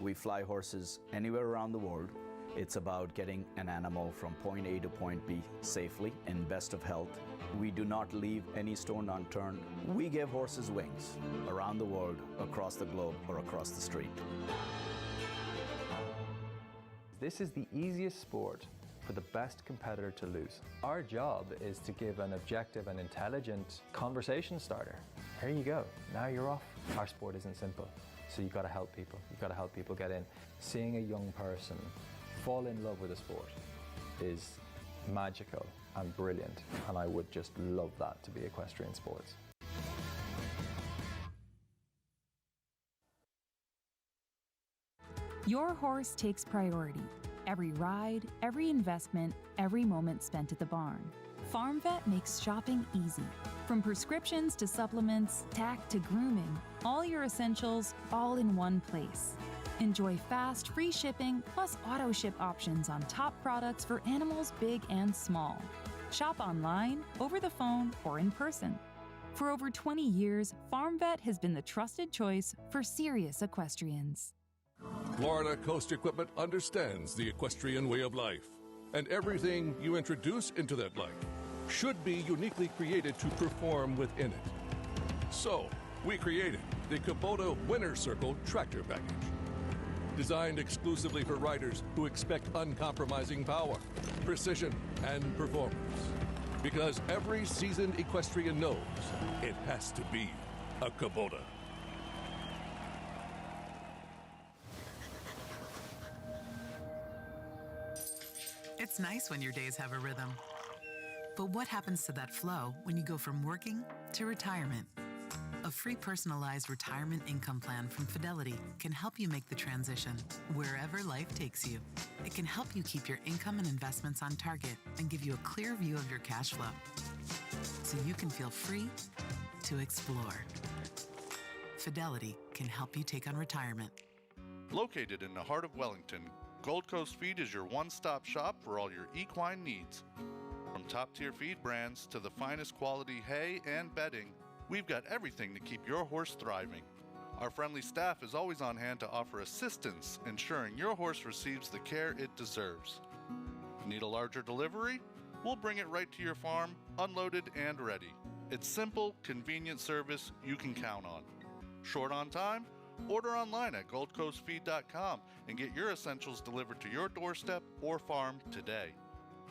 We fly horses anywhere around the world. It's about getting an animal from point A to point B safely in best of health. We do not leave any stone unturned. We give horses wings around the world, across the globe, or across the street. This is the easiest sport for the best competitor to lose. Our job is to give an objective and intelligent conversation starter. Here you go, now you're off. Our sport isn't simple, so you've got to help people. You've got to help people get in. Seeing a young person fall in love with a sport is magical and brilliant, and I would just love that to be equestrian sports. Your horse takes priority. Every ride, every investment, every moment spent at the barn. Farm Vet makes shopping easy. From prescriptions to supplements, tack to grooming, all your essentials all in one place. Enjoy fast, free shipping plus auto ship options on top products for animals big and small. Shop online, over the phone, or in person. For over 20 years, Farm Vet has been the trusted choice for serious equestrians. Florida Coast Equipment understands the equestrian way of life, and everything you introduce into that life should be uniquely created to perform within it. So, we created the Kubota Winner Circle Tractor Package. Designed exclusively for riders who expect uncompromising power, precision, and performance. Because every seasoned equestrian knows it has to be a Kubota. It's nice when your days have a rhythm. But what happens to that flow when you go from working to retirement? A free personalized retirement income plan from Fidelity can help you make the transition wherever life takes you. It can help you keep your income and investments on target and give you a clear view of your cash flow so you can feel free to explore. Fidelity can help you take on retirement. Located in the heart of Wellington, Gold Coast Feed is your one-stop shop for all your equine needs. From top-tier feed brands to the finest quality hay and bedding, we've got everything to keep your horse thriving. Our friendly staff is always on hand to offer assistance, ensuring your horse receives the care it deserves. Need a larger delivery? We'll bring it right to your farm, unloaded and ready. It's simple, convenient service you can count on. Short on time? Order online at goldcoastfeed.com and get your essentials delivered to your doorstep or farm today.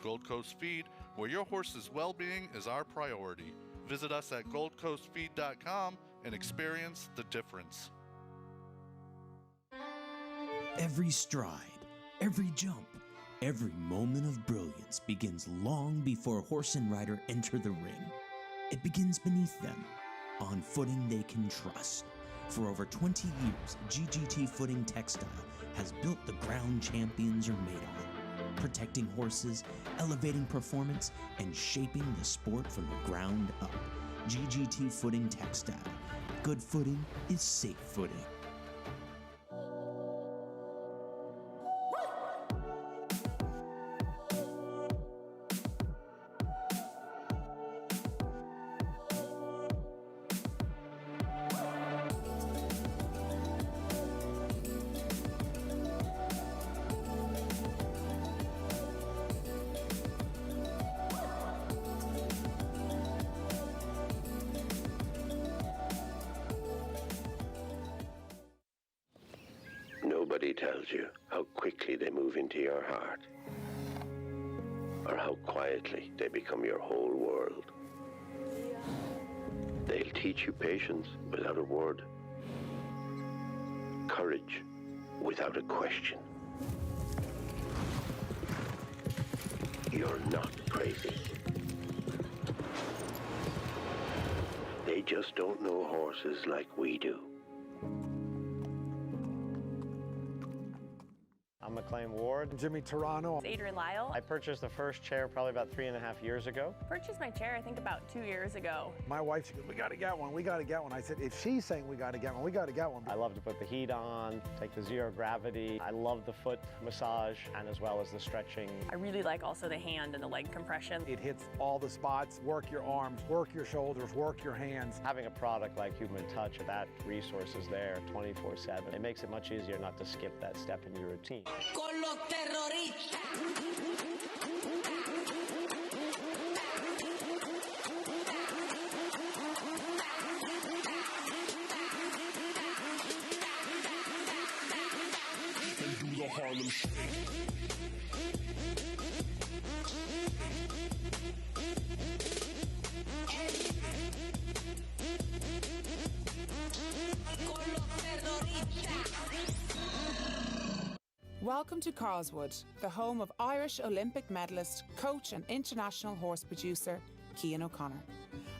Gold Coast Feed, where your horse's well-being is our priority. Visit us at goldcoastfeed.com and experience the difference. Every stride, every jump, every moment of brilliance begins long before horse and rider enter the ring. It begins beneath them, on footing they can trust. For over 20 years, GGT Footing Textile has built the ground champions are made on, protecting horses, elevating performance, and shaping the sport from the ground up. GGT Footing Textile. Good footing is safe footing. Nobody tells you how quickly they move into your heart, or how quietly they become your whole world. They'll teach you patience without a word, courage without a question. You're not crazy. They just don't know horses like we do. I'm McLean Ward. Jimmy Toronto. Adrian Lyle. I purchased the first chair probably about 3.5 years ago. Purchased my chair, I think, about 2 years ago. My wife, she goes, we got to get one, we got to get one. I said, if she's saying we got to get one, we got to get one. I love to put the heat on, take the zero gravity. I love the foot massage and as well as the stretching. I really like also the hand and the leg compression. It hits all the spots, work your arms, work your shoulders, work your hands. Having a product like Human Touch, that resource is there 24/7. It makes it much easier not to skip that step in your routine. Con los terroristas. Harlem Shake. Welcome to Carlswood, the home of Irish Olympic medalist, coach and international horse producer, Cian O'Connor.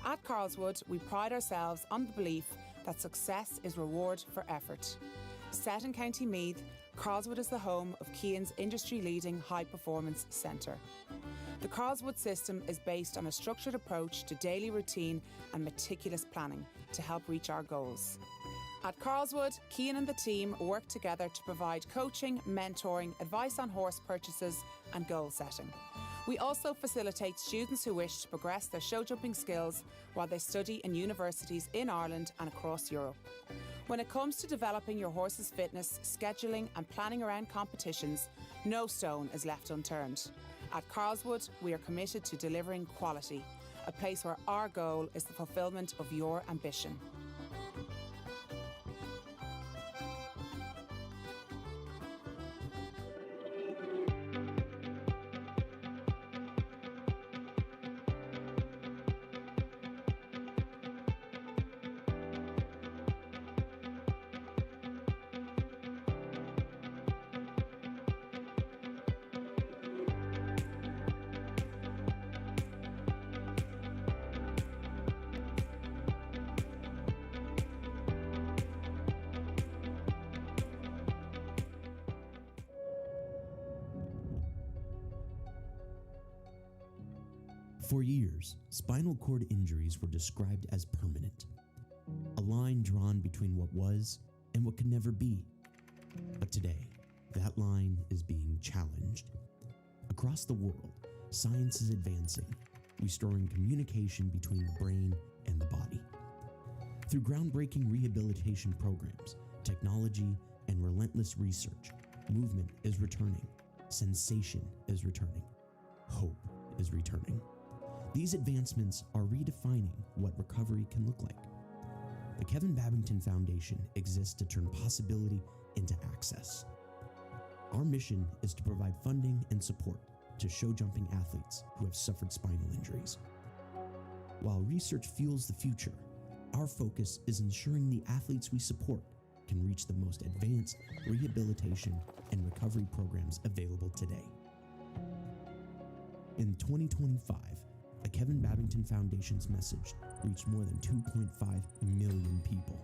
At Carlswood, we pride ourselves on the belief that success is reward for effort. Set in County Meath, Carlswood is the home of Cian's industry-leading high-performance centre. The Carlswood system is based on a structured approach to daily routine and meticulous planning to help reach our goals. At Carlswood, Cian and the team work together to provide coaching, mentoring, advice on horse purchases and goal setting. We also facilitate students who wish to progress their show jumping skills while they study in universities in Ireland and across Europe. When it comes to developing your horse's fitness, scheduling and planning around competitions, no stone is left unturned. At Carlswood, we are committed to delivering quality, a place where our goal is the fulfilment of your ambition. For years, spinal cord injuries were described as permanent, a line drawn between what was and what could never be. But today, that line is being challenged. Across the world, science is advancing, restoring communication between the brain and the body. Through groundbreaking rehabilitation programs, technology, and relentless research, movement is returning, sensation is returning, hope is returning. These advancements are redefining what recovery can look like. The Kevin Babington Foundation exists to turn possibility into access. Our mission is to provide funding and support to show jumping athletes who have suffered spinal injuries. While research fuels the future, our focus is ensuring the athletes we support can reach the most advanced rehabilitation and recovery programs available today. In 2025, the Kevin Babington Foundation's message reached more than 2.5 million people.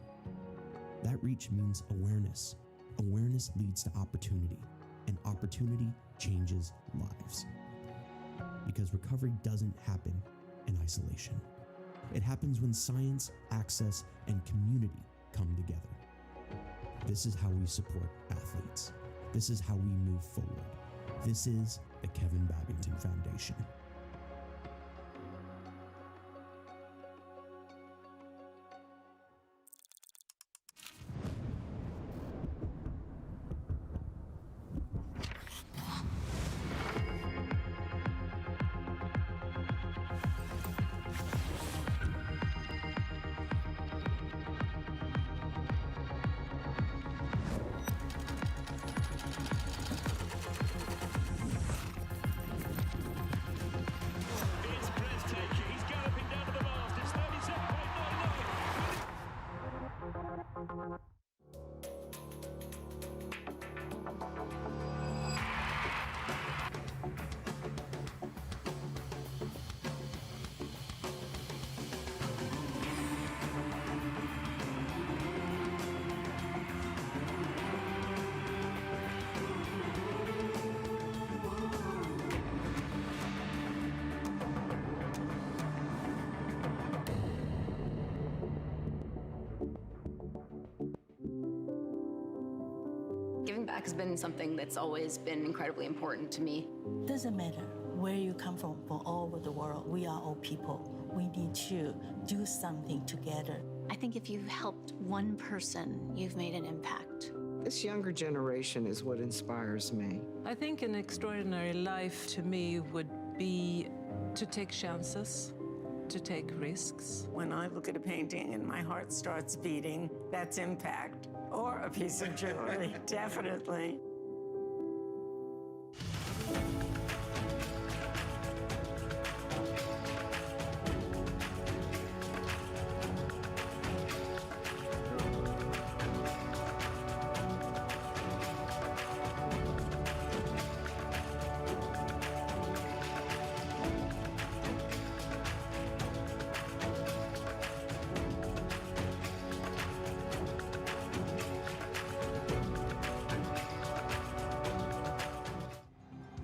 That reach means awareness. Awareness leads to opportunity, and opportunity changes lives. Because recovery doesn't happen in isolation. It happens when science, access, and community come together. This is how we support athletes. This is how we move forward. This is the Kevin Babington Foundation. feedback has been something that's always been incredibly important to me. Doesn't matter where you come from all over the world. We are all people. We need to do something together. I think if you've helped one person, you've made an impact. This younger generation is what inspires me. I think an extraordinary life to me would be to take chances, to take risks. When I look at a painting and my heart starts beating, that's impact. Or a piece of jewelry, definitely.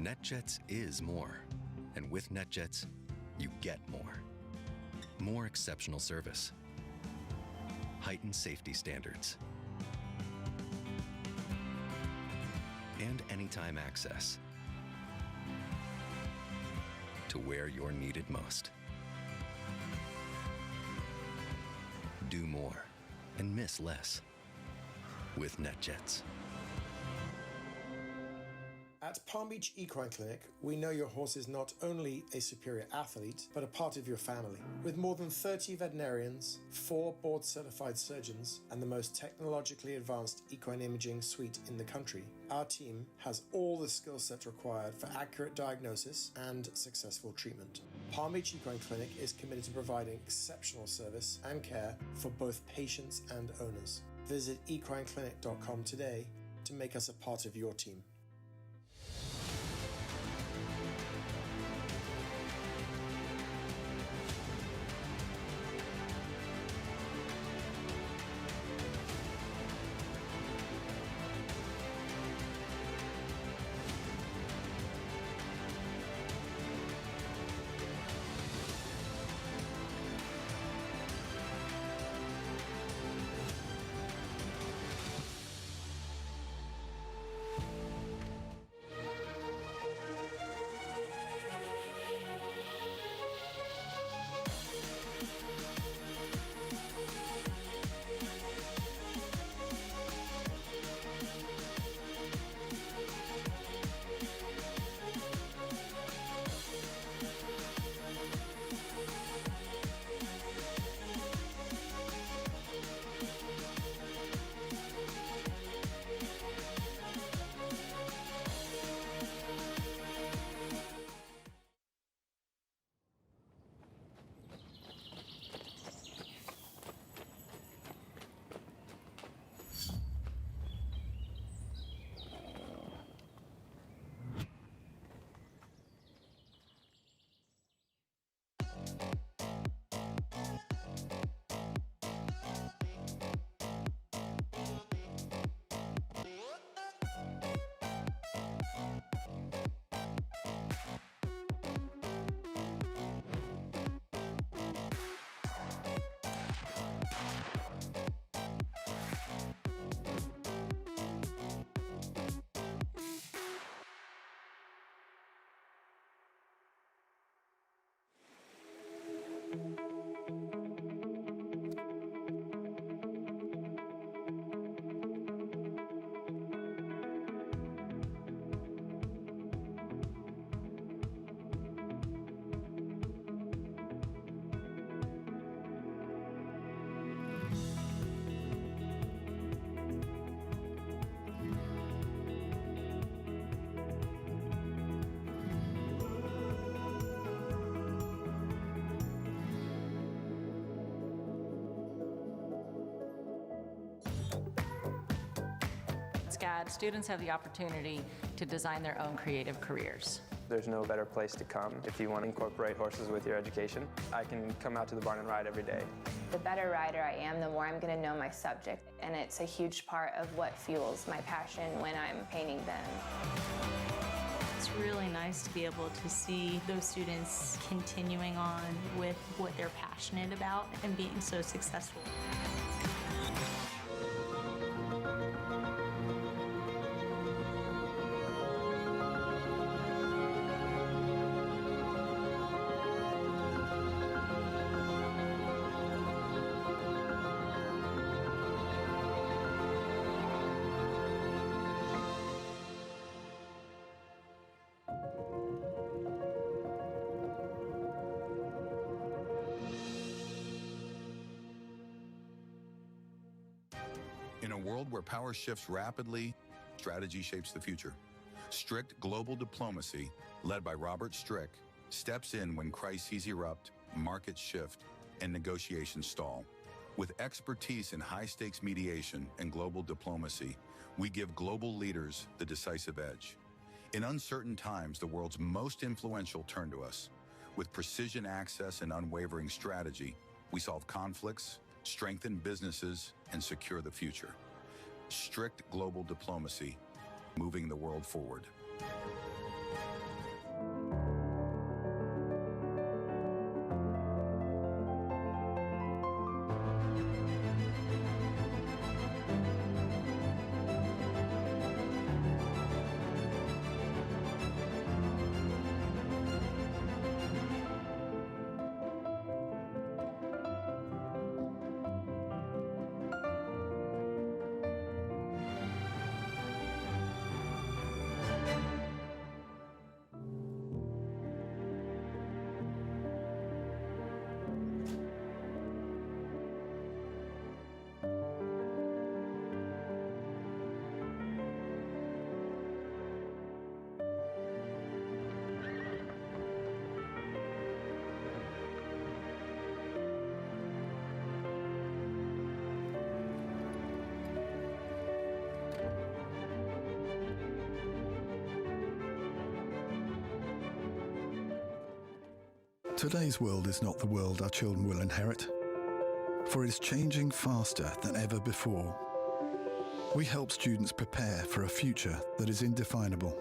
NetJets is more. And with NetJets, you get more. More exceptional service. Heightened safety standards. And anytime access to where you're needed most. Do more and miss less with NetJets. At Palm Beach Equine Clinic, we know your horse is not only a superior athlete, but a part of your family. With more than 30 veterinarians, 4 board-certified surgeons, and the most technologically advanced equine imaging suite in the country, our team has all the skill sets required for accurate diagnosis and successful treatment. Palm Beach Equine Clinic is committed to providing exceptional service and care for both patients and owners. Visit equineclinic.com today to make us a part of your team. SCAD, students have the opportunity to design their own creative careers. There's no better place to come if you want to incorporate horses with your education. I can come out to the barn and ride every day. The better rider I am, the more I'm going to know my subject, and it's a huge part of what fuels my passion when I'm painting them. It's really nice to be able to see those students continuing on with what they're passionate about and being so successful. In a world where power shifts rapidly, strategy shapes the future. Strict global diplomacy, led by Robert Strick, steps in when crises erupt, markets shift, and negotiations stall. With expertise in high-stakes mediation and global diplomacy, we give global leaders the decisive edge. In uncertain times, the world's most influential turn to us. With precision access and unwavering strategy, we solve conflicts, strengthen businesses, and secure the future. Strict global diplomacy, moving the world forward. Today's world is not the world our children will inherit, for it is changing faster than ever before. We help students prepare for a future that is indefinable.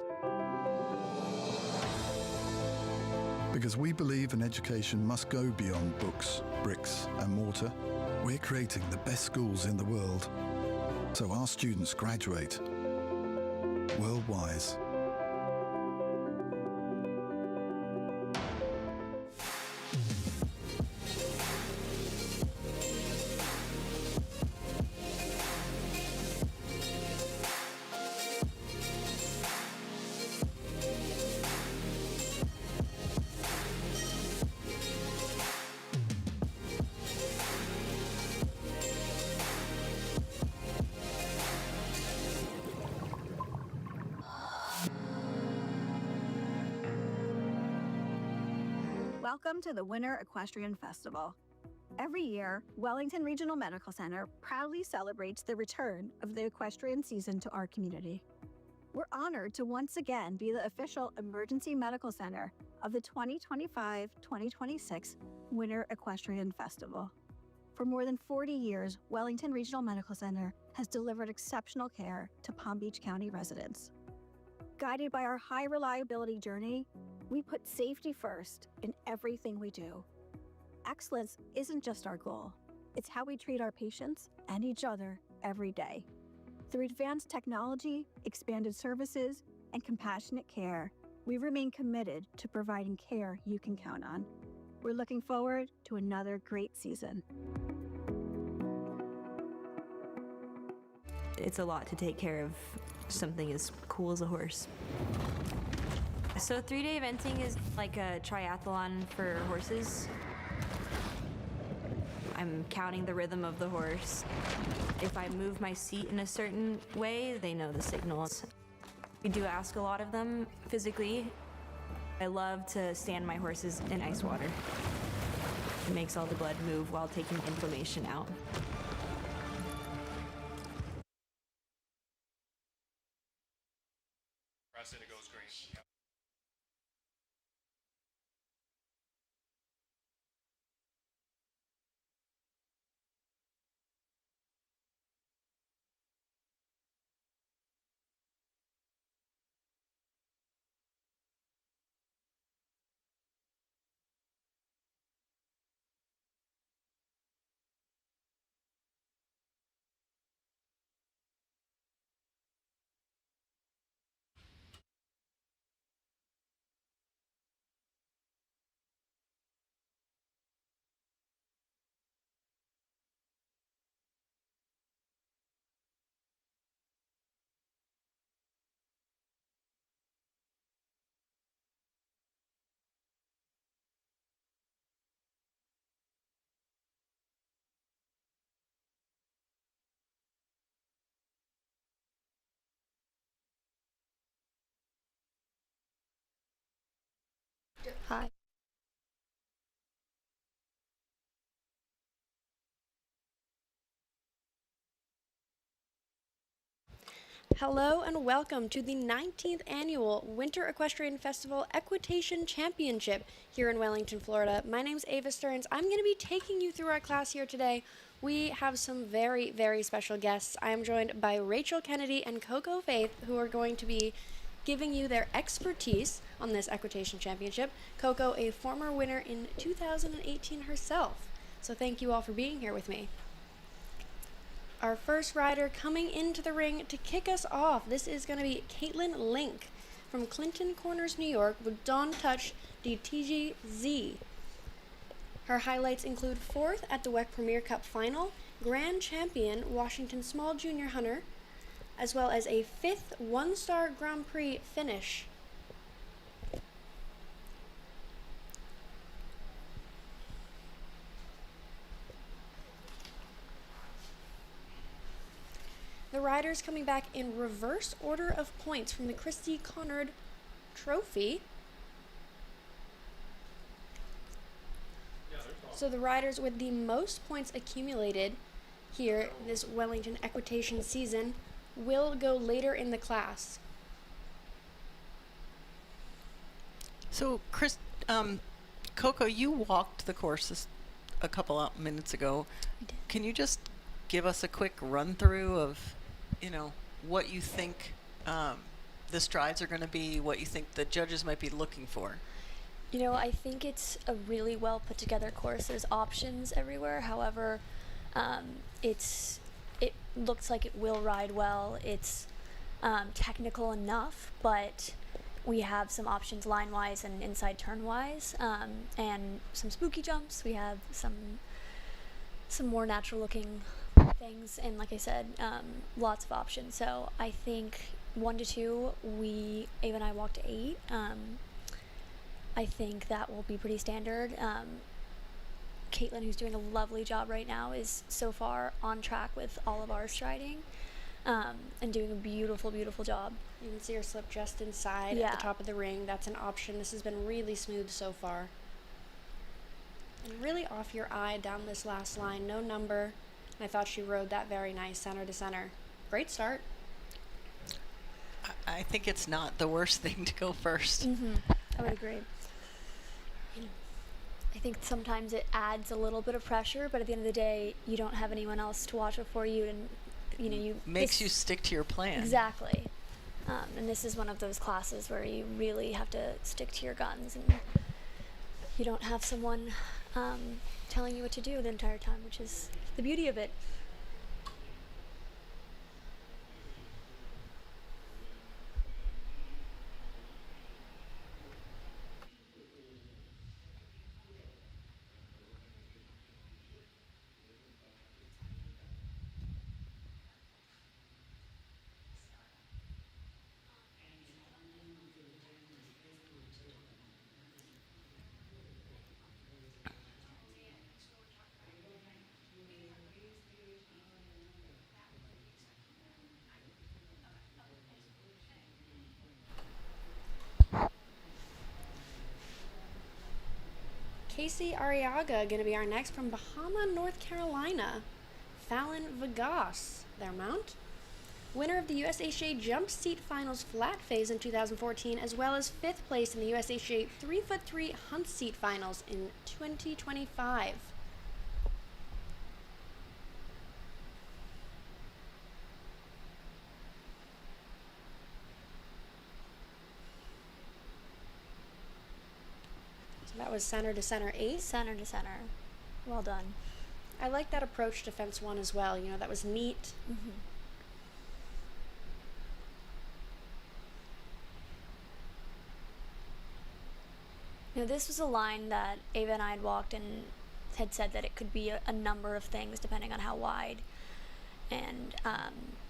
Because we believe an education must go beyond books, bricks and mortar, we're creating the best schools in the world, so our students graduate world-wise. Welcome to the Winter Equestrian Festival. Every year, Wellington Regional Medical Center proudly celebrates the return of the equestrian season to our community. We're honored to once again be the official emergency medical center of the 2025-2026 Winter Equestrian Festival. For more than 40 years, Wellington Regional Medical Center has delivered exceptional care to Palm Beach County residents. Guided by our high reliability journey, we put safety first in everything we do. Excellence isn't just our goal, it's how we treat our patients and each other every day. Through advanced technology, expanded services, and compassionate care, we remain committed to providing care you can count on. We're looking forward to another great season. It's a lot to take care of something as cool as a horse. So 3-day eventing is like a triathlon for horses. I'm counting the rhythm of the horse. If I move my seat in a certain way, they know the signals. We do ask a lot of them physically. I love to stand my horses in ice water. It makes all the blood move while taking inflammation out. Press it, it goes green. Hi. Hello and welcome to the 19th annual Winter Equestrian Festival Equitation Championship here in Wellington, Florida. My name's Ava Stearns. I'm going to be taking you through our class here today. We have some very, very special guests. I am joined by Rachel Kennedy and Coco Faith, who are going to be giving you their expertise on this Equitation Championship. Coco, a former winner in 2018 herself. So thank you all for being here with me. Our first rider coming into the ring to kick us off, this is going to be Caitlin Link from Clinton Corners, New York, with Dawn Touch DTGZ. Her highlights include 4th at the WEF Premier Cup Final, Grand Champion Washington Small Junior Hunter, as well as a 5th one-star Grand Prix finish. The riders coming back in reverse order of points from the Christy Conard Trophy. So the riders with the most points accumulated here this Wellington Equitation season will go later in the class. So Coco, you walked the courses a couple of minutes ago. Can you just give us a quick run through of what you think the strides are going to be, what you think the judges might be looking for? I think it's a really well put together course. There's options everywhere. However, it looks like it will ride well. It's technical enough, but we have some options line-wise and inside turn-wise, and some spooky jumps. We have some more natural-looking things, and like I said, lots of options. So I think 1 to 2, Ava and I walked 8. I think that will be pretty standard. Caitlin, who's doing a lovely job right now, is so far on track with all of our striding, and doing a beautiful, beautiful job. You can see her slip just inside at the top of the ring. That's an option. This has been really smooth so far. And really off your eye down this last line, no number. And I thought she rode that very nice, center to center. Great start. I think it's not the worst thing to go first. I would agree. I think sometimes it adds a little bit of pressure, but at the end of the day, you don't have anyone else to watch it for you, and makes you stick to your plan. Exactly. And this is one of those classes where you really have to stick to your guns, and you don't have someone telling you what to do the entire time, which is the beauty of it. Casey Arriaga going to be our next from Bahama, North Carolina. Fallon Vegas, their mount. Winner of the USHA Jump Seat Finals Flat Phase in 2014, as well as 5th place in the USHA 3'3" Hunt Seat Finals in 2025. That was center to center 8. Center to center. Well done. I like that approach to fence 1 as well. That was neat. This was a line that Ava and I had walked and had said that it could be a number of things depending on how wide and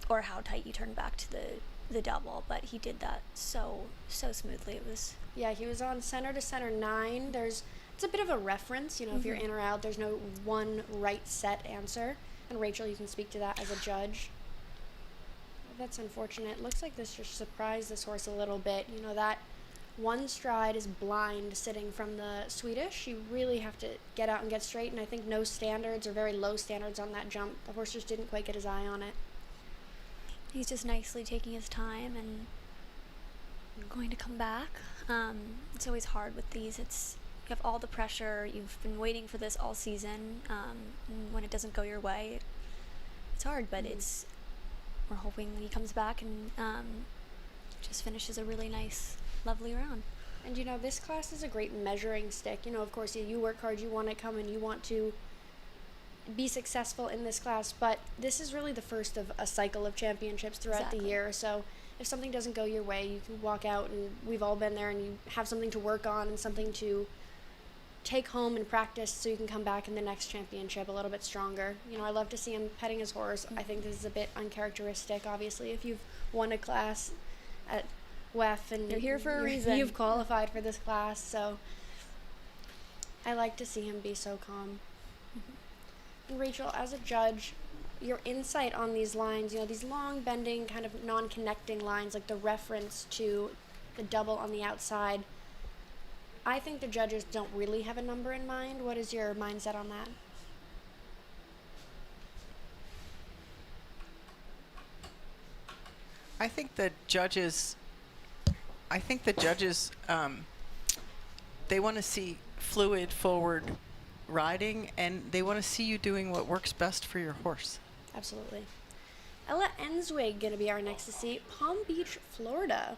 or how tight you turn back to the double, but he did that so smoothly. It was he was on center to center 9. It's a bit of a reference, if you're in or out, there's no one right set answer. And Rachel, you can speak to that as a judge. That's unfortunate. Looks like this just surprised this horse a little bit. That one stride is blind sitting from the Swedish. You really have to get out and get straight, and I think no standards or very low standards on that jump. The horse just didn't quite get his eye on it. He's just nicely taking his time and going to come back. It's always hard with these. You have all the pressure. You've been waiting for this all season. And when it doesn't go your way, it's hard, but we're hoping he comes back and just finishes a really nice, lovely round. And this class is a great measuring stick. Of course, you work hard, you want to come and you want to be successful in this class, but this is really the first of a cycle of championships throughout the year. So if something doesn't go your way, you can walk out, and we've all been there, and you have something to work on and something to take home and practice so you can come back in the next championship a little bit stronger. I love to see him petting his horse. I think this is a bit uncharacteristic, obviously. If you've won a class at WEF and you're here for a reason. You've qualified for this class, so I like to see him be so calm. And Rachel, as a judge, your insight on these lines, these long bending kind of non-connecting lines, like the reference to the double on the outside, I think the judges don't really have a number in mind. What is your mindset on that? I think the judges, they want to see fluid forward riding, and they want to see you doing what works best for your horse. Absolutely. Ella Enswig going to be our next to see, Palm Beach, Florida.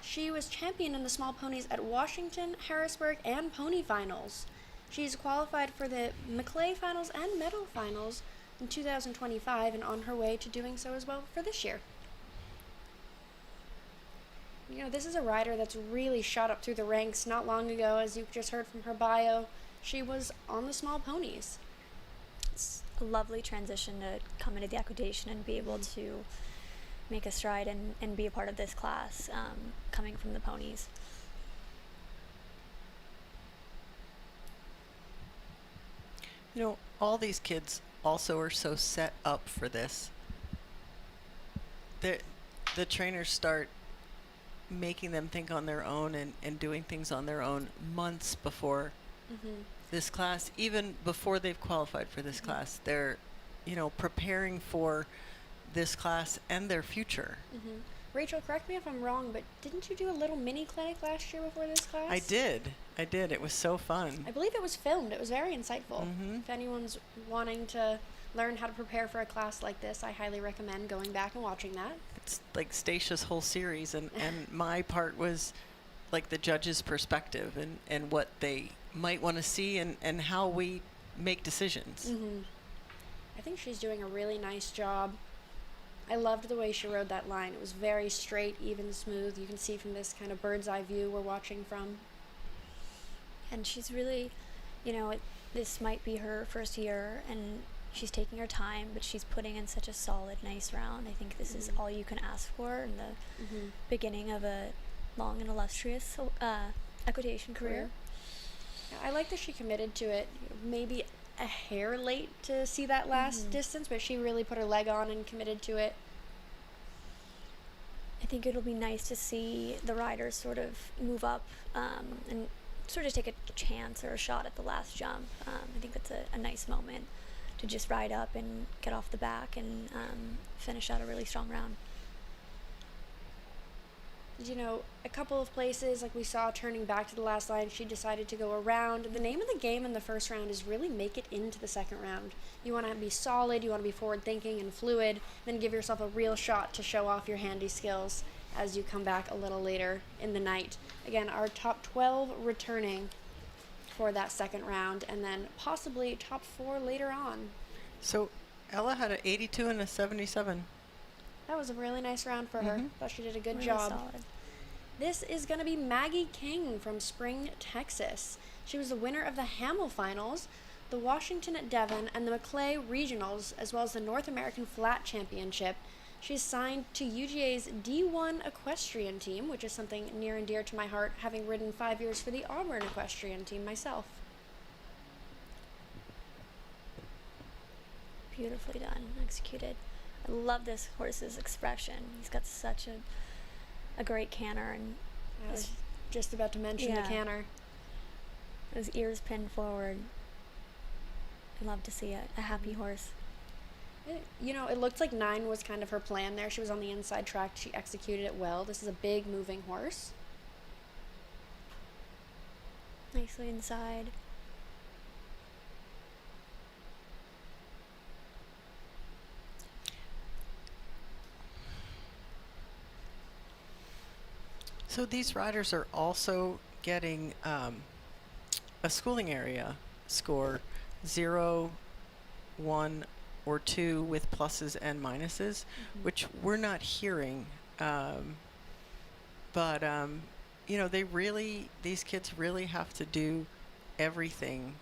She was champion in the small ponies at Washington, Harrisburg, and Pony Finals. She's qualified for the Maclay Finals and Medal Finals in 2025 and on her way to doing so as well for this year. This is a rider that's really shot up through the ranks. Not long ago, as you just heard from her bio, she was on the small ponies. It's a lovely transition to come into the equitation and be able to make a stride and be a part of this class, coming from the ponies. All these kids also are so set up for this. The trainers start making them think on their own and doing things on their own months before this class, even before they've qualified for this class. They're, preparing for this class and their future. Rachel, correct me if I'm wrong, but didn't you do a little mini clinic last year before this class? I did. It was so fun. I believe it was filmed. It was very insightful. If anyone's wanting to learn how to prepare for a class like this, I highly recommend going back and watching that. It's like Stacya's whole series, and my part was like the judge's perspective and what they might want to see and how we make decisions. I think she's doing a really nice job. I loved the way she rode that line. It was very straight, even, smooth. You can see from this kind of bird's eye view we're watching from. And she's really, this might be her first year, and she's taking her time, but she's putting in such a solid, nice round. I think this is all you can ask for in the beginning of a long and illustrious equitation career. I like that she committed to it. Maybe a hair late to see that last distance, but she really put her leg on and committed to it. I think it'll be nice to see the riders sort of move up and sort of take a chance or a shot at the last jump. I think that's a nice moment to just ride up and get off the back and finish out a really strong round. A couple of places, like we saw turning back to the last line, she decided to go around. The name of the game in the first round is really make it into the second round. You want to be solid, you want to be forward thinking and fluid, then give yourself a real shot to show off your handy skills as you come back a little later in the night. Again, our top 12 returning for that second round, and then possibly top 4 later on. So Ella had an 82 and a 77. That was a really nice round for her. Thought she did a good Really job. solid. This is going to be Maggie King from Spring, Texas. She was the winner of the Hamel Finals, the Washington at Devon, and the Maclay Regionals, as well as the North American Flat Championship. She's signed to UGA's D1 Equestrian team, which is something near and dear to my heart, having ridden 5 years for the Auburn Equestrian team myself. Beautifully done, executed. I love this horse's expression. He's got such a great canter, and just about to mention the canter. Those ears pinned forward. I love to see a happy horse. You know, it looked like 9 was kind of her plan there. She was on the inside track. She executed it well. This is a big moving horse. Nicely inside. So these riders are also getting a schooling area score 0, 1, or 2 with pluses and minuses, which we're not hearing. But you know, these kids really have to do everything.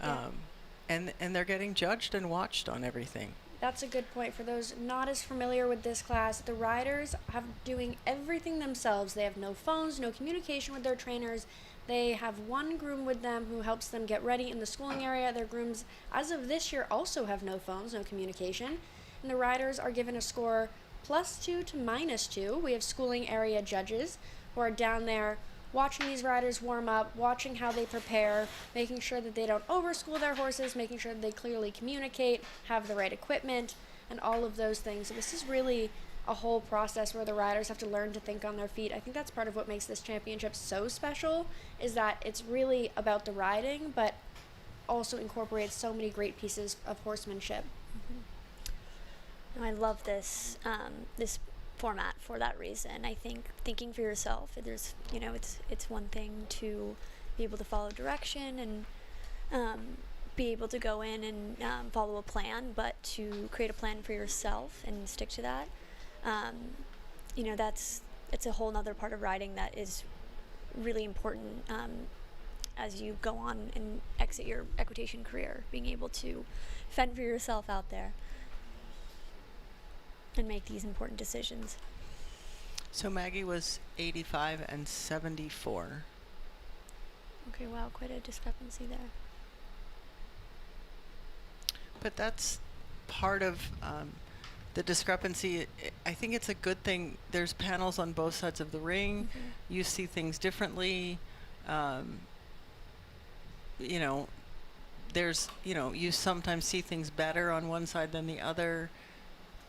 And they're getting judged and watched on everything. That's a good point. For those not as familiar with this class, the riders have doing everything themselves. They have no phones, no communication with their trainers. They have one groom with them who helps them get ready in the schooling area. Their grooms, as of this year, also have no phones, no communication. And the riders are given a score +2 to -2. We have schooling area judges who are down there watching these riders warm up, watching how they prepare, making sure that they don't overschool their horses, making sure that they clearly communicate, have the right equipment, and all of those things. So this is really a whole process where the riders have to learn to think on their feet. I think that's part of what makes this championship so special, is that it's really about the riding, but also incorporates so many great pieces of horsemanship. I love this this format for that reason. I think thinking for yourself, there's, you know, it's one thing to be able to follow direction and be able to go in and follow a plan, but to create a plan for yourself and stick to that, you know, it's a whole nother part of riding that is really important as you go on and exit your equitation career, being able to fend for yourself out there and make these important decisions. So Maggie was 85 and 74. Okay, wow, quite a discrepancy there. But that's part of the discrepancy. I think it's a good thing. There's panels on both sides of the ring. You see things differently. You know, you sometimes see things better on one side than the other.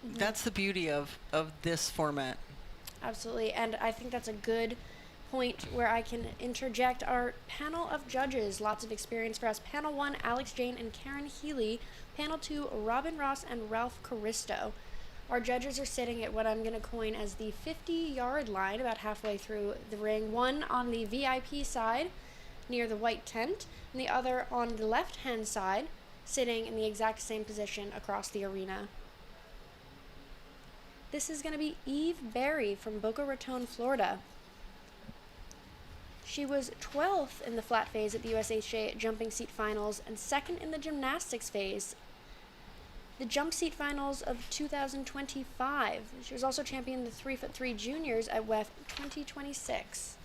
That's the beauty of this format. Absolutely, and I think that's a good point where I can interject our panel of judges. Lots of experience for us. Panel 1, Alex Jane and Karen Healy. Panel 2, Robin Ross and Ralph Caristo. Our judges are sitting at what I'm going to coin as the 50-yard line, about halfway through the ring. One on the VIP side, near the white tent, and the other on the left-hand side, sitting in the exact same position across the arena. This is going to be Eve Berry from Boca Raton, Florida. She was 12th in the flat phase at the USHA jumping seat finals and 2nd in the gymnastics phase, the jump seat finals of 2025. She was also champion the 3'3" juniors at WEF 2026.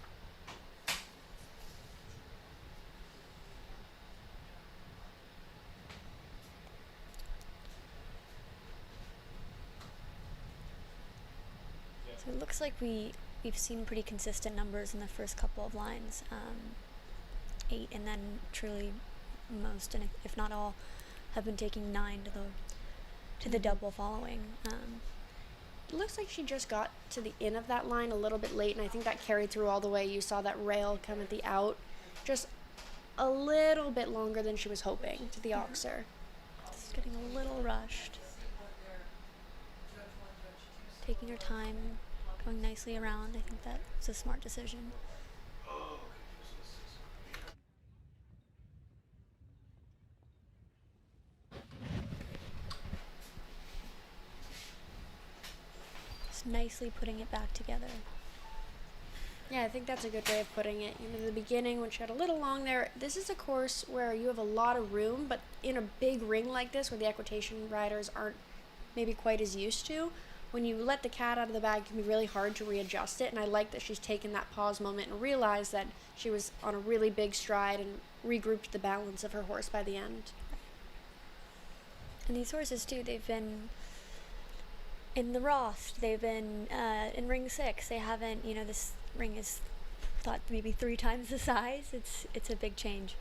So it looks like we've seen pretty consistent numbers in the first couple of lines, 8, and then truly most, and if not all, have been taking 9 to the double following. It looks like she just got to the end of that line a little bit late, and I think that carried through all the way. You saw that rail come at the out, just a little bit longer than she was hoping to the oxer. It's getting a little rushed. Taking her time, going nicely around. I think that's a smart decision. Just nicely putting it back together. Yeah, I think that's a good way of putting it. You know, the beginning, when she had a little long there, this is a course where you have a lot of room, but in a big ring like this, where the equitation riders aren't maybe quite as used to, when you let the cat out of the bag, it can be really hard to readjust it, and I like that she's taken that pause moment and realized that she was on a really big stride and regrouped the balance of her horse by the end. And these horses, too, they've been in the Roth, they've been in ring 6. They haven't, you know, this ring is thought maybe 3 times the size. It's a big change.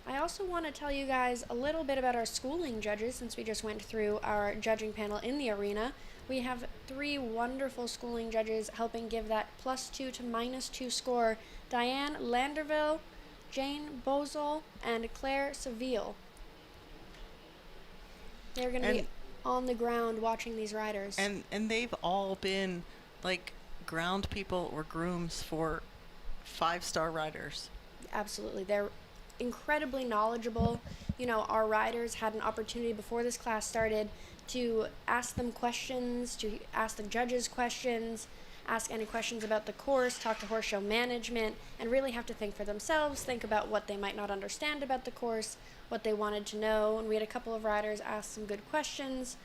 I also want to tell you guys a little bit about our schooling judges since we just went through our judging panel in the arena. We have 3 wonderful schooling judges helping give that +2 to -2 score. Diane Landerville, Jane Bozel, and Claire Seville. They're going to be on the ground watching these riders. And they've all been like ground people or grooms for 5-star riders. Absolutely. They're incredibly knowledgeable. You know, our riders had an opportunity before this class started to ask them questions, to ask the judges questions, ask any questions about the course, talk to horse show management, and really have to think for themselves, think about what they might not understand about the course, what they wanted to know. And we had a couple of riders ask some good questions.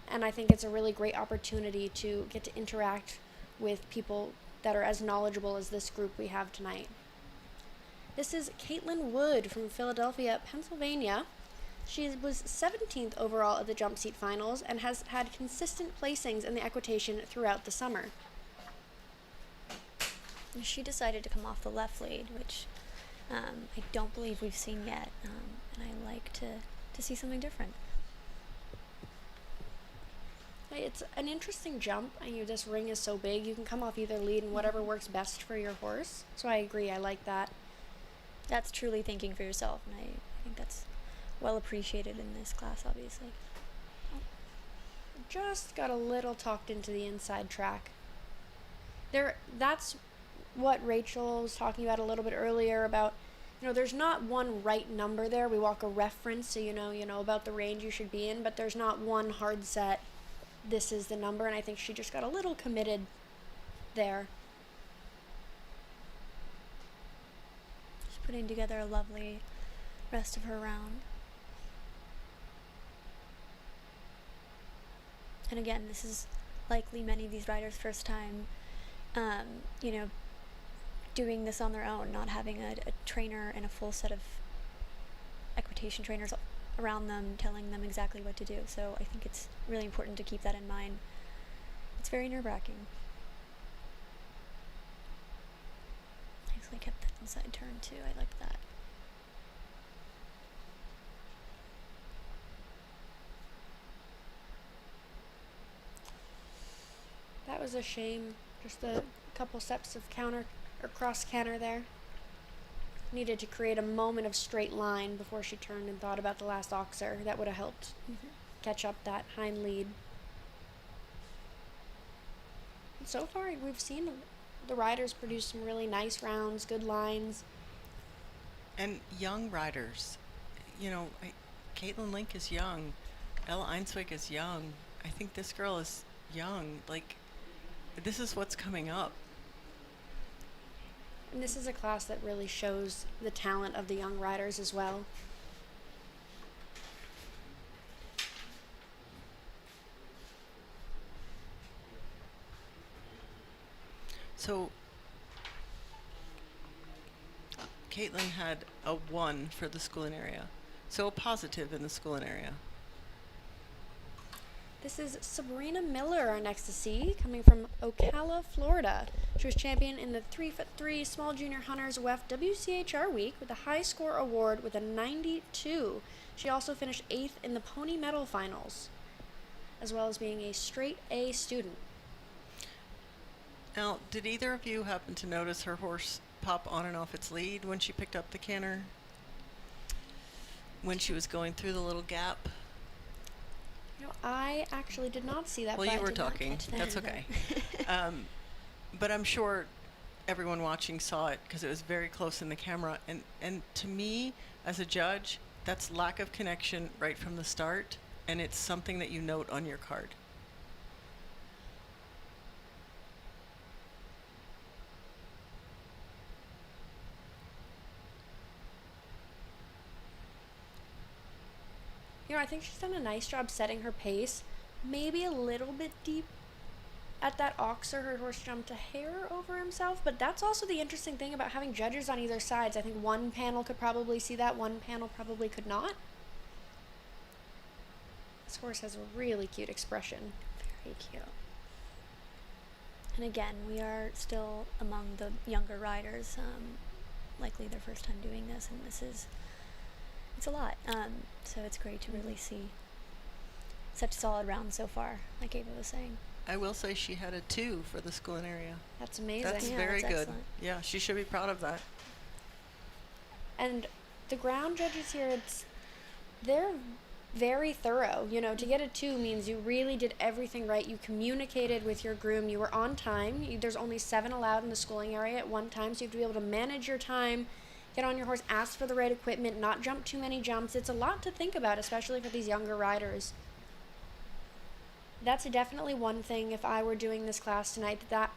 And I think it's a really great opportunity to get to interact with people that are as knowledgeable as this group we have tonight. This is Caitlin Wood from Philadelphia, Pennsylvania. She was 17th overall at the jump seat finals and has had consistent placings in the equitation throughout the summer. She decided to come off the left lead, which I don't believe we've seen yet, and I like to see something different. It's an interesting jump. I know this ring is so big, you can come off either lead and whatever works best for your horse. So I agree, I like that. That's truly thinking for yourself, and I think that's well appreciated in this class, obviously. Just got a little talked into the inside track. That's what Rachel was talking about a little bit earlier about, you know, there's not one right number there. We walk a reference so you know about the range you should be in, but there's not one hard set, this is the number, and I think she just got a little committed there. She's putting together a lovely rest of her round. And again, this is likely many of these riders' first time, doing this on their own, not having a trainer and a full set of equitation trainers around them telling them exactly what to do. So I think it's really important to keep that in mind. It's very nerve-wracking. Nicely kept that inside turn too. I like that. That was a shame. Just a couple steps of counter or cross canter there. Needed to create a moment of straight line before she turned and thought about the last oxer. That would have helped catch up that hind lead. And so far, we've seen the riders produce some really nice rounds, good lines. And young riders. You know, Caitlin Link is young. Ella Einswig is young. I think this girl is young. Like, this is what's coming up. And this is a class that really shows the talent of the young riders as well. So, Caitlin had a 1 for the schooling area. So a positive in the schooling area. This is Sabrina Miller, our next to see, coming from Ocala, Florida. She was champion in the 3'3" Small Junior Hunters WEF WCHR week with a high score award with a 92. She also finished 8th in the Pony Medal finals, as well as being a straight A student. Now, did either of you happen to notice her horse pop on and off its lead when she picked up the canter? When she was going through the little gap? I actually did not see that. Well, you were talking. That's okay. But I'm sure everyone watching saw it because it was very close in the camera. And to me, as a judge, that's lack of connection right from the start, and it's something that you note on your card. I think she's done a nice job setting her pace. Maybe a little bit deep at that oxer. Her horse jumped a hair over himself, but that's also the interesting thing about having judges on either sides. I think one panel could probably see that, one panel probably could not. This horse has a really cute expression. Very cute. And again, we are still among the younger riders, likely their first time doing this, and it's a lot. So it's great to really see such solid rounds so far, like Ava was saying. I will say she had a 2 for the school and area. That's amazing. That's Yeah, very that's good. excellent. Yeah, she should be proud of that. And the ground judges here, they're very thorough. You know, to get a 2 means you really did everything right. You communicated with your groom. You were on time. There's only 7 allowed in the schooling area at one time, so you have to be able to manage your time, get on your horse, ask for the right equipment, not jump too many jumps. It's a lot to think about, especially for these younger riders. That's definitely one thing, if I were doing this class tonight, that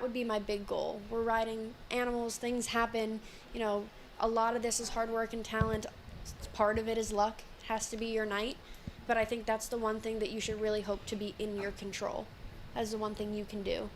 would be my big goal. We're riding animals, things happen, you know, a lot of this is hard work and talent. Part of it is luck. It has to be your night. But I think that's the one thing that you should really hope to be in your control. That's the one thing you can do.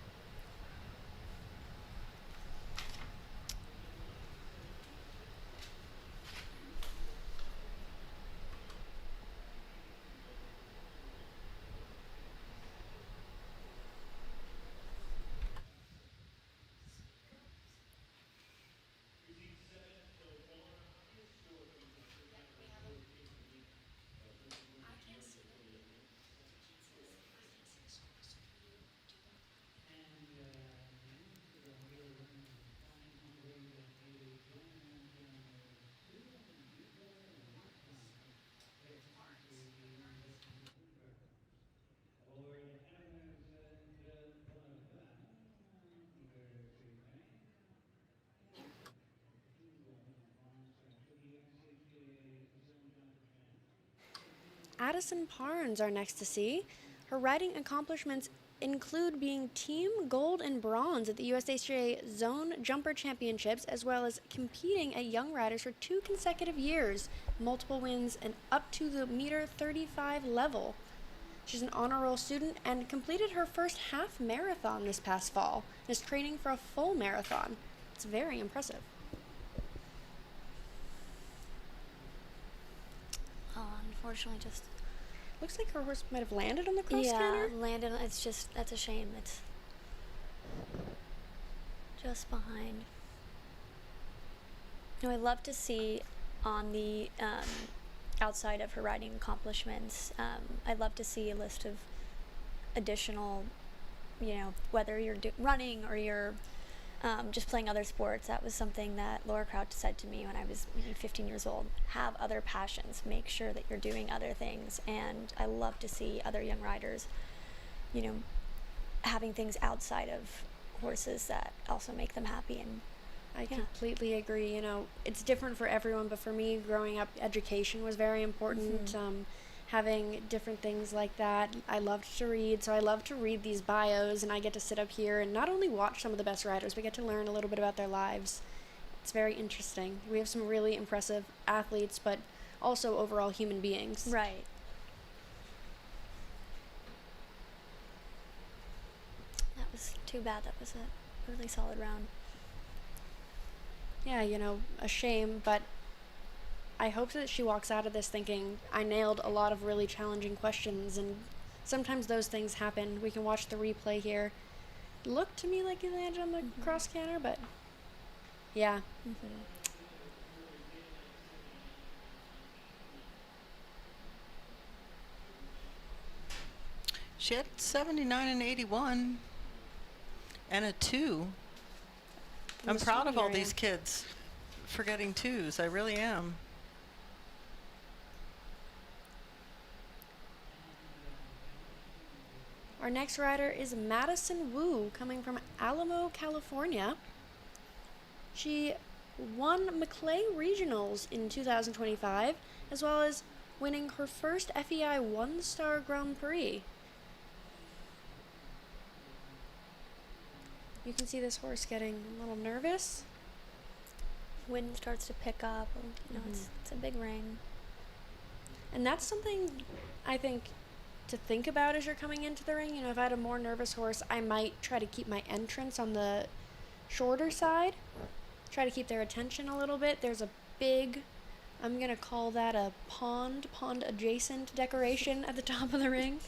Addison Parnes are next to see. Her riding accomplishments include being team gold and bronze at the USACA Zone Jumper Championships, as well as competing at Young Riders for 2 consecutive years, multiple wins, and up to the meter 35 level. She's an honor roll student and completed her first half marathon this past fall and is training for a full marathon. It's very impressive. Unfortunately, just looks like her horse might have landed on the cross yeah, counter. landed. It's just, that's a shame. It's just behind. No, I love to see on the outside of her riding accomplishments. I'd love to see a list of additional, you know, whether you're running or you're just playing other sports. That was something that Laura Crouch said to me when I was maybe 15 years old. Have other passions. Make sure that you're doing other things. And I love to see other young riders, you know, having things outside of horses that also make them happy. And I completely agree. You know, it's different for everyone, but for me, growing up, education was very important. Mm-hmm. Having different things like that. I loved to read, so I love to read these bios, and I get to sit up here and not only watch some of the best riders, but get to learn a little bit about their lives. It's very interesting. We have some really impressive athletes, but also overall human beings. Right. That was too bad. That was a really solid round. Yeah, you know, a shame, but I hope that she walks out of this thinking, I nailed a lot of really challenging questions, and sometimes those things happen. We can watch the replay here. Looked to me like he landed on the cross canter, but yeah. She had 79 and 81 and a 2. I'm proud of all these kids for getting 2s. I really am. Our next rider is Madison Wu, coming from Alamo, California. She won Maclay Regionals in 2025, as well as winning her first FEI one-star Grand Prix. You can see this horse getting a little nervous. Wind starts to pick up. You know, it's a big ring. And that's something I think to think about as you're coming into the ring. You know, if I had a more nervous horse, I might try to keep my entrance on the shorter side. Try to keep their attention a little bit. There's a big, I'm going to call that a pond adjacent decoration at the top of the ring.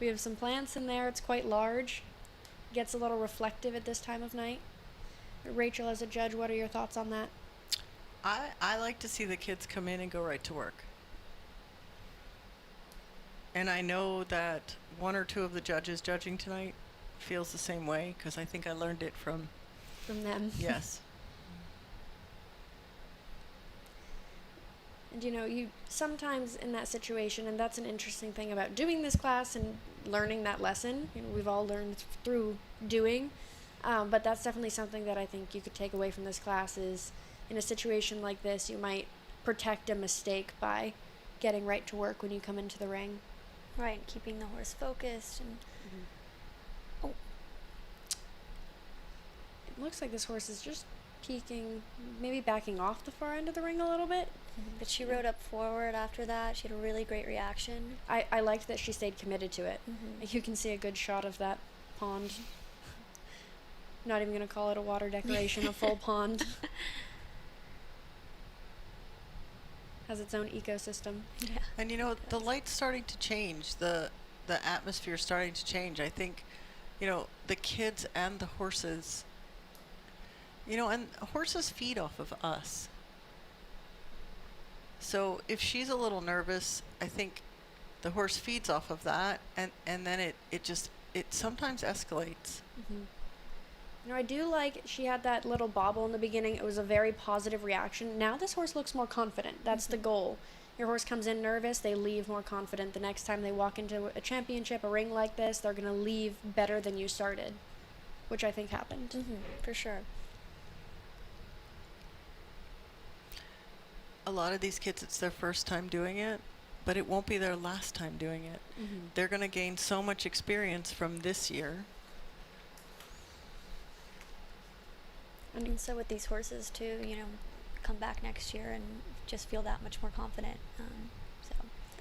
We have some plants in there. It's quite large. gets a little reflective at this time of night. Rachel, as a judge, what are your thoughts on that? I like to see the kids come in and go right to work. And I know that one or two of the judges judging tonight feels the same way, because I think I learned it from them. Yes. And you sometimes in that situation, and that's an interesting thing about doing this class and learning that lesson. We've all learned through doing, but that's definitely something that I think you could take away from this class is, in a situation like this, you might protect a mistake by getting right to work when you come into the ring. Right, and keeping the horse focused. And It looks like this horse is just peeking, maybe backing off the far end of the ring a little bit. But she rode up forward after that. She had a really great reaction. I liked that she stayed committed to it. You can see a good shot of that pond. Not even going to call it a water decoration, a full pond. Has its own ecosystem. Yeah. And the light's starting to change. The atmosphere's starting to change. I think, the kids and the horses, and horses feed off of us. So if she's a little nervous, I think the horse feeds off of that, and then it sometimes escalates. I do like she had that little bobble in the beginning. It was a very positive reaction. Now this horse looks more confident. That's the goal. Your horse comes in nervous, they leave more confident. The next time they walk into a championship, a ring like this, they're going to leave better than you started, which I think happened. For sure. A lot of these kids, it's their first time doing it, but it won't be their last time doing it. They're going to gain so much experience from this year. And so with these horses too, come back next year and just feel that much more confident.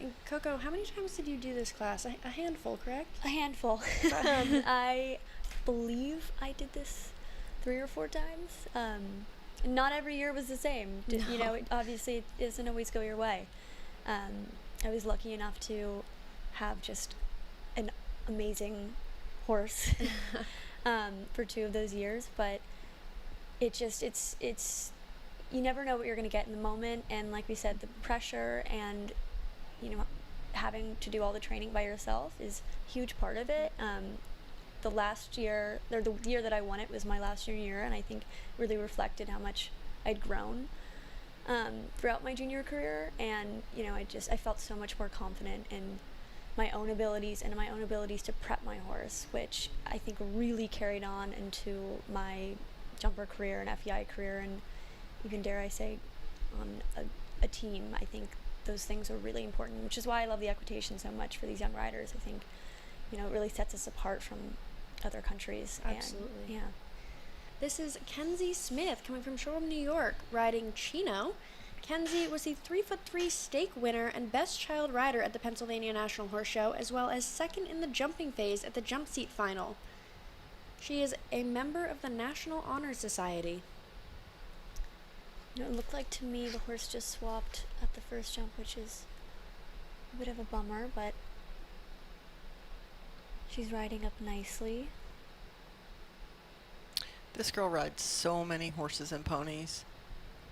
And Coco, how many times did you do this class? A handful, correct? A handful. I believe I did this 3 or 4 times. Not every year was the same. Obviously it doesn't always go your way. I was lucky enough to have just an amazing horse for 2 of those years, but it's you never know what you're going to get in the moment, and like we said, the pressure and having to do all the training by yourself is a huge part of it. The last year, or the year that I won it was my last junior year, and I think really reflected how much I'd grown throughout my junior career, and I felt so much more confident in my own abilities and my own abilities to prep my horse, which I think really carried on into my jumper career and FEI career, and even, dare I say, on a team. I think those things are really important, which is why I love the equitation so much for these young riders. I think it really sets us apart from other countries. Absolutely. This is Kenzie Smith coming from Shoreham, New York, riding Chino. Kenzie was the 3'3" stake winner and best child rider at the Pennsylvania National Horse Show, as well as second in the jumping phase at the jump seat final. She is a member of the National Honor Society. It looked like to me the horse just swapped at the first jump, which is a bit of a bummer, but she's riding up nicely. This girl rides so many horses and ponies,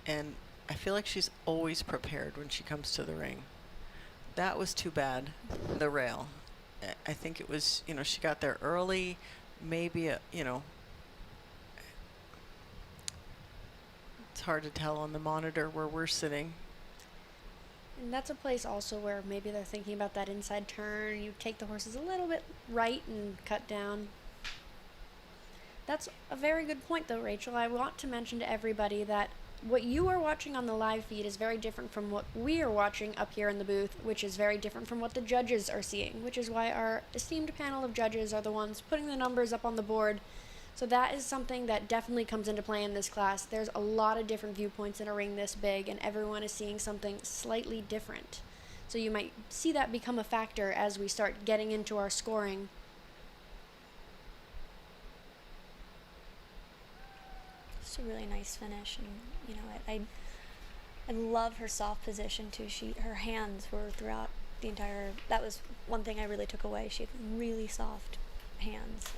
and I feel like she's always prepared when she comes to the ring. That was too bad, the rail. I think it was, she got there early, maybe, it's hard to tell on the monitor where we're sitting. And that's a place also where maybe they're thinking about that inside turn. You take the horses a little bit right and cut down. That's a very good point, though, Rachel. I want to mention to everybody that what you are watching on the live feed is very different from what we are watching up here in the booth, which is very different from what the judges are seeing, which is why our esteemed panel of judges are the ones putting the numbers up on the board. So that is something that definitely comes into play in this class. There's a lot of different viewpoints in a ring this big, and everyone is seeing something slightly different. So you might see that become a factor as we start getting into our scoring. It's a really nice finish, and I love her soft position too. Her hands were throughout the entire. That was one thing I really took away. She had really soft hands.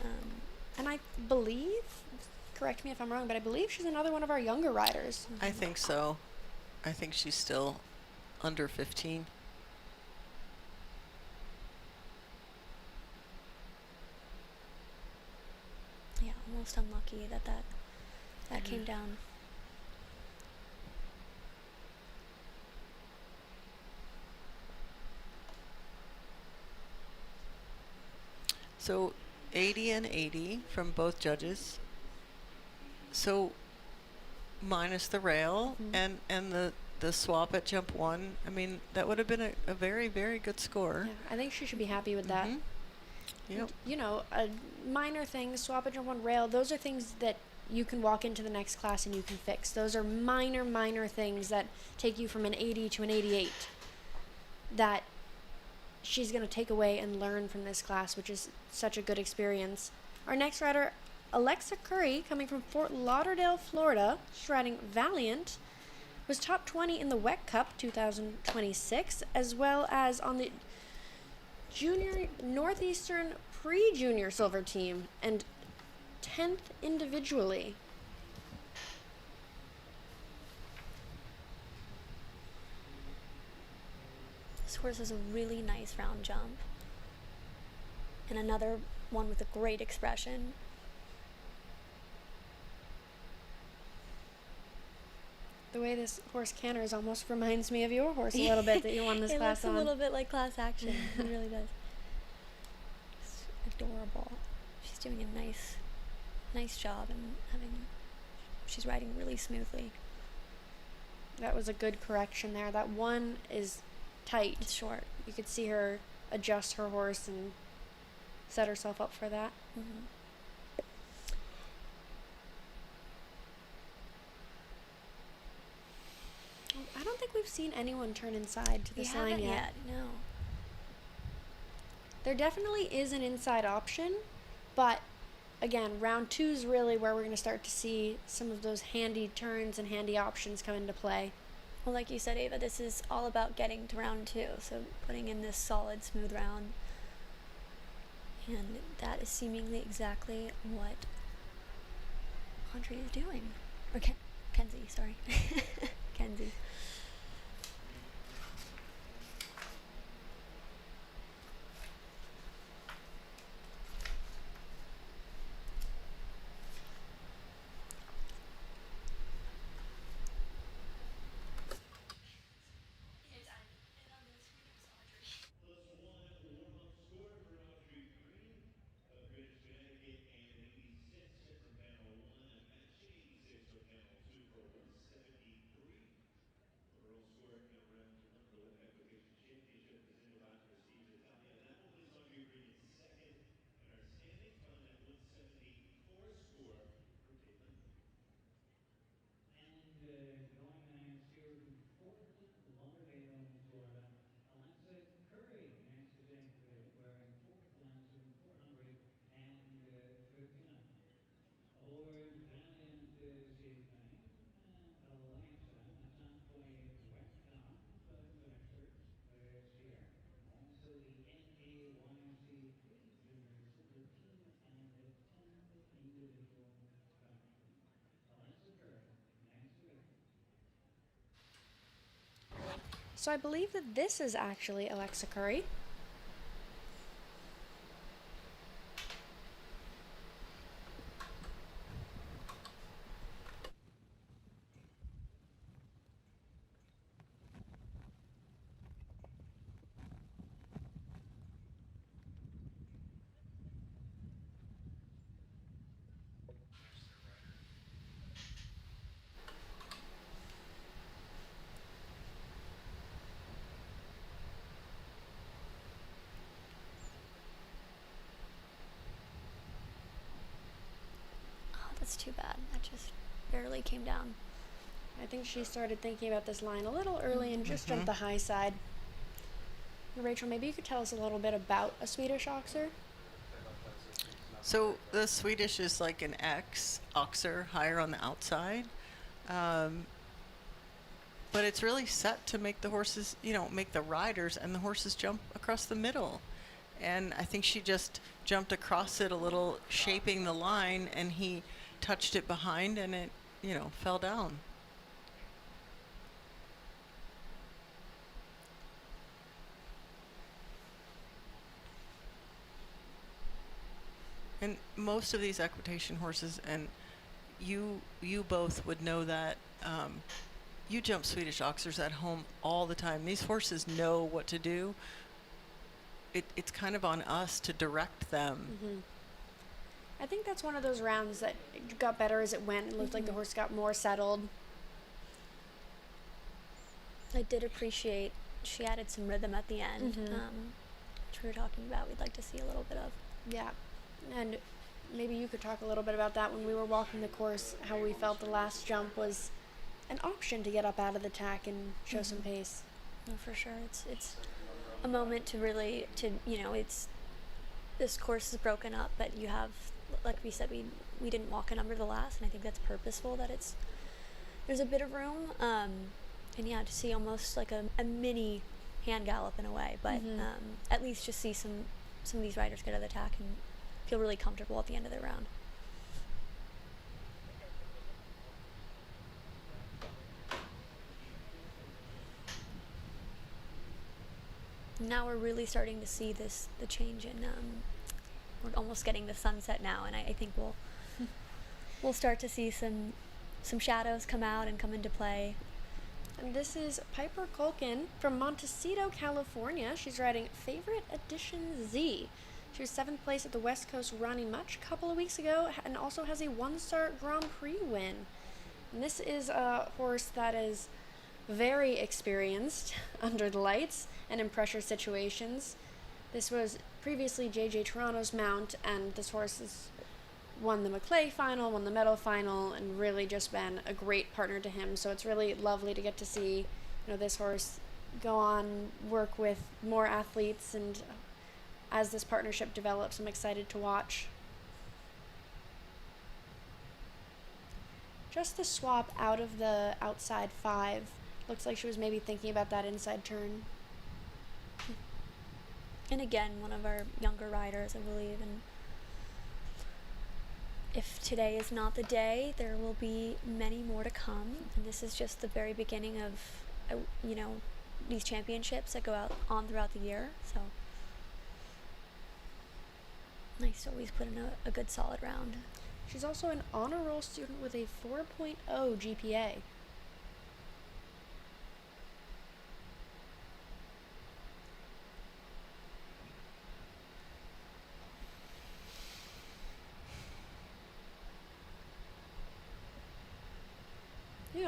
And I believe, correct me if I'm wrong, but I believe she's another one of our younger riders. I think so. I think she's still under 15. Yeah, almost unlucky that came down. So 80 and 80 from both judges. So minus the rail and the swap at jump 1. I mean, that would have been a very, very good score. Yeah, I think she should be happy with that. Yep. You know, minor things, swap at jump 1, rail, those are things that you can walk into the next class and you can fix. Those are minor things that take you from an 80 to an 88 that she's going to take away and learn from this class, which is such a good experience. Our next rider, Alexa Curry, coming from Fort Lauderdale, Florida. She's riding Valiant. Was top 20 in the WEC Cup 2026, as well as on the Junior Northeastern Pre-Junior Silver Team, and 10th individually. This horse has a really nice round jump. And another one with a great expression. The way this horse canters almost reminds me of your horse a little bit that you won this class on. It looks a little bit like class action. It really does. It's adorable. She's doing a nice job and she's riding really smoothly. That was a good correction there. That one is tight. It's short. You could see her adjust her horse and set herself up for that. I don't think we've seen anyone turn inside to the sign yet. No. There definitely is an inside option, but again, round 2 is really where we're going to start to see some of those handy turns and handy options come into play. Well, like you said, Ava, this is all about getting to round 2, so putting in this solid, smooth round. And that is seemingly exactly what Audrey is doing. Or Kenzie, sorry. Kenzie. So I believe that this is actually Alexa Curry. That's too bad. That just barely came down. I think she started thinking about this line a little early and just jumped the high side. Rachel, maybe you could tell us a little bit about a Swedish oxer? So the Swedish is like an X, oxer, higher on the outside. But it's really set to make the horses, make the riders and the horses jump across the middle. and I think she just jumped across it a little, shaping the line, and he touched it behind, and it, fell down. And most of these equitation horses, and you both would know that, you jump Swedish Oxers at home all the time. These horses know what to do. It's kind of on us to direct them. Mm-hmm. I think that's one of those rounds that got better as it went. It looked like the horse got more settled. I did appreciate she added some rhythm at the end, which we were talking about. We'd like to see a little bit of. Yeah, and maybe you could talk a little bit about that. When we were walking the course, how we felt the last jump was an option to get up out of the tack and show some pace. No, for sure. It's a moment to really, it's, this course is broken up, but you have, like we said, we didn't walk a number the last, and I think that's purposeful, that there's a bit of room, and yeah, to see almost like a mini hand gallop in a way, but at least just see some of these riders get out of the tack and feel really comfortable at the end of the round. Now we're really starting to see the change in, we're almost getting the sunset now, and I think we'll start to see some shadows come out and come into play. And this is Piper Culkin from Montecito, California. She's riding Favorite Edition Z. She was 7th place at the West Coast Ronnie Much a couple of weeks ago, and also has a 1-star Grand Prix win. And this is a horse that is very experienced under the lights and in pressure situations. This was previously JJ Toronto's mount, and this horse has won the Maclay final, won the medal final, and really just been a great partner to him. So it's really lovely to get to see, this horse go on, work with more athletes, and as this partnership develops, I'm excited to watch. Just the swap out of the outside 5. Looks like she was maybe thinking about that inside turn. And again, one of our younger riders, I believe, and if today is not the day, there will be many more to come, and this is just the very beginning of, these championships that go out on throughout the year, so nice to always put in a good solid round. She's also an honor roll student with a 4.0 GPA.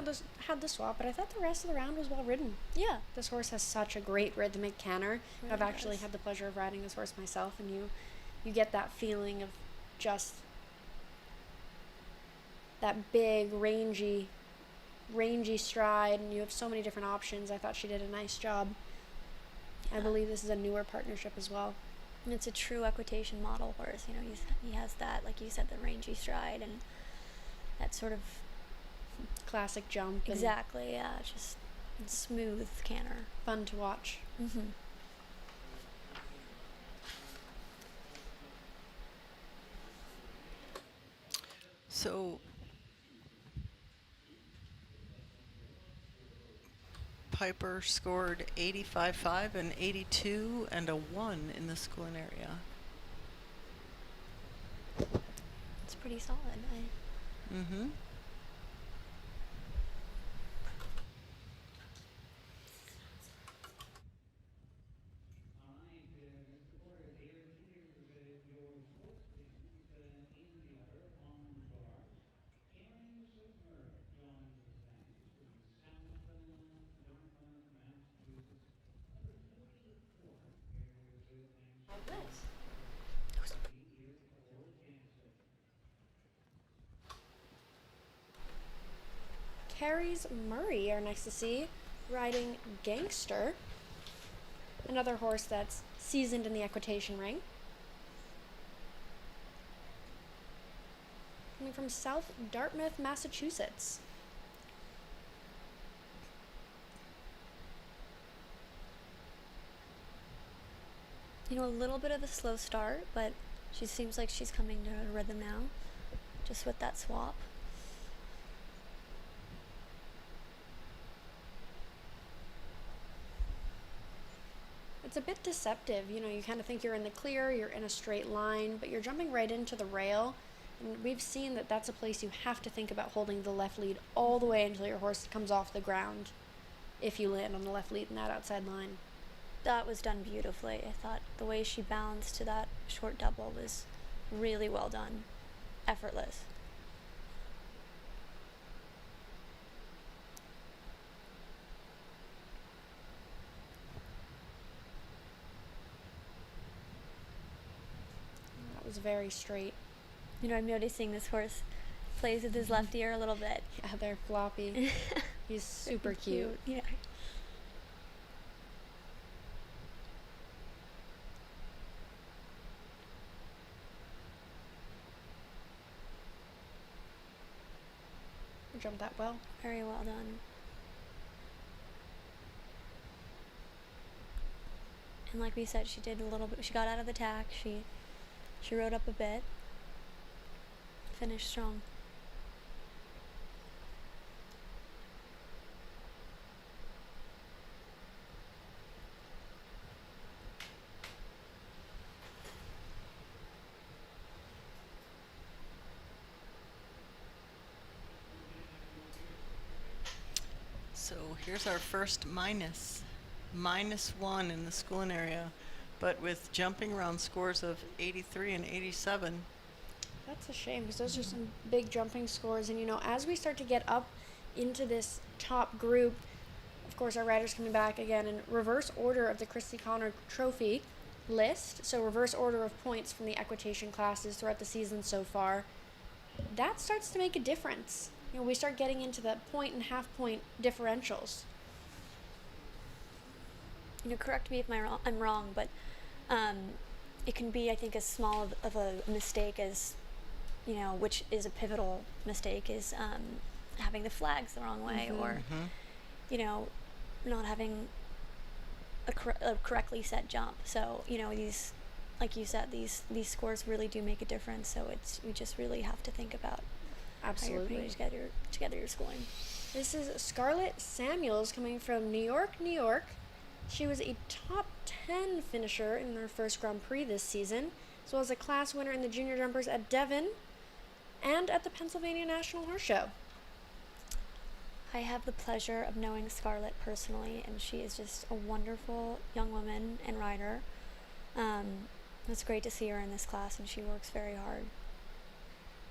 This had the swap, but I thought the rest of the round was well ridden. Yeah. This horse has such a great rhythmic canter. Really I've actually had the pleasure of riding this horse myself, and you get that feeling of just that big, rangy stride, and you have so many different options. I thought she did a nice job. Yeah. I believe this is a newer partnership as well. And it's a true equitation model horse. He has that, like you said, the rangy stride and that sort of classic jump. Exactly, yeah. Just smooth canter. Fun to watch. So Piper scored 85.5 and 82 and a 1 in the schooling area. It's pretty solid. Carrie's Murray are next to see, riding Gangster, another horse that's seasoned in the equitation ring. Coming from South Dartmouth, Massachusetts. You know, a little bit of a slow start, but she seems like she's coming to her rhythm now, just with that swap. It's a bit deceptive. You know, you kind of think you're in the clear, you're in a straight line, but you're jumping right into the rail. And we've seen that that's a place you have to think about holding the left lead all the way until your horse comes off the ground if you land on the left lead in that outside line. That was done beautifully. I thought the way she balanced to that short double was really well done. Effortless. That was very straight. You know, I'm noticing this horse plays with his left ear a little bit. Yeah, they're floppy. He's super cute. Yeah. You jumped that well. Very well done. And like we said, she did a little bit. She got out of the tack. She rode up a bit. Finished strong. So here's our first minus. -1 in the schooling area, but with jumping around scores of 83 and 87. That's a shame because those are some big jumping scores. And, you know, as we start to get up into this top group, of course, our riders coming back again in reverse order of the Christy Connor Trophy list. So reverse order of points from the equitation classes throughout the season so far. That starts to make a difference. You know, we start getting into the point and half point differentials. You know, correct me if I'm wrong, but it can be, I think, as small of a mistake as, you know, which is a pivotal mistake, is having the flags the wrong way, or, you know, not having a correctly set jump. So, you know, these, like you said, these scores really do make a difference. So we just really have to think about Absolutely. how you're putting together your schooling. This is Scarlett Samuels coming from New York, New York. She was a top 10 finisher in her first Grand Prix this season, as well as a class winner in the junior jumpers at Devon and at the Pennsylvania National Horse Show. I have the pleasure of knowing Scarlett personally, and she is just a wonderful young woman and rider. It's great to see her in this class, and she works very hard.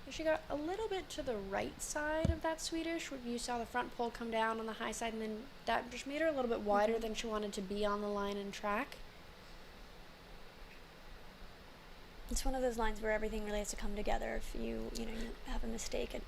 She got a little bit to the right side of that Swedish, where you saw the front pole come down on the high side, and then that just made her a little bit wider than she wanted to be on the line and track. It's one of those lines where everything really has to come together. If you have a mistake,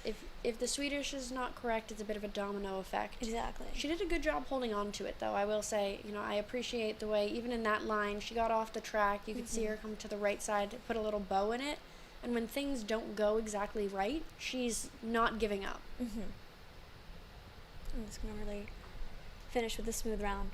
if the Swedish is not correct, it's a bit of a domino effect. Exactly. She did a good job holding on to it, though. I will say, you know, I appreciate the way, even in that line, she got off the track. You could see her come to the right side, put a little bow in it. And when things don't go exactly right, she's not giving up. I'm just going to really finish with a smooth round.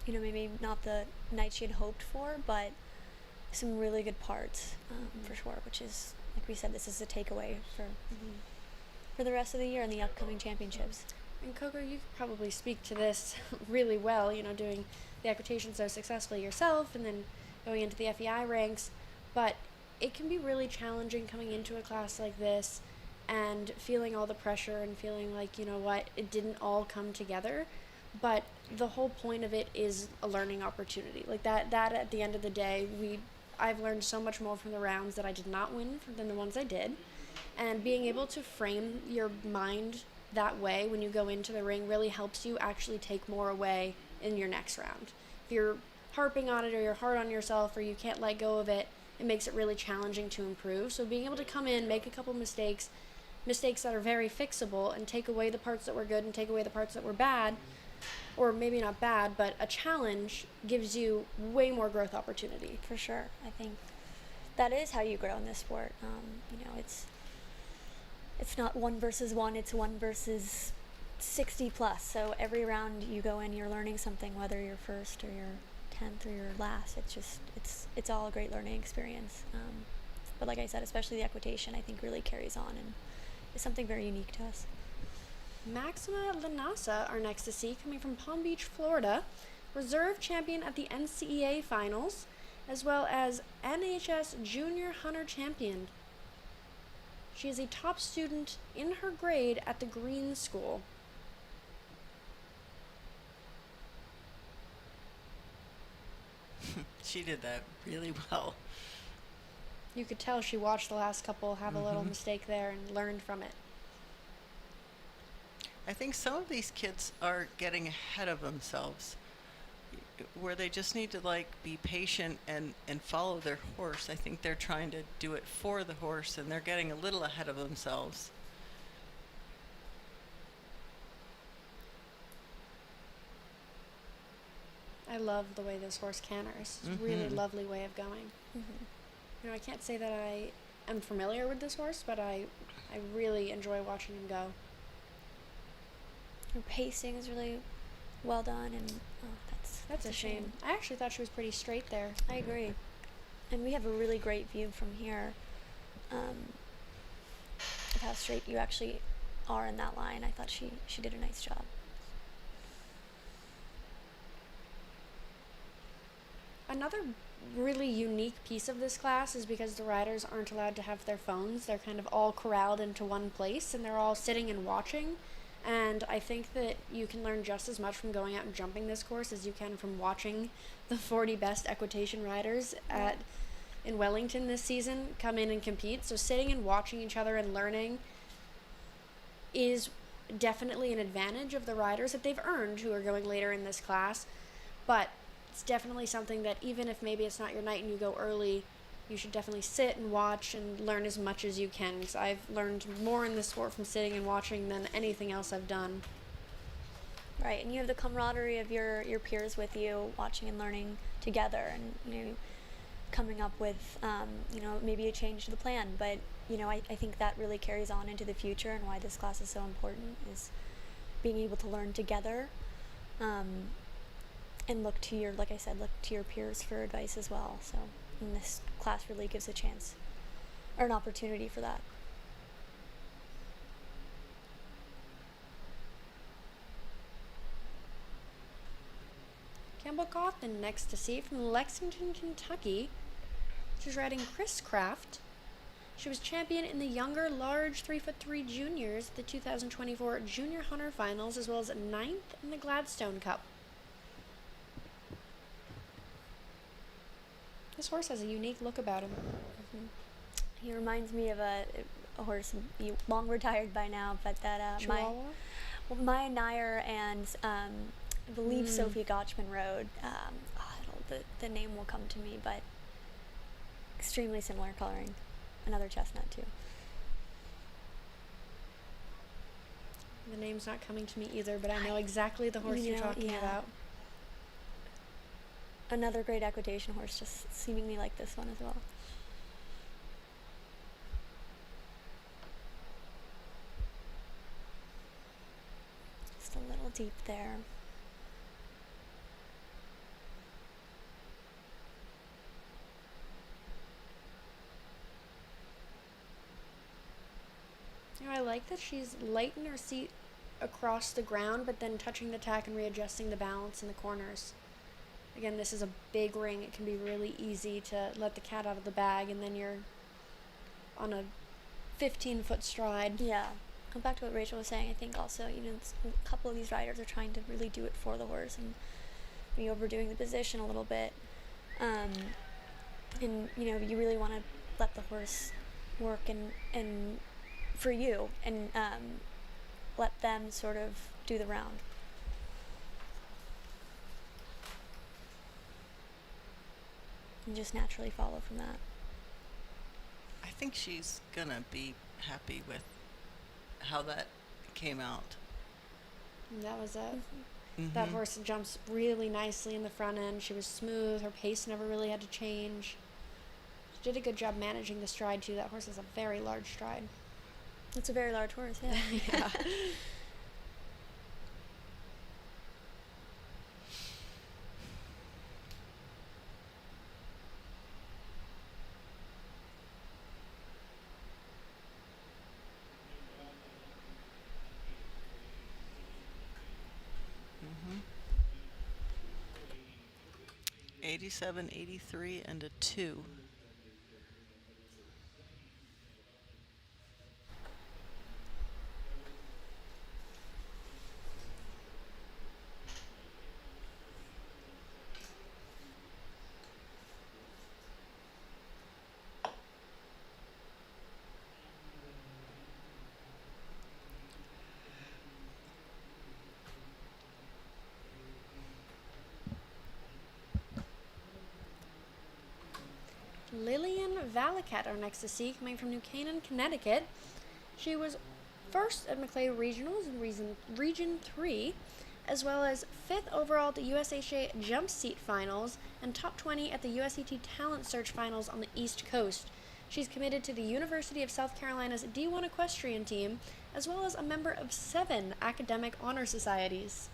You know, maybe not the night she had hoped for, but some really good parts, for sure, which is, like we said, this is a takeaway for the rest of the year and the upcoming championships. And Coco, you could probably speak to this really well, you know, doing the equitation so successfully yourself and then going into the FEI ranks, but it can be really challenging coming into a class like this and feeling all the pressure and feeling like, you know what, it didn't all come together, but the whole point of it is a learning opportunity. Like that at the end of the day, I've learned so much more from the rounds that I did not win than the ones I did. And being able to frame your mind that way when you go into the ring really helps you actually take more away in your next round. If you're harping on it or you're hard on yourself or you can't let go of it, it makes it really challenging to improve. So being able to come in, make a couple mistakes that are very fixable, and take away the parts that were good and take away the parts that were bad, or maybe not bad, but a challenge, gives you way more growth opportunity. For sure. I think that is how you grow in this sport. You know, it's not 1 versus 1, it's 1 versus 60 plus. So every round you go in, you're learning something, whether you're first or you're 10th or you're last. It's all a great learning experience. But like I said, especially the equitation, I think really carries on and is something very unique to us. Maxima Lanasa, our next to see, coming from Palm Beach, Florida, reserve champion at the NCEA finals, as well as NHS Junior Hunter champion. She is a top student in her grade at the Green School. She did that really well. You could tell she watched the last couple have a little mistake there and learned from it. I think some of these kids are getting ahead of themselves, where they just need to like be patient and follow their horse. I think they're trying to do it for the horse, and they're getting a little ahead of themselves. I love the way this horse canters. It's a really lovely way of going. You know, I can't say that I am familiar with this horse, but I really enjoy watching him go. Her pacing is really well done, and that's a shame. I actually thought she was pretty straight there. I agree. And we have a really great view from here of how straight you actually are in that line. I thought she did a nice job. Another really unique piece of this class is because the riders aren't allowed to have their phones. They're kind of all corralled into one place, and they're all sitting and watching. And I think that you can learn just as much from going out and jumping this course as you can from watching the 40 best equitation riders in Wellington this season come in and compete. So sitting and watching each other and learning is definitely an advantage of the riders that they've earned who are going later in this class. But it's definitely something that even if maybe it's not your night and you go early, you should definitely sit and watch and learn as much as you can, because I've learned more in this sport from sitting and watching than anything else I've done. Right, and you have the camaraderie of your peers with you, watching and learning together, and you know, coming up with you know, maybe a change to the plan. But you know, I think that really carries on into the future, and why this class is so important is being able to learn together, and look to your, like I said, look to your peers for advice as well. So, and this class really gives a chance or an opportunity for that. Campbell Cawthon next to see from Lexington, Kentucky. She's riding Chris Craft. She was champion in the younger large 3'3" juniors at the 2024 Junior Hunter Finals, as well as 9th in the Gladstone Cup. This horse has a unique look about him. He reminds me of a horse long retired by now, but that my Nair and I believe Sophie Gotchman rode. The name will come to me, but extremely similar coloring. Another chestnut too. The name's not coming to me either, but I know exactly the horse you're talking about. Another great equitation horse, just seemingly like this one as well. Just a little deep there. You know, I like that she's light in her seat across the ground, but then touching the tack and readjusting the balance in the corners. Again, this is a big ring. It can be really easy to let the cat out of the bag, and then you're on a 15-foot stride. Yeah. Come back to what Rachel was saying. I think also, you know, a couple of these riders are trying to really do it for the horse and be overdoing the position a little bit. And, you know, you really want to let the horse work and for you, and let them sort of do the round. And just naturally follow from that. I think she's gonna be happy with how that came out. And that was it. That horse jumps really nicely in the front end. She was smooth. Her pace never really had to change. did a good job managing the stride too. That horse has a very large stride. It's a very large horse, yeah. Yeah. Mm-hmm. 87, 83, and a 2. Lillian Valakat, our next to see, coming from New Canaan, Connecticut. She was first at Maclay Regionals in Region 3, as well as 5th overall at the USHA Jump Seat Finals and top 20 at the USET Talent Search Finals on the East Coast. She's committed to the University of South Carolina's D1 Equestrian team, as well as a member of 7 academic honor societies.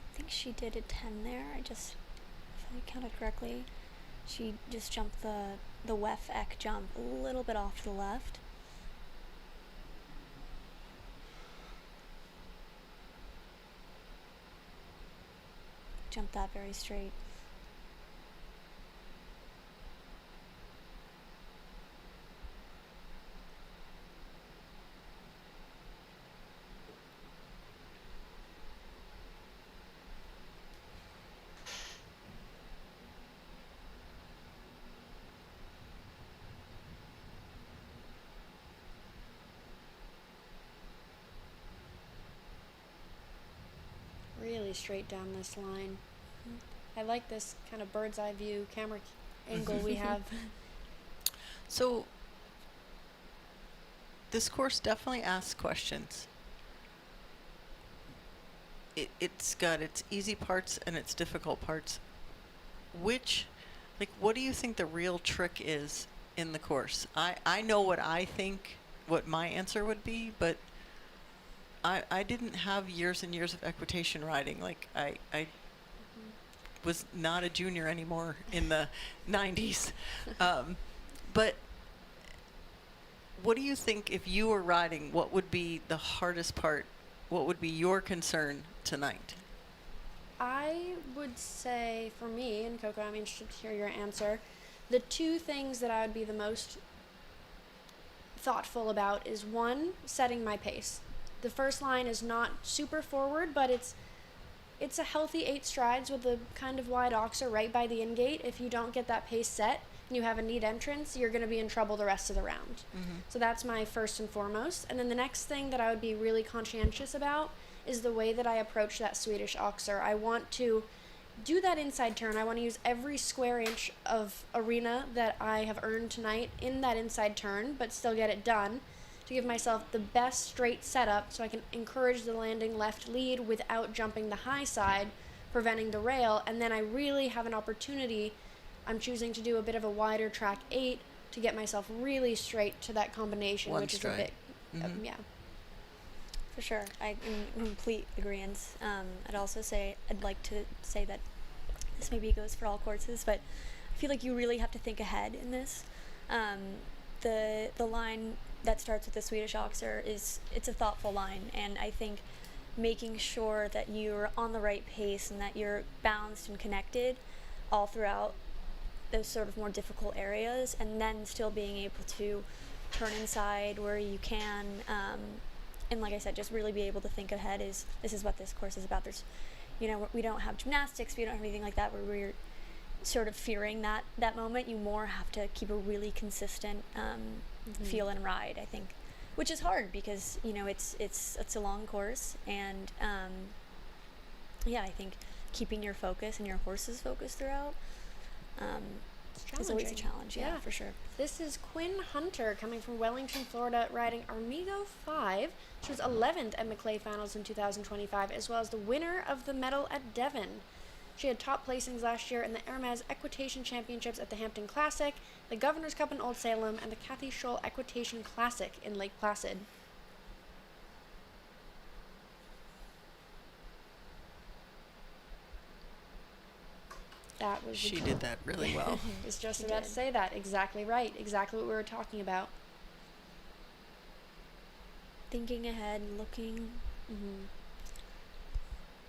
I think she did a 10 there. If I counted correctly, she just jumped the WEF Eq jump a little bit off to the left. Jumped that very straight. Really straight down this line. I like this kind of bird's eye view camera angle we have. So this course definitely asks questions. It's got its easy parts and its difficult parts. What do you think the real trick is in the course? I know what I think, what my answer would be, but I didn't have years and years of equitation riding. Like I was not a junior anymore in the 90s. But what do you think, if you were riding, what would be the hardest part? What would be your concern tonight? I would say, for me, and Coco, I'm interested to hear your answer, the 2 things that I would be the most thoughtful about is, 1, setting my pace. The first line is not super forward, but it's a healthy 8 strides with a kind of wide oxer right by the in-gate. If you don't get that pace set and you have a neat entrance, you're going to be in trouble the rest of the round. Mm-hmm. So that's my first and foremost. And then the next thing that I would be really conscientious about is the way that I approach that Swedish oxer. I want to do that inside turn. I want to use every square inch of arena that I have earned tonight in that inside turn, but still get it done, to give myself the best straight setup so I can encourage the landing left lead without jumping the high side, preventing the rail. And then I really have an opportunity. I'm choosing to do a bit of a wider track 8 to get myself really straight to that combination, One which stride. is a bit, yeah. For sure, I'm in complete agreement. I'd like to say that this maybe goes for all courses, but I feel like you really have to think ahead in this. The line that starts with the Swedish oxer it's a thoughtful line, and I think making sure that you're on the right pace and that you're balanced and connected all throughout those sort of more difficult areas, and then still being able to turn inside where you can, and like I said, just really be able to think ahead. This is what this course is about. There's, we don't have gymnastics, we don't have anything like that where we're sort of fearing that moment. You more have to keep a really consistent feel and ride, I think, which is hard because it's a long course, and I think keeping your focus and your horse's focus throughout It's always a challenge, yeah, for sure. This is Quinn Hunter coming from Wellington, Florida, riding Armigo 5. She was 11th at Maclay Finals in 2025, as well as the winner of the medal at Devon. She had top placings last year in the Hermes Equitation Championships at the Hampton Classic, the Governor's Cup in Old Salem, and the Kathy Scholl Equitation Classic in Lake Placid. That was She did that really well. I was just about to say that. Exactly right. Exactly what we were talking about. Thinking ahead, looking.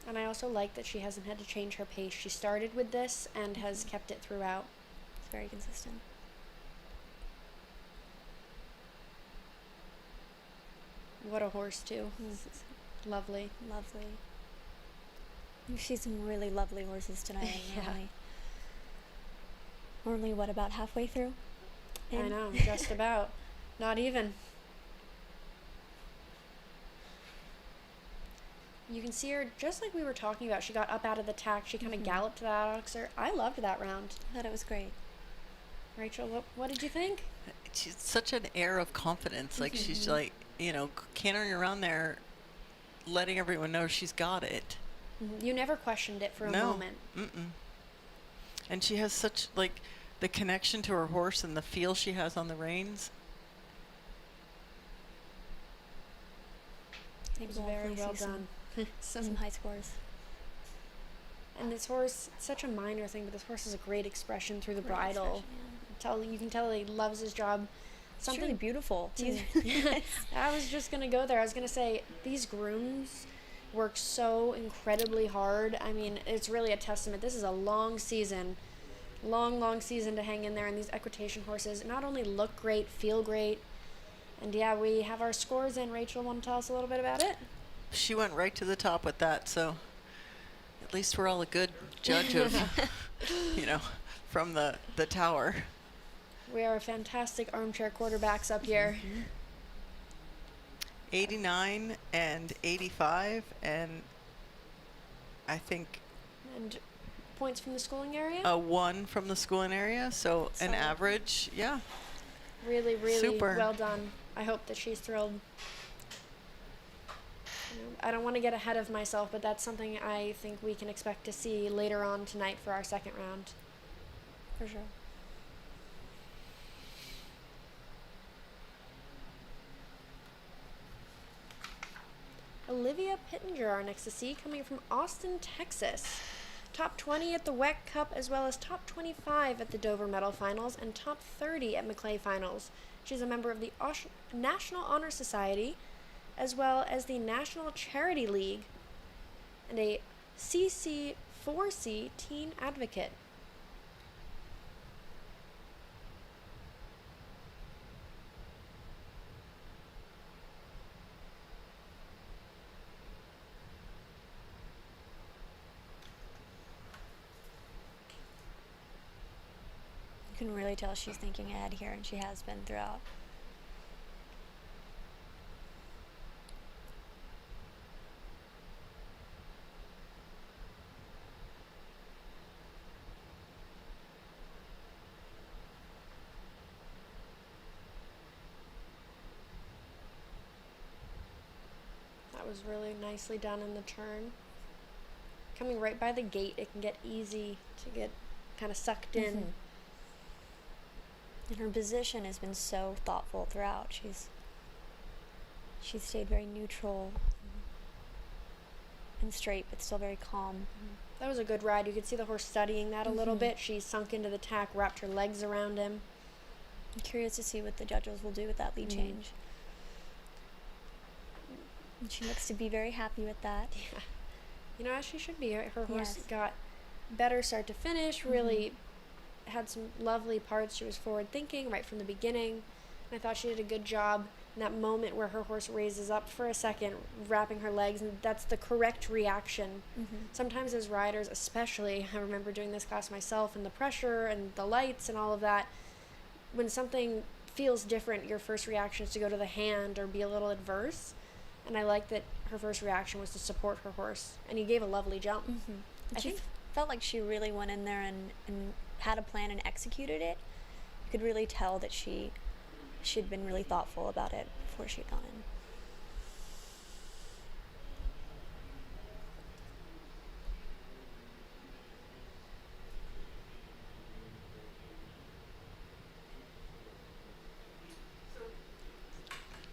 And I also like that she hasn't had to change her pace. She started with this and has kept it throughout. It's very consistent. What a horse, too. Lovely. Lovely. We've seen some really lovely horses tonight. Yeah. We're only, what, about halfway through? I know, just about. Not even. You can see her, just like we were talking about, she got up out of the tack, she kind of galloped to that oxer. I loved that round. I thought it was great. Rachel, what did you think? She's such an air of confidence. Like, she's like, you know, cantering around there, letting everyone know she's got it. You never questioned it for a moment. And she has such, like, the connection to her horse and the feel she has on the reins. It was very well done. Some high scores. And this horse, it's such a minor thing, but this horse has a great expression through the bridle. You can tell he loves his job. Something really beautiful. I was just going to go there. I was going to say, these grooms work so incredibly hard. I mean, it's really a testament. This is a long season. Long season to hang in there. And these equitation horses not only look great, feel great. And yeah, we have our scores in. Rachel, want to tell us a little bit about it? She went right to the top with that, so at least we're all a good judge of, you know, from the tower. We are fantastic armchair quarterbacks up here. 89 and 85, and I think... And points from the schooling area? A 1 from the schooling area, so an average, yeah. Really Super. Well done. I hope that she's thrilled. I don't want to get ahead of myself, but that's something I think we can expect to see later on tonight for our second round. For sure. Olivia Pittenger, our next to see, coming from Austin, Texas. Top 20 at the WEC Cup, as well as top 25 at the Dover Medal Finals and top 30 at Maclay Finals. She's a member of the National Honor Society, as well as the National Charity League, and a CC4C teen advocate. You can really tell she's thinking ahead here, and she has been throughout. That was really nicely done in the turn. Coming right by the gate, it can get easy to get kind of sucked in. And her position has been so thoughtful throughout. She's stayed very neutral and straight, but still very calm. That was a good ride. You could see the horse studying that a little bit. She sunk into the tack, wrapped her legs around him. I'm curious to see what the judges will do with that lead change. And she looks to be very happy with that. Yeah. You know, as she should be. Her horse got better start to finish, really had some lovely parts. She was forward thinking right from the beginning. And I thought she did a good job in that moment where her horse raises up for a second, wrapping her legs, and that's the correct reaction. Sometimes as riders, especially, I remember doing this class myself, and the pressure and the lights and all of that, when something feels different, your first reaction is to go to the hand or be a little adverse. And I like that her first reaction was to support her horse, and he gave a lovely jump. I think felt like she really went in there and had a plan and executed it, you could really tell that she'd been really thoughtful about it before she'd gone in.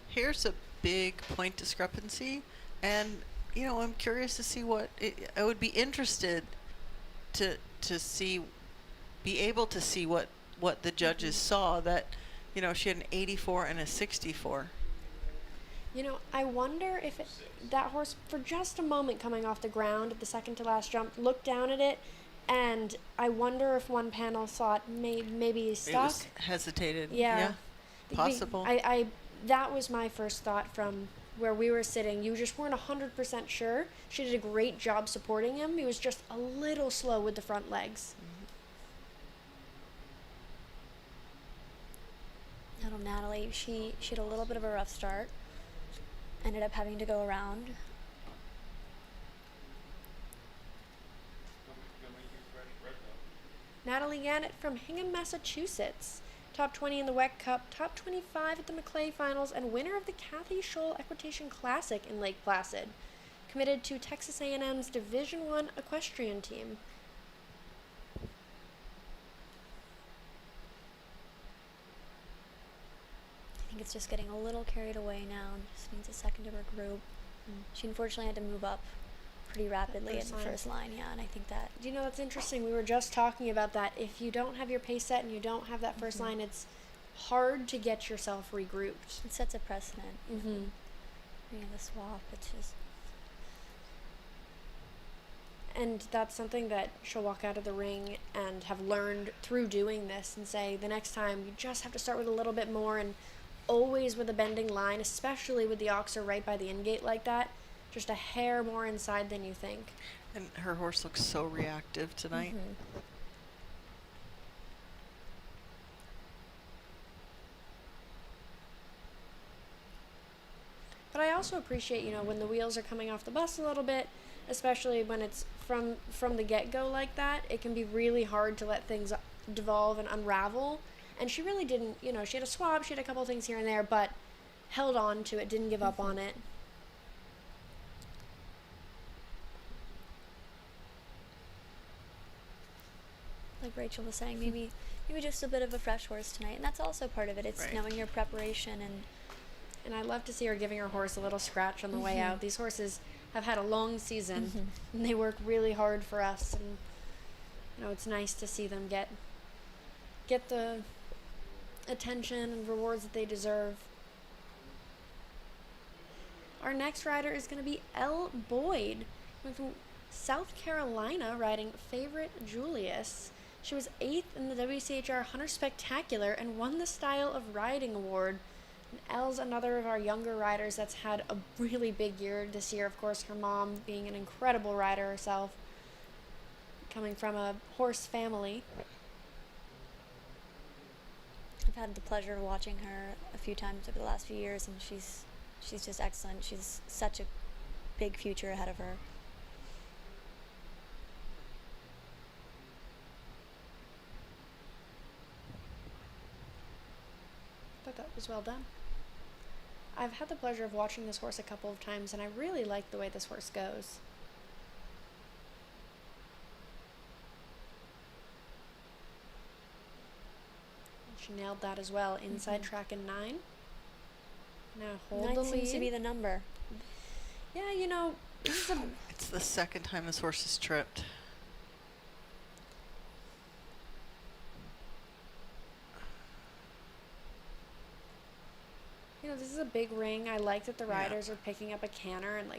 Here's a big point discrepancy, and I'm curious to see I would be interested to be able to see what the judges saw, that she had an 84 and a 64. I wonder if that horse, for just a moment coming off the ground at the second to last jump, looked down at it, and I wonder if one panel thought maybe he's stuck. It was hesitated. Yeah. Possible. That was my first thought from where we were sitting. You just weren't 100% sure. She did a great job supporting him. He was just a little slow with the front legs. Little Natalie, she had a little bit of a rough start. Ended up having to go around. Natalie Gannett from Hingham, Massachusetts. Top 20 in the WEC Cup, top 25 at the Maclay Finals, and winner of the Kathy Scholl Equitation Classic in Lake Placid. Committed to Texas A&M's Division I Equestrian team. I think it's just getting a little carried away now and just needs a second to regroup. She unfortunately had to move up pretty rapidly in the first line, and I think that... That's interesting. We were just talking about that. If you don't have your pace set and you don't have that first line, it's hard to get yourself regrouped. It sets a precedent. The swap, it's just... And that's something that she'll walk out of the ring and have learned through doing this and say, the next time you just have to start with a little bit more, and always with a bending line, especially with the oxer right by the in-gate like that, just a hair more inside than you think. And her horse looks so reactive tonight. But I also appreciate, when the wheels are coming off the bus a little bit, especially when it's from the get-go like that, it can be really hard to let things devolve and unravel. And she really didn't, she had a swab, she had a couple things here and there, but held on to it, didn't give up on it. Like Rachel was saying, maybe just a bit of a fresh horse tonight, and that's also part of it. It's knowing your preparation, and I love to see her giving her horse a little scratch on the way out. These horses have had a long season, and they work really hard for us, and it's nice to see them get the attention and rewards that they deserve. Our next rider is going to be Elle Boyd, from South Carolina, riding Favorite Julius. She was 8th in the WCHR Hunter Spectacular and won the Style of Riding Award. And Elle's another of our younger riders that's had a really big year this year. Of course, her mom being an incredible rider herself, coming from a horse family. I've had the pleasure of watching her a few times over the last few years, and she's just excellent. She's such a big future ahead of her. I thought that was well done. I've had the pleasure of watching this horse a couple of times, and I really like the way this horse goes. She nailed that as well. Inside track in 9. Now hold 9 the lead. seems to be the number. Yeah, this is it's the second time this horse has tripped. This is a big ring. I like that the riders are picking up a canter and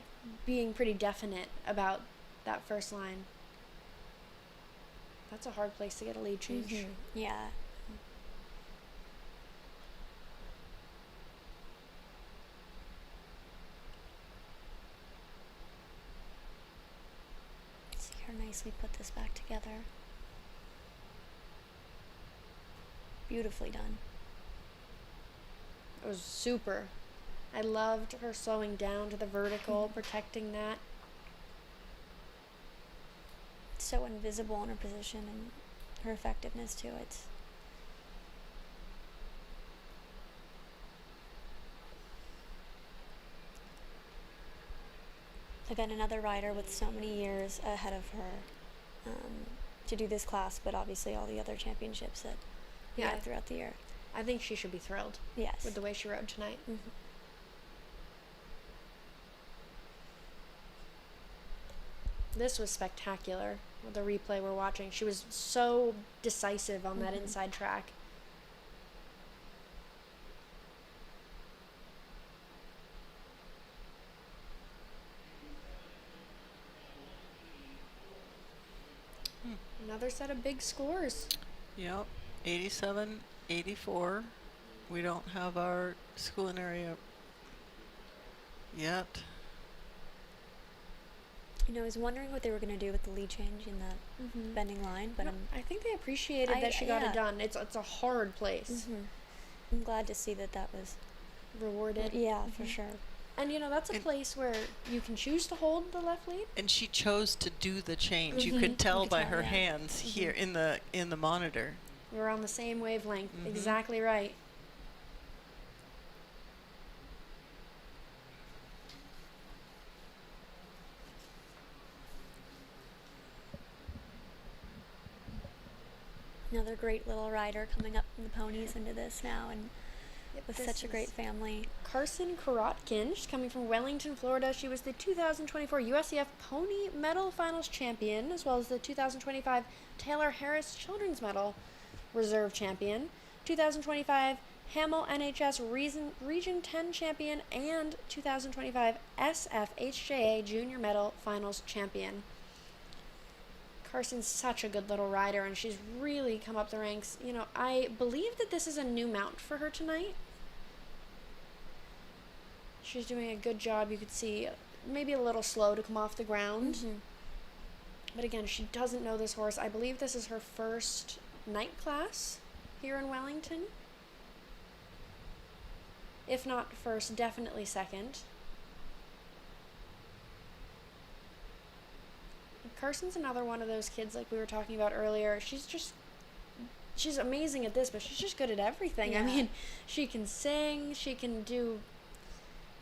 being pretty definite about that first line. That's a hard place to get a lead change. Yeah. See her nicely put this back together. Beautifully done. It was super. I loved her slowing down to the vertical, protecting that. So invisible in her position, and her effectiveness too. It's again another rider with so many years ahead of her to do this class, but obviously all the other championships that we have throughout the year. I think she should be thrilled. Yes. With the way she rode tonight. Mm-hmm. This was spectacular with the replay we're watching. She was so decisive on that inside track. Another set of big scores. Yep, 87, 84. We don't have our schooling area yet. You know, I was wondering what they were going to do with the lead change in that bending line, but I think they appreciated that she got it done. It's a hard place. I'm glad to see that was rewarded. Yeah, for sure. And you know, that's a place where you can choose to hold the left lead. And she chose to do the change. You could tell by her hands here in the monitor. We're on the same wavelength. Exactly right. Another great little rider coming up from the ponies into this now, and with such a great family. Carson Korotkin, she's coming from Wellington, Florida. She was the 2024 USEF Pony Medal Finals champion, as well as the 2025 Taylor Harris Children's Medal Reserve champion, 2025 Hamel NHS Region 10 champion, and 2025 SFHJA Junior Medal Finals champion. Carson's such a good little rider, and she's really come up the ranks. You know, I believe that this is a new mount for her tonight. She's doing a good job. You could see maybe a little slow to come off the ground. But again, she doesn't know this horse. I believe this is her first night class here in Wellington. If not first, definitely second. Carson's another one of those kids like we were talking about earlier. She's amazing at this, but she's just good at everything. Yeah. I mean, she can sing, she can do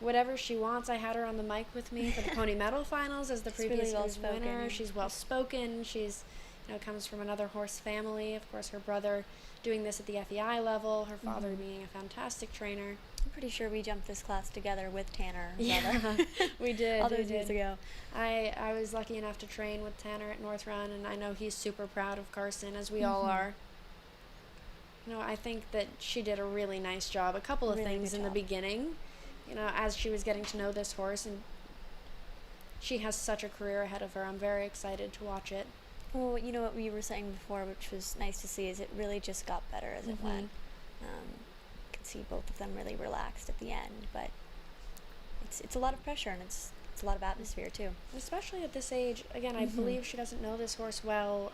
whatever she wants. I had her on the mic with me for the Pony Medal Finals as the previous year's winner. She's well spoken. She's, you know, comes from another horse family. Of course, her brother doing this at the FEI level. Her father being a fantastic trainer. I'm pretty sure we jumped this class together with Tanner. Yeah, we did. All those years ago. I was lucky enough to train with Tanner at North Run, and I know he's super proud of Carson, as we all are. You know, I think that she did a really nice job. A couple of things in the beginning, you know, as she was getting to know this horse, and she has such a career ahead of her. I'm very excited to watch it. Well, you know what we were saying before, which was nice to see, is it really just got better as it went. You could see both of them really relaxed at the end, but it's a lot of pressure, and it's a lot of atmosphere too. Especially at this age. Again, I believe she doesn't know this horse well.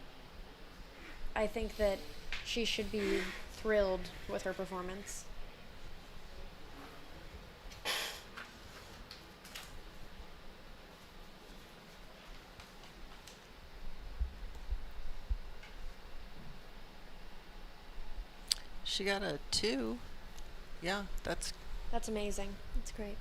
I think that she should be thrilled with her performance. She got a 2. Yeah, that's amazing. That's great.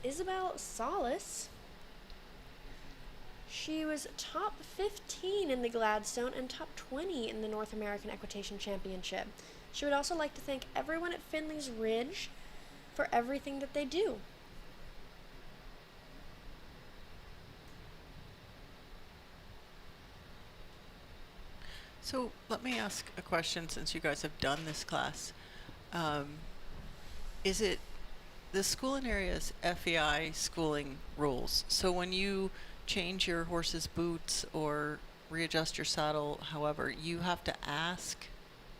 Isabel Solis. She was top 15 in the Gladstone and top 20 in the North American Equitation Championship. She would also like to thank everyone at Finley's Ridge for everything that they do. So let me ask a question, since you guys have done this class. Is it the schooling area's FEI schooling rules? So when you change your horse's boots or readjust your saddle, however, you have to ask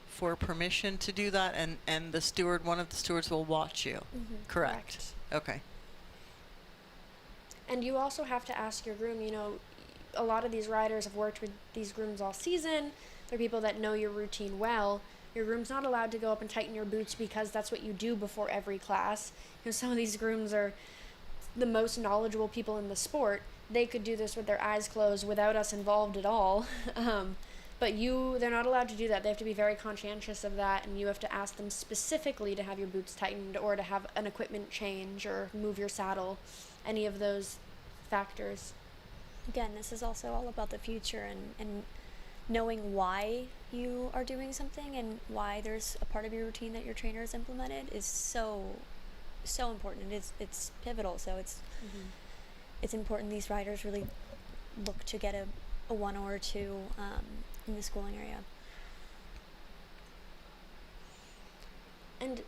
for permission to do that, and the steward, one of the stewards, will watch you. Correct. Okay. And you also have to ask your groom, a lot of these riders have worked with these grooms all season. They're people that know your routine well. Your groom's not allowed to go up and tighten your boots because that's what you do before every class. Some of these grooms are the most knowledgeable people in the sport. They could do this with their eyes closed without us involved at all. But they're not allowed to do that. They have to be very conscientious of that, and you have to ask them specifically to have your boots tightened or to have an equipment change or move your saddle, any of those factors. Again, this is also all about the future and knowing why you are doing something and why there's a part of your routine that your trainer has implemented is so important. It's pivotal. So it's important these riders really look to get a 1 or 2 in the schooling area. And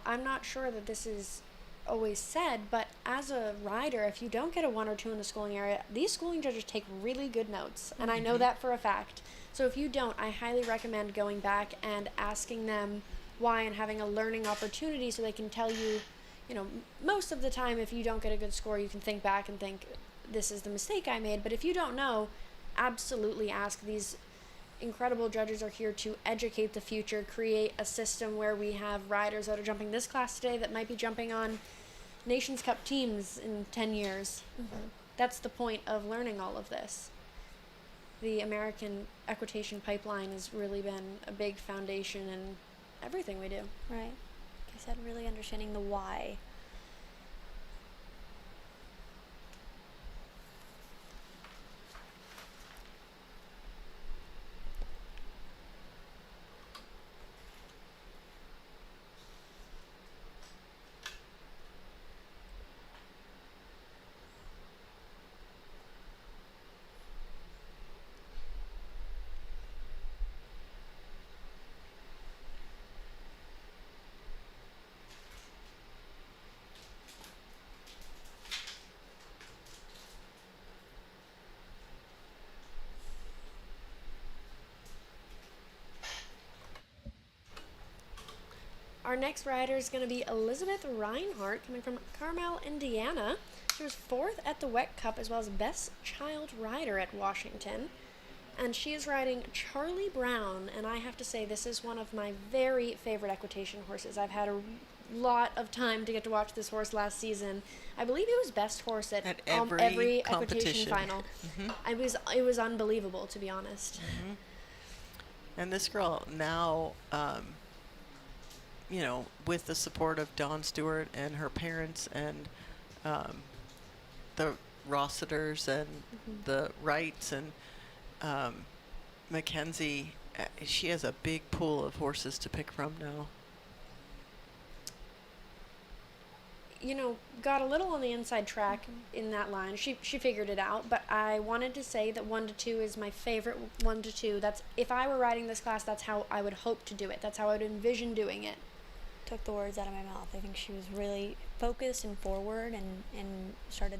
I'm not sure that this is always said, but as a rider, if you don't get a 1 or 2 in the schooling area, these schooling judges take really good notes, and I know that for a fact. So if you don't, I highly recommend going back and asking them why and having a learning opportunity so they can tell you, most of the time if you don't get a good score, you can think back and think, this is the mistake I made. But if you don't know, absolutely ask. These incredible judges are here to educate the future, create a system where we have riders that are jumping this class today that might be jumping on Nations Cup teams in 10 years. That's the point of learning all of this. The American equitation pipeline has really been a big foundation in everything we do. Right. Like I said, really understanding the why. Our next rider is going to be Elizabeth Reinhardt, coming from Carmel, Indiana. She was 4th at the WEC Cup as well as Best Child Rider at Washington. And she is riding Charlie Brown, and I have to say this is one of my very favorite equitation horses. I've had a lot of time to get to watch this horse last season. I believe he was best horse at every equitation final. It was unbelievable, to be honest. And this girl now, with the support of Dawn Stewart and her parents and the Rossiters and the Wrights and Mackenzie, she has a big pool of horses to pick from now. Got a little on the inside track in that line. She figured it out, but I wanted to say that 1 to 2 is my favorite 1 to 2. That's, if I were riding this class, that's how I would hope to do it. That's how I would envision doing it. Took the words out of my mouth. I think she was really focused and forward and started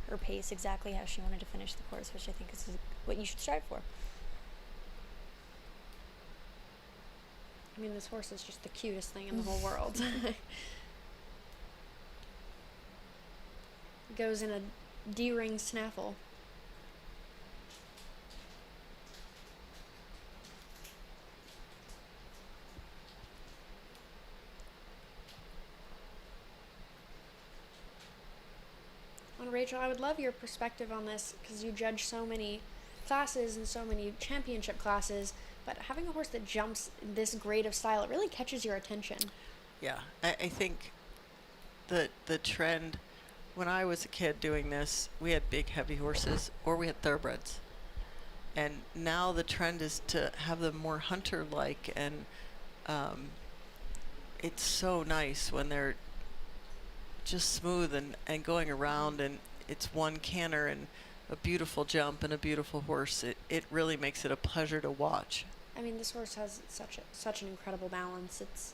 her pace exactly how she wanted to finish the course, which I think is what you should strive for. I mean, this horse is just the cutest thing in the whole world. Goes in a D-ring snaffle. And Rachel, I would love your perspective on this because you judge so many classes and so many championship classes, but having a horse that jumps this great of style, it really catches your attention. Yeah, I think the trend, when I was a kid doing this, we had big heavy horses or we had thoroughbreds. And now the trend is to have them more hunter-like, and it's so nice when they're just smooth and going around, and it's one canter and a beautiful jump and a beautiful horse. It really makes it a pleasure to watch. I mean, this horse has such an incredible balance. It's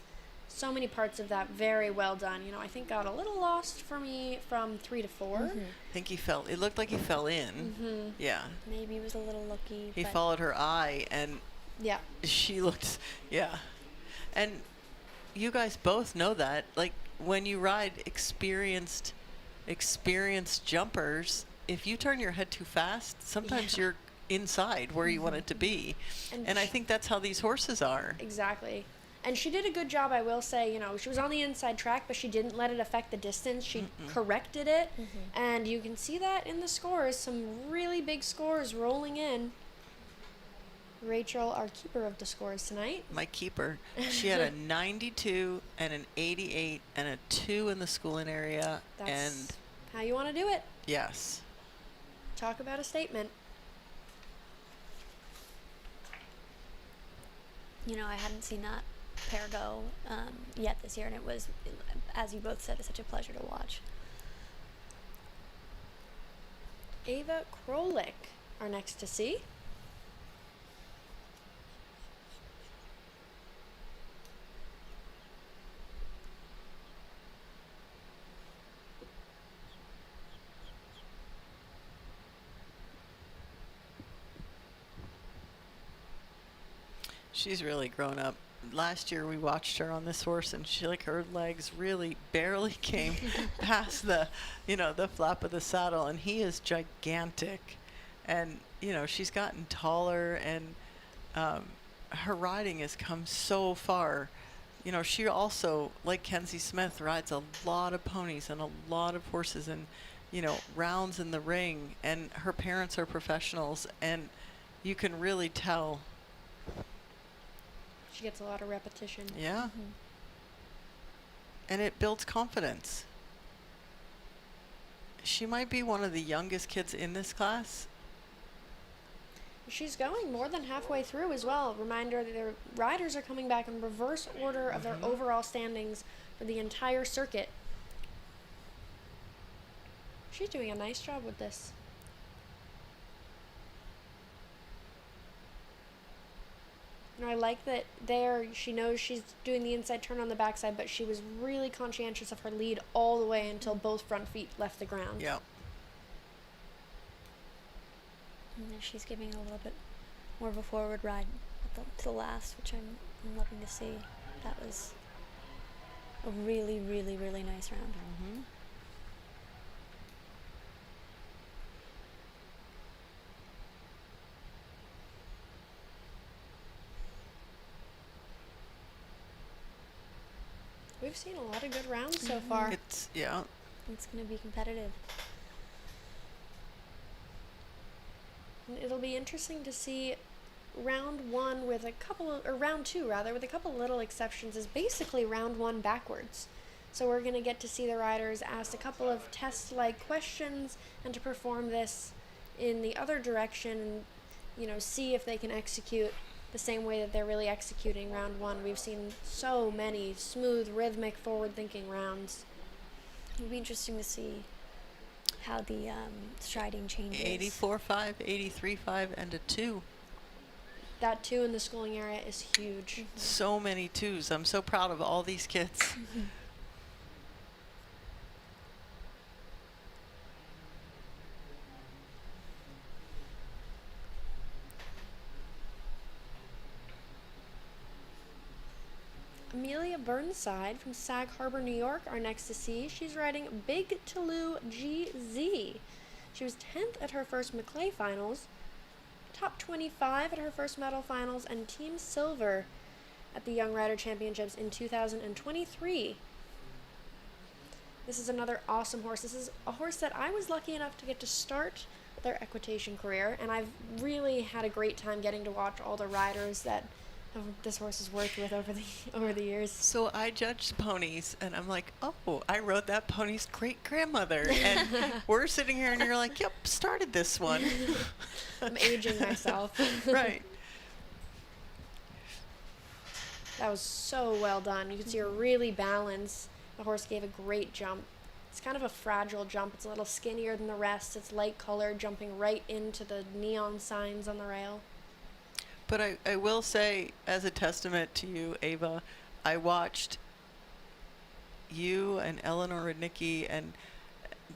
so many parts of that very well done. I think got a little lost for me from 3 to 4. I think it looked like he fell in. Yeah. Maybe he was a little lucky. He followed her eye, and she looked, And you guys both know that. Like, when you ride experienced experienced jumpers, if you turn your head too fast, sometimes you're inside where you want it to be. And I think that's how these horses are. Exactly. And she did a good job, I will say. You know, she was on the inside track, but she didn't let it affect the distance. She corrected it, and you can see that in the scores. Some really big scores rolling in. Rachel, our keeper of the scores tonight. My keeper. She had a 92 and an 88 and a 2 in the schooling area. That's and how you want to do it. Yes. Talk about a statement. You know, I hadn't seen that pair go yet this year, and it was, as you both said, it's such a pleasure to watch. Ava Krolik are next to see. She's really grown up. Last year we watched her on this horse, and her legs really barely came past the flap of the saddle, and he is gigantic. And she's gotten taller, and her riding has come so far. She also, like Kenzie Smith, rides a lot of ponies and a lot of horses, and rounds in the ring, and her parents are professionals, and you can really tell. She gets a lot of repetition. Yeah. And it builds confidence. She might be one of the youngest kids in this class. She's going more than halfway through as well. Reminder that their riders are coming back in reverse order of their overall standings for the entire circuit. She's doing a nice job with this. I like that there she knows she's doing the inside turn on the backside, but she was really conscientious of her lead all the way until both front feet left the ground. Yeah. And then she's giving a little bit more of a forward ride to the last, which I'm loving to see. That was a really, really, really nice round. We've seen a lot of good rounds so far. It's going to be competitive. And it'll be interesting to see round one with round two rather, with a couple little exceptions, is basically round one backwards. So we're going to get to see the riders asked a couple of test-like questions and to perform this in the other direction and, see if they can execute the same way that they're really executing round one. We've seen so many smooth, rhythmic, forward-thinking rounds. It'll be interesting to see how the striding changes. 84.5, 83.5, and a 2. That 2 in the schooling area is huge. So many 2s. I'm so proud of all these kids. Amelia Burnside from Sag Harbor, New York are next to see. She's riding Big Toulouse GZ. She was 10th at her first Maclay finals, top 25 at her first medal finals, and team silver at the Young Rider Championships in 2023. This is another awesome horse. This is a horse that I was lucky enough to get to start their equitation career, and I've really had a great time getting to watch all the riders that this horse has worked with over the years. So I judged ponies, and I'm like, oh, I rode that pony's great-grandmother. And we're sitting here, and you're like, yep, started this one. I'm aging myself. Right. That was so well done. You could see her really balance. The horse gave a great jump. It's kind of a fragile jump. It's a little skinnier than the rest. It's light colored, jumping right into the neon signs on the rail. But I will say, as a testament to you, Ava, I watched you and Eleanor Rudnicki and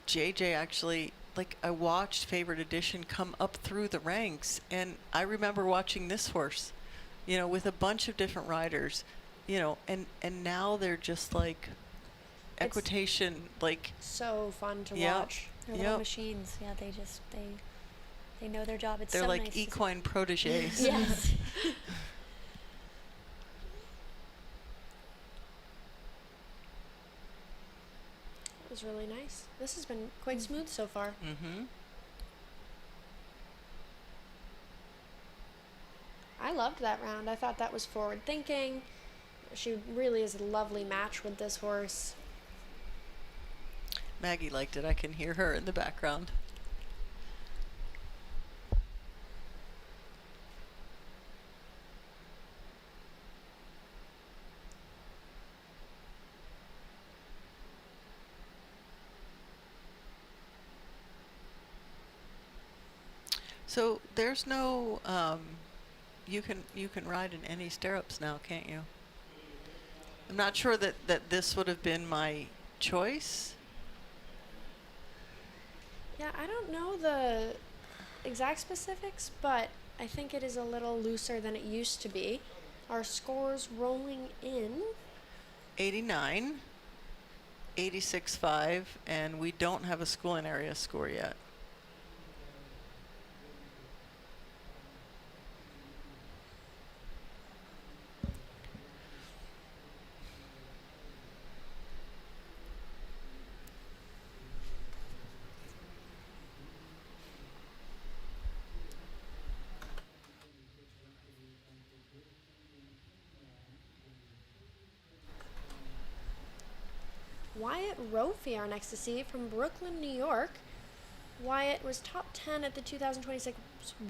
JJ actually, I watched Favorite Edition come up through the ranks, and I remember watching this horse, with a bunch of different riders, and now they're just equitation, like so fun to Yep, watch. They're little yep. machines. Yeah, they know their job. It's They're so like nice to see. equine proteges. Yes. That was really nice. This has been quite smooth so far. Mm-hmm. I loved that round. I thought that was forward thinking. She really is a lovely match with this horse. Maggie liked it. I can hear her in the background. So there's no you can ride in any stirrups now, can't you? I'm not sure that this would have been my choice. Yeah, I don't know the exact specifics, but I think it is a little looser than it used to be. Our scores rolling in 89, 86.5, and we don't have a schooling area score yet. Wyatt Rofi, our next to see from Brooklyn, New York. Wyatt was top 10 at the 2026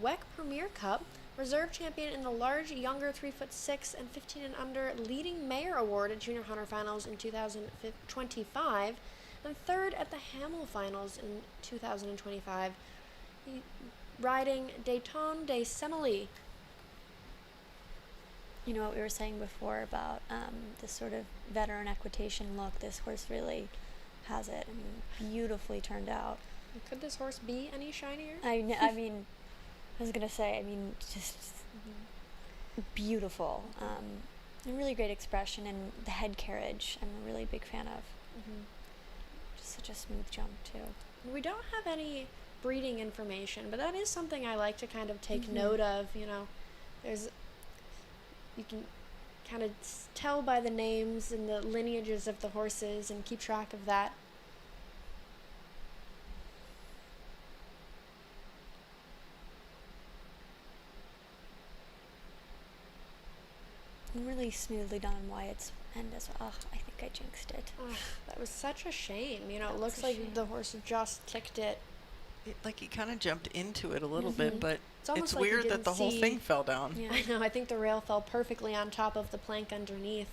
WEC Premier Cup, reserve champion in the large, younger 3'6" and 15 and under leading mayor award at Junior Hunter Finals in 2025, and third at the Hamel Finals in 2025, riding Dayton de Semele. You know what we were saying before about this sort of veteran equitation look. This horse really has it. I mean, beautifully turned out. Could this horse be any shinier? I mean, I was gonna say. I mean, just beautiful. And really great expression, and the head carriage. I'm a really big fan of. Just such a smooth jump too. We don't have any breeding information, but that is something I like to kind of take note of. You know, you can kind of tell by the names and the lineages of the horses and keep track of that. And really smoothly done on Wyatt's end as well. Oh, I think I jinxed it. Oh, that was such a shame. You know, That it was looks a like shame. the horse just ticked it. Like he kind of jumped into it a little bit, but It's almost it's like he weird that didn't the whole see- thing fell down. Yeah, I know. I think the rail fell perfectly on top of the plank underneath.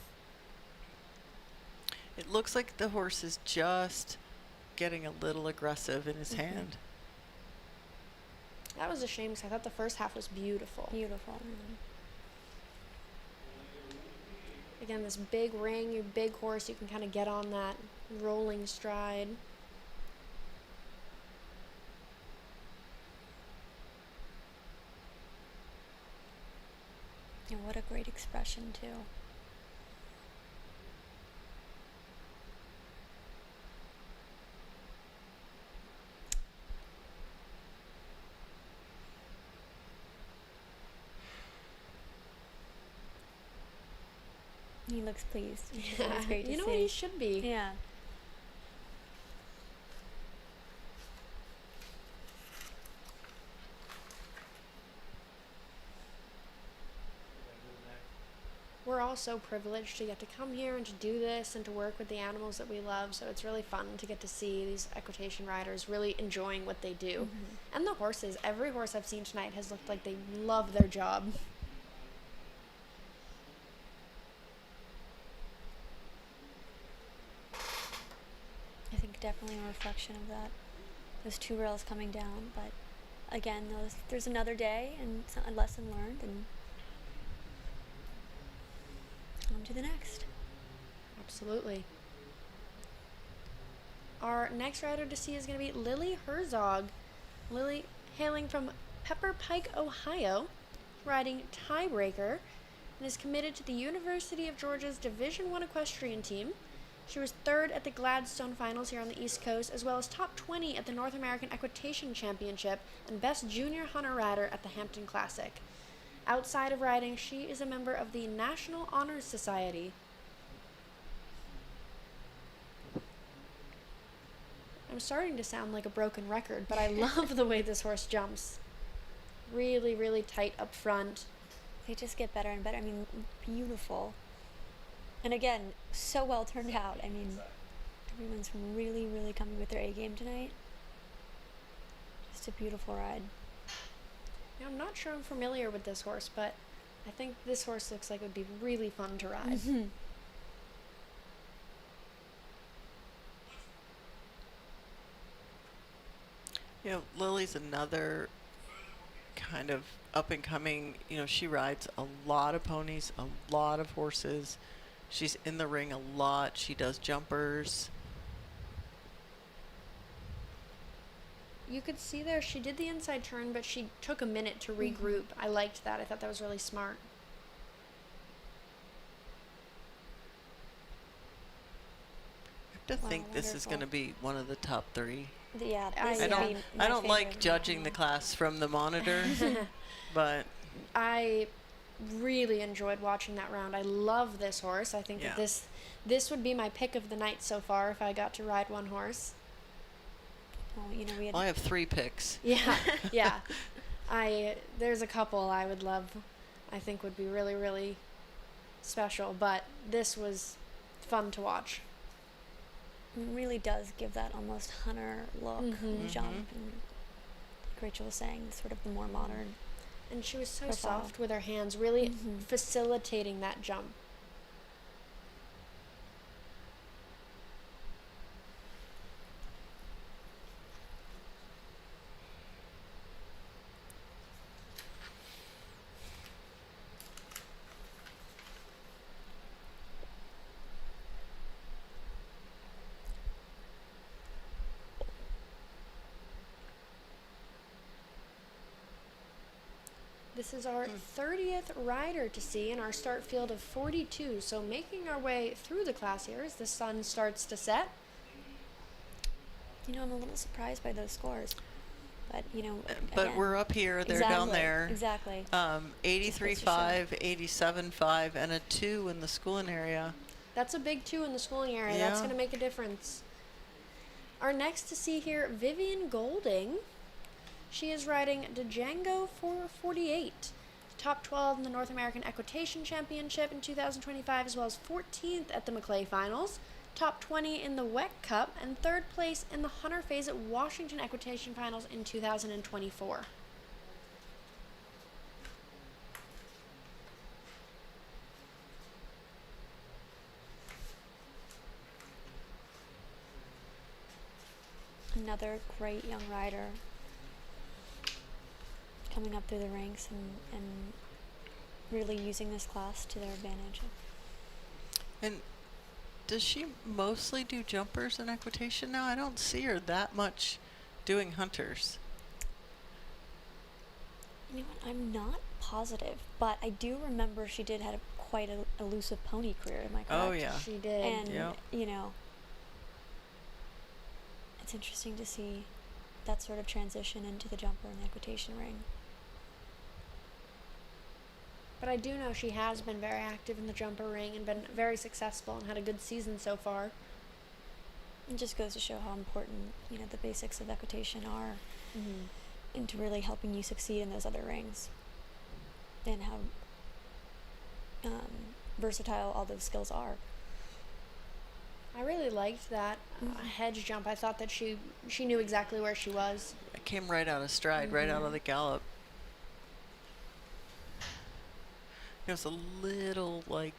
It looks like the horse is just getting a little aggressive in his hand. That was a shame because I thought the first half was beautiful. Beautiful. Again, this big ring, your big horse, you can kind of get on that rolling stride. And what a great expression too. He looks pleased. It's always great to You know see. what he should be. Yeah. We're all so privileged to get to come here and to do this and to work with the animals that we love, so it's really fun to get to see these equitation riders really enjoying what they do. And the horses, every horse I've seen tonight has looked like they love their job. I think definitely a reflection of that. Those two rails coming down, but again, there's another day and it's a lesson learned, and on to the next. Absolutely. Our next rider to see is going to be Lily Herzog. Lily, hailing from Pepper Pike, Ohio, riding Tiebreaker, and is committed to the University of Georgia's Division I equestrian team. She was third at the Gladstone Finals here on the East Coast, as well as top 20 at the North American Equitation Championship and Best Junior Hunter Rider at the Hampton Classic. Outside of riding, she is a member of the National Honor Society. I'm starting to sound like a broken record, but I love the way this horse jumps. Really, really tight up front. They just get better and better. I mean, beautiful. And again, so well turned out. I mean, everyone's really, really coming with their A game tonight. Just a beautiful ride. Now, I'm not sure I'm familiar with this horse, but I think this horse looks like it would be really fun to ride. Mm-hmm. You know, Lily's another kind of up and coming, you know, she rides a lot of ponies, a lot of horses. She's in the ring a lot. She does jumpers. You could see there she did the inside turn, but she took a minute to regroup. I liked that. I thought that was really smart. I have to think this is going to be one of the top 3. Yeah, I don't like judging the class from the monitor, but I really enjoyed watching that round. I love this horse. I think that this would be my pick of the night so far if I got to ride one horse. Well, you know, I have 3 picks. Yeah, yeah. There's a couple I would love. I think would be really, really special. But this was fun to watch. It really does give that almost hunter look, jump, and like Rachel was saying, sort of the more modern. And she was so profile. soft with her hands, really facilitating that jump. This is our 30th rider to see in our start field of 42, so making our way through the class here as the sun starts to set. You know, I'm a little surprised by those scores, but you know. But again, we're up here, they're down there. Exactly. 83.5, 87.5, and a 2 in the schooling area. That's a big 2 in the schooling area. Yeah. That's going to make a difference. Our next to see here, Vivian Golding. She is riding Django 448, top 12 in the North American Equitation Championship in 2025, as well as 14th at the Maclay Finals, top 20 in the WEC Cup, and 3rd place in the Hunter Phase at Washington Equitation Finals in 2024. Another great young rider coming up through the ranks and really using this class to their advantage. And does she mostly do jumpers in equitation now? I don't see her that much doing hunters. You know what? I'm not positive, but I do remember she did have quite an elusive pony career. Am I correct? Oh yeah, she did. And you know, it's interesting to see that sort of transition into the jumper and the equitation ring. But I do know she has been very active in the jumper ring and been very successful and had a good season so far. It just goes to show how important, you know, the basics of equitation are into really helping you succeed in those other rings, and how versatile all those skills are. I really liked that hedge jump. I thought that she knew exactly where she was. It came right out of stride, right out of the gallop. It was a little like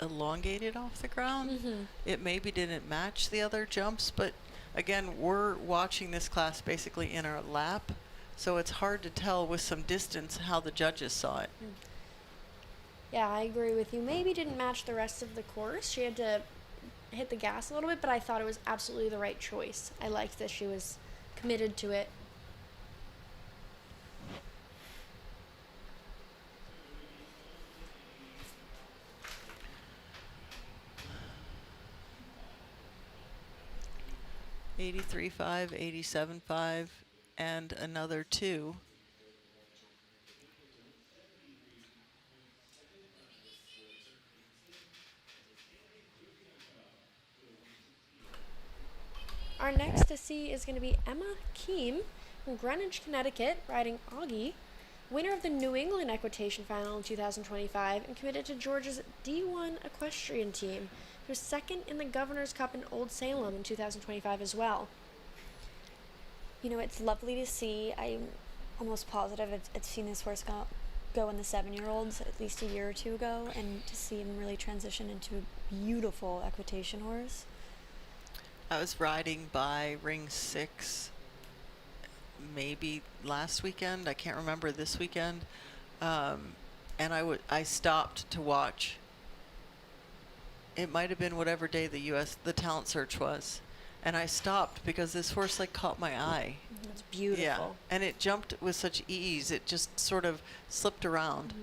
elongated off the ground. It maybe didn't match the other jumps, but again, we're watching this class basically in our lap, so it's hard to tell with some distance how the judges saw it. Yeah, I agree with you. Maybe didn't match the rest of the course. She had to hit the gas a little bit, but I thought it was absolutely the right choice. I liked that she was committed to it. 83.5, 87.5, and another 2. Our next to see is going to be Emma Keem from Greenwich, Connecticut, riding Augie, winner of the New England Equitation Final in 2025 and committed to Georgia's D1 Equestrian team. He was second in the Governor's Cup in Old Salem in 2025 as well. You know, it's lovely to see. I'm almost positive I've seen this horse go in the 7-year-olds at least a year or two ago, and to see him really transition into a beautiful equitation horse. I was riding by ring 6 maybe last weekend. I can't remember this weekend. And I stopped to watch. It might have been whatever day the talent search was. And I stopped because this horse like caught my eye. It's beautiful. Yeah. And it jumped with such ease. It just sort of slipped around.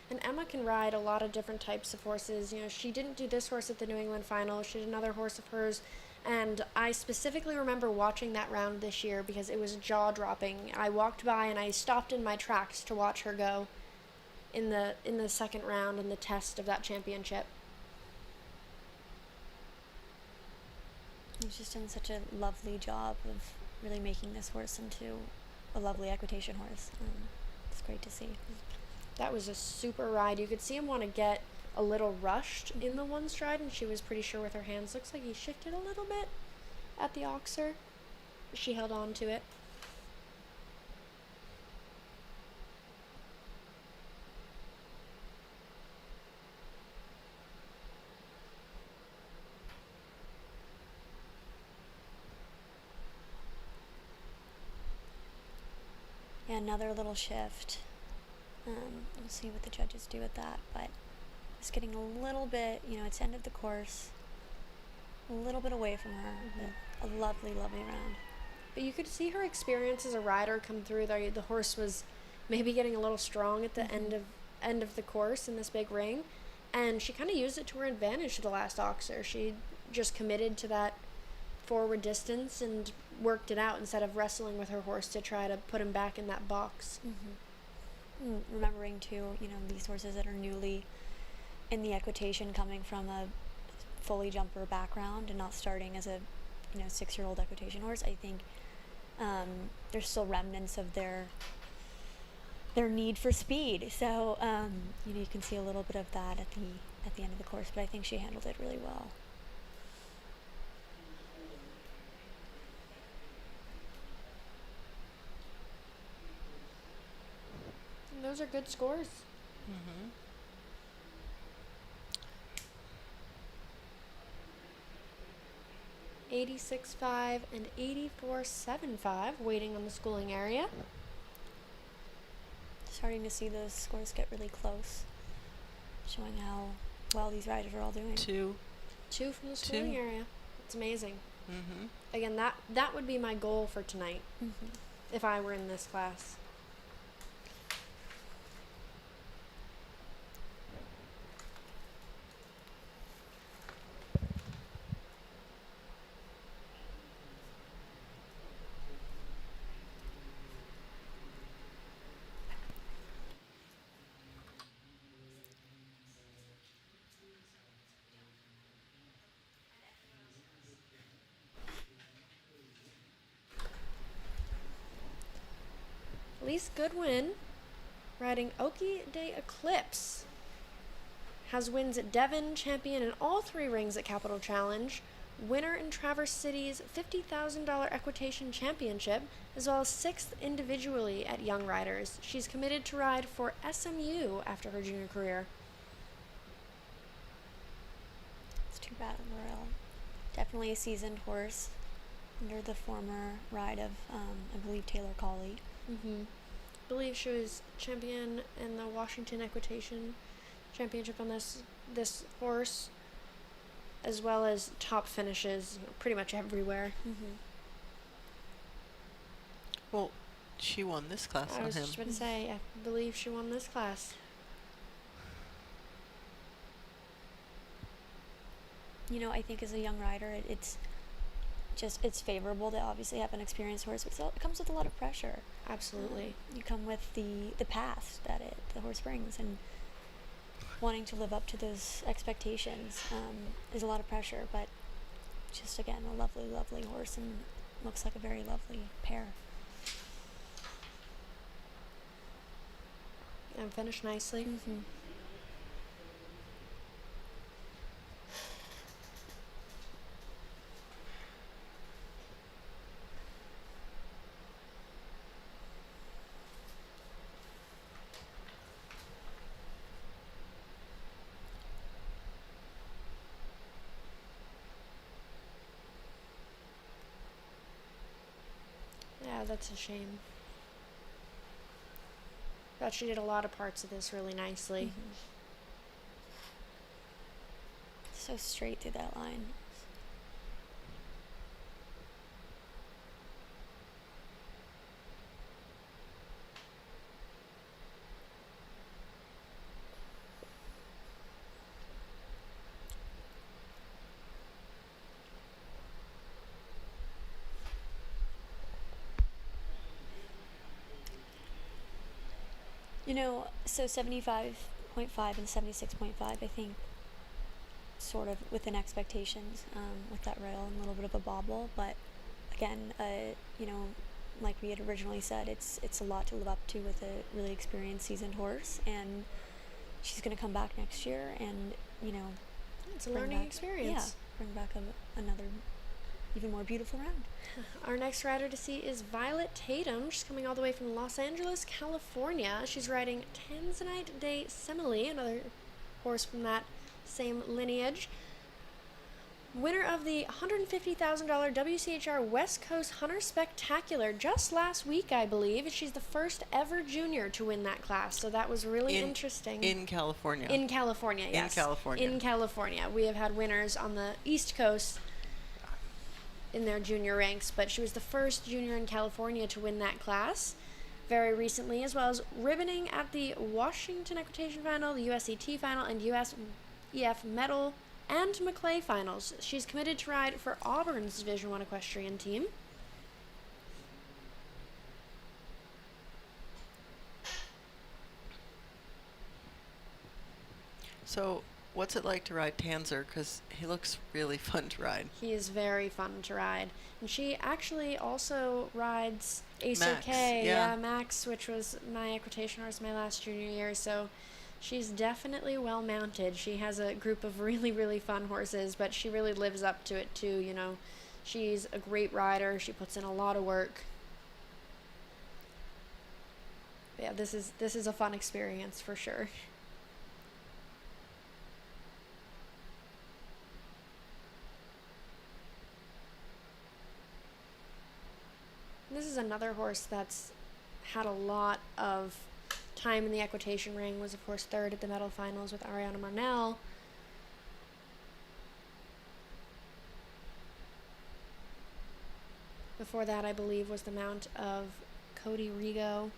And Emma can ride a lot of different types of horses. You know, she didn't do this horse at the New England Final. She did another horse of hers. And I specifically remember watching that round this year because it was jaw-dropping. I walked by and I stopped in my tracks to watch her go in the second round in the test of that championship. He's just done such a lovely job of really making this horse into a lovely equitation horse. It's great to see. That was a super ride. You could see him want to get a little rushed in the one stride, and she was pretty sure with her hands. Looks like he shifted a little bit at the oxer. She held on to it. Yeah, another little shift. We'll see what the judges do with that, but it's getting a little bit, you know, it's end of the course, a little bit away from her. But a lovely, lovely round. But you could see her experience as a rider come through there. The horse was maybe getting a little strong at the end of the course in this big ring, and she kind of used it to her advantage to the last oxer. She just committed to that forward distance and worked it out instead of wrestling with her horse to try to put him back in that box. Remembering too, you know, these horses that are newly in the equitation, coming from a fully jumper background and not starting as a 6-year-old equitation horse, I think there's still remnants of their need for speed. So you can see a little bit of that at the end of the course, but I think she handled it really well. And those are good scores. 86.5 and 84.75 waiting on the schooling area. Starting to see those scores get really close, showing how well these riders are all doing. Two from the schooling area. It's amazing. Again, that would be my goal for tonight if I were in this class. Elise Goodwin, riding Oki de Eclipse, has wins at Devon, champion in all 3 rings at Capital Challenge, winner in Traverse City's $50,000 Equitation Championship, as well as 6th individually at Young Riders. She's committed to ride for SMU after her junior career. It's too bad Morel. Definitely a seasoned horse under the former ride of, I believe, Taylor Colley. I believe she was champion in the Washington Equitation Championship on this horse, as well as top finishes pretty much everywhere. Well, she won this class on him. I was just going to say, I believe she won this class. You know, I think as a young rider, it's just it's favorable to obviously have an experienced horse, but it comes with a lot of pressure. Absolutely. You come with the past that the horse brings, and wanting to live up to those expectations is a lot of pressure, but just again a lovely, lovely horse, and looks like a very lovely pair. And finished nicely. Mm-hmm. Yeah, that's a shame. Thought she did a lot of parts of this really nicely. Mm-hmm. So straight through that line. You know, so 75.5 and 76.5, I think, sort of within expectations with that rail and a little bit of a bobble. But again, you know, like we had originally said, it's a lot to live up to with a really experienced, seasoned horse. And she's going to come back next year and, you know, it's a learning experience. Yeah, bring back another even more beautiful round. Our next rider to see is Violet Tatum. She's coming all the way from Los Angeles, California. She's riding Tanzanite de Semele, another horse from that same lineage. Winner of the $150,000 WCHR West Coast Hunter Spectacular just last week, I believe. She's the first ever junior to win that class, so that was really interesting. In California. In California, yes. In California. In California. We have had winners on the East Coast in their junior ranks, but she was the first junior in California to win that class very recently, as well as ribboning at the Washington Equitation Final, the USET Final, and USEF Medal and Maclay Finals. She's committed to ride for Auburn's Division I equestrian team. So, what's it like to ride Tanzer? Because he looks really fun to ride. He is very fun to ride. And she actually also rides Ace Max, OK. yeah. Max, which was my equitation horse my last junior year. So she's definitely well mounted. She has a group of really, really fun horses, but she really lives up to it too, you know. She's a great rider. She puts in a lot of work. Yeah, this is a fun experience for sure. This is another horse that's had a lot of time in the equitation ring, was of course third at the medal finals with Ariana Marnell. Before that, I believe, was the mount of Cody Rigo.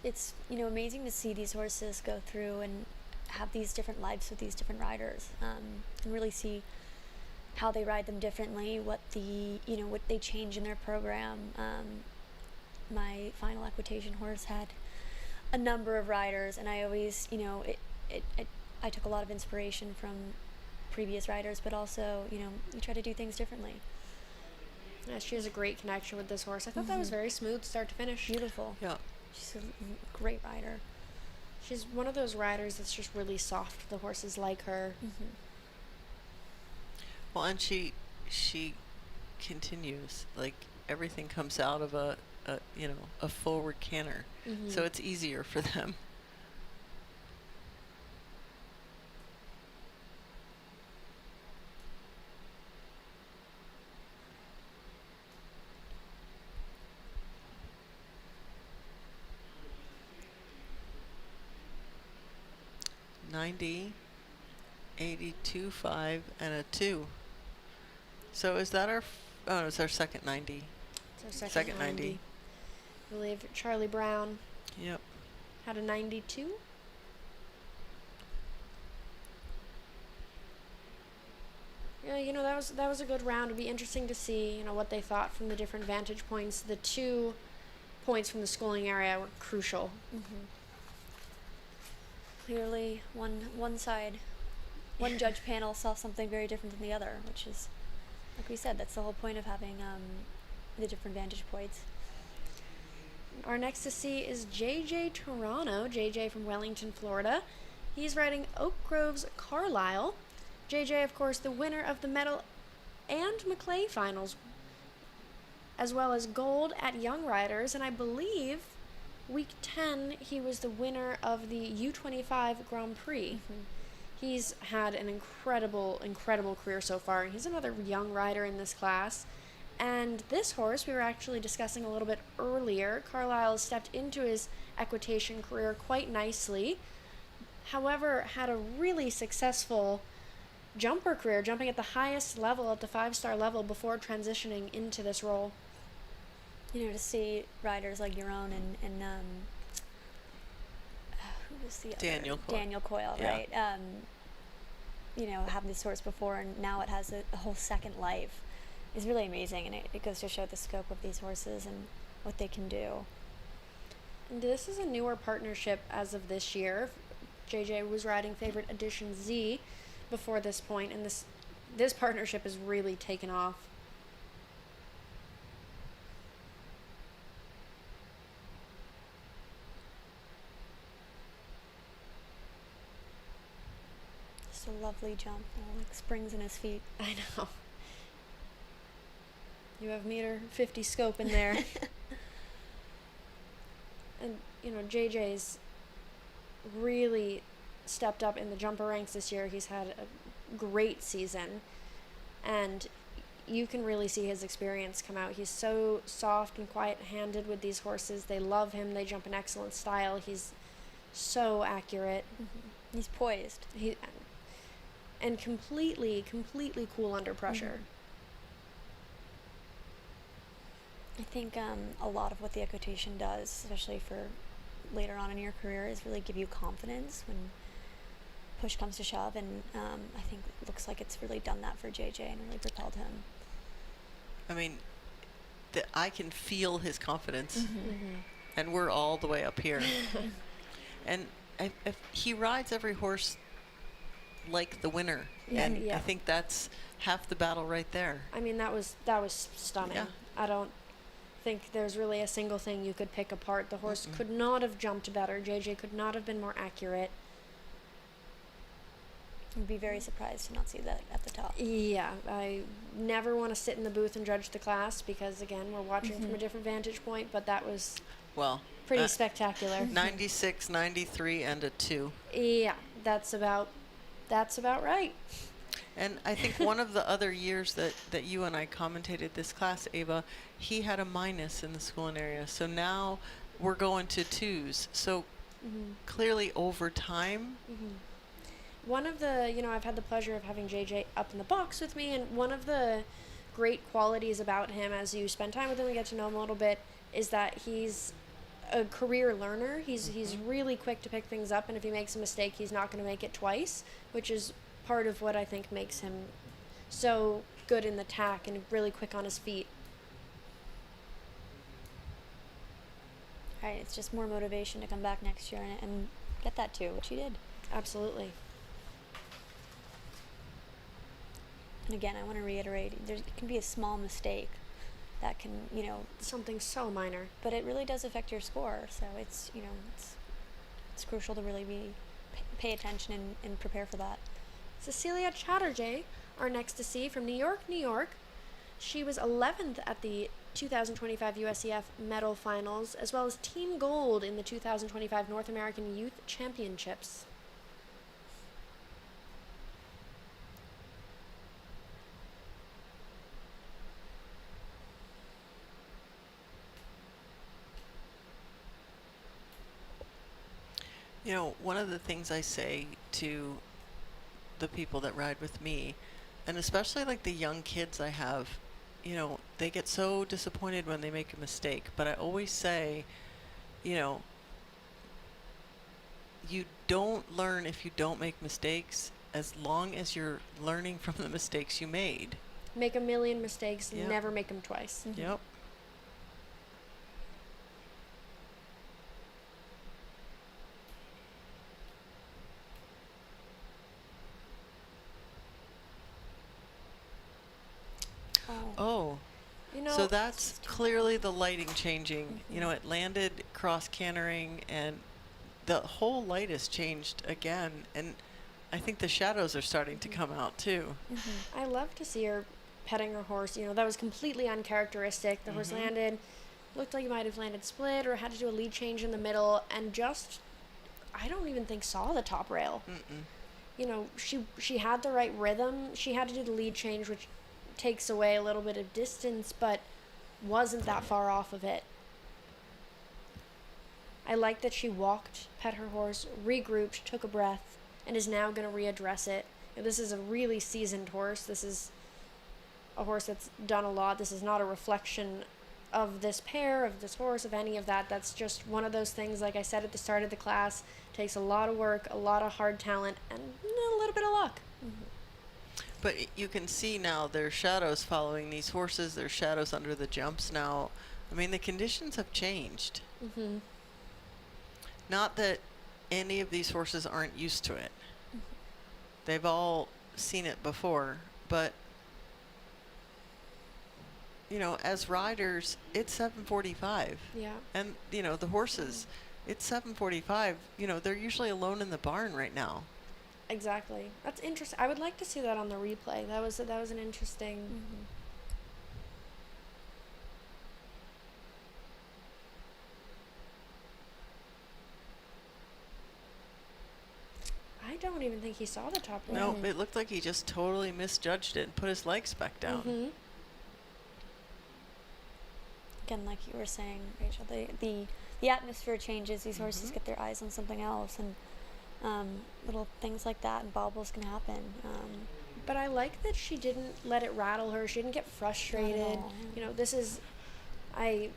It's you know, amazing to see these horses go through and have these different lives with these different riders, and really see how they ride them differently, what they change in their program. My final equitation horse had a number of riders, and I always, you know, I took a lot of inspiration from previous riders, but also, you know, you try to do things differently. Yeah, she has a great connection with this horse. I thought that was very smooth start to finish. Beautiful. Yeah. She's a great rider. She's one of those riders that's just really soft. The horses like her. Mm-hmm. Well, and she continues, like everything comes out of a forward canter, so it's easier for them. $90, $82.5, and a 2. So is that it's our second 90. It's our second 90. I believe Charlie Brown. Yep. Had a 92. Yeah, that was a good round. It'd be interesting to see, what they thought from the different vantage points. The 2 points from the schooling area were crucial. Clearly, one side, one judge panel saw something very different than the other, which is, like we said, that's the whole point of having the different vantage points. Our next to see is JJ Toronto, JJ from Wellington, Florida. He's riding Oak Grove's Carlisle. JJ, of course, the winner of the medal and Maclay finals, as well as gold at Young Riders, and I believe week 10 he was the winner of the U25 Grand Prix. He's had an incredible career so far, and he's another young rider in this class. And this horse we were actually discussing a little bit earlier. Carlisle has stepped into his equitation career quite nicely. However, had a really successful jumper career, jumping at the highest level, at the 5-star level, before transitioning into this role. To see riders like your own and who was the other? Daniel Coyle, yeah. Right? Having this horse before, and now it has a whole second life, is really amazing, and it goes to show the scope of these horses and what they can do. And this is a newer partnership as of this year. JJ was riding Favorite Edition Z before this point, and this partnership has really taken off. Just a lovely jump, like springs in his feet. I know. You have 1.50 scope in there. And, JJ's really stepped up in the jumper ranks this year. He's had a great season, and you can really see his experience come out. He's so soft and quiet-handed with these horses. They love him. They jump in excellent style. He's so accurate. He's poised. And completely cool under pressure. I think a lot of what the equitation does, especially for later on in your career, is really give you confidence when push comes to shove, and I think it looks like it's really done that for JJ and really propelled him. I mean, I can feel his confidence, and we're all the way up here. And if he rides every horse like the winner, and I think that's half the battle right there. I mean, that was stunning. Yeah. I don't think there's really a single thing you could pick apart. The horse could not have jumped better. JJ could not have been more accurate. You'd be very surprised to not see that at the top. Yeah, I never want to sit in the booth and judge the class because, again, we're watching from a different vantage point, but that was pretty spectacular. 96, 93, and a 2. Yeah, that's about right. And I think one of the other years that you and I commentated this class, Ava, he had a minus in the schooling area. So now we're going to 2s. So clearly over time. One of the, I've had the pleasure of having JJ up in the box with me, and one of the great qualities about him as you spend time with him and get to know him a little bit is that he's a career learner. He's really quick to pick things up, and if he makes a mistake, he's not going to make it twice, which is part of what I think makes him so good in the tack and really quick on his feet. Right, it's just more motivation to come back next year and get that too, which he did. Absolutely. And again, I want to reiterate, it can be a small mistake that can, something so minor, but it really does affect your score. So it's, it's crucial to really pay attention and prepare for that. Cecilia Chatterjee, our next to see from New York, New York. She was 11th at the 2025 USEF medal finals, as well as team gold in the 2025 North American Youth Championships. One of the things I say to the people that ride with me, and especially like the young kids I have, they get so disappointed when they make a mistake. But I always say, you don't learn if you don't make mistakes. as long as you're learning from the mistakes you made. Make a million mistakes, Yep. never make them twice. Yep. Oh. You know, So that's clearly the lighting changing. You know, it landed cross cantering and the whole light has changed again, and I think the shadows are starting to come out too. I love to see her petting her horse. You know, that was completely uncharacteristic. The horse landed, looked like he might have landed split or had to do a lead change in the middle, and just, I don't even think saw the top rail. You know, she had the right rhythm. She had to do the lead change, which takes away a little bit of distance, but wasn't that far off of it. I like that she walked, pet her horse, regrouped, took a breath, and is now going to readdress it. You know, this is a really seasoned horse. This is a horse that's done a lot. This is not a reflection of this pair, of this horse, of any of that. That's just one of those things, like I said at the start of the class, takes a lot of work, a lot of hard talent, and a little bit of luck. But you can see now there's shadows following these horses. There's shadows under the jumps now. I mean, the conditions have changed. Not that any of these horses aren't used to it. They've all seen it before, but you know, as riders, it's 7:45. Yeah. And you know, the horses, it's 7:45. You know, they're usually alone in the barn right now. Exactly. That's interesting. I would like to see that on the replay. That was an interesting. I don't even think he saw the top rail. No, it looked like he just totally misjudged it and put his legs back down. Again, like you were saying, Rachel, the atmosphere changes. These horses get their eyes on something else, and little things like that and bobbles can happen. But I like that she didn't let it rattle her. She didn't get frustrated. You know, I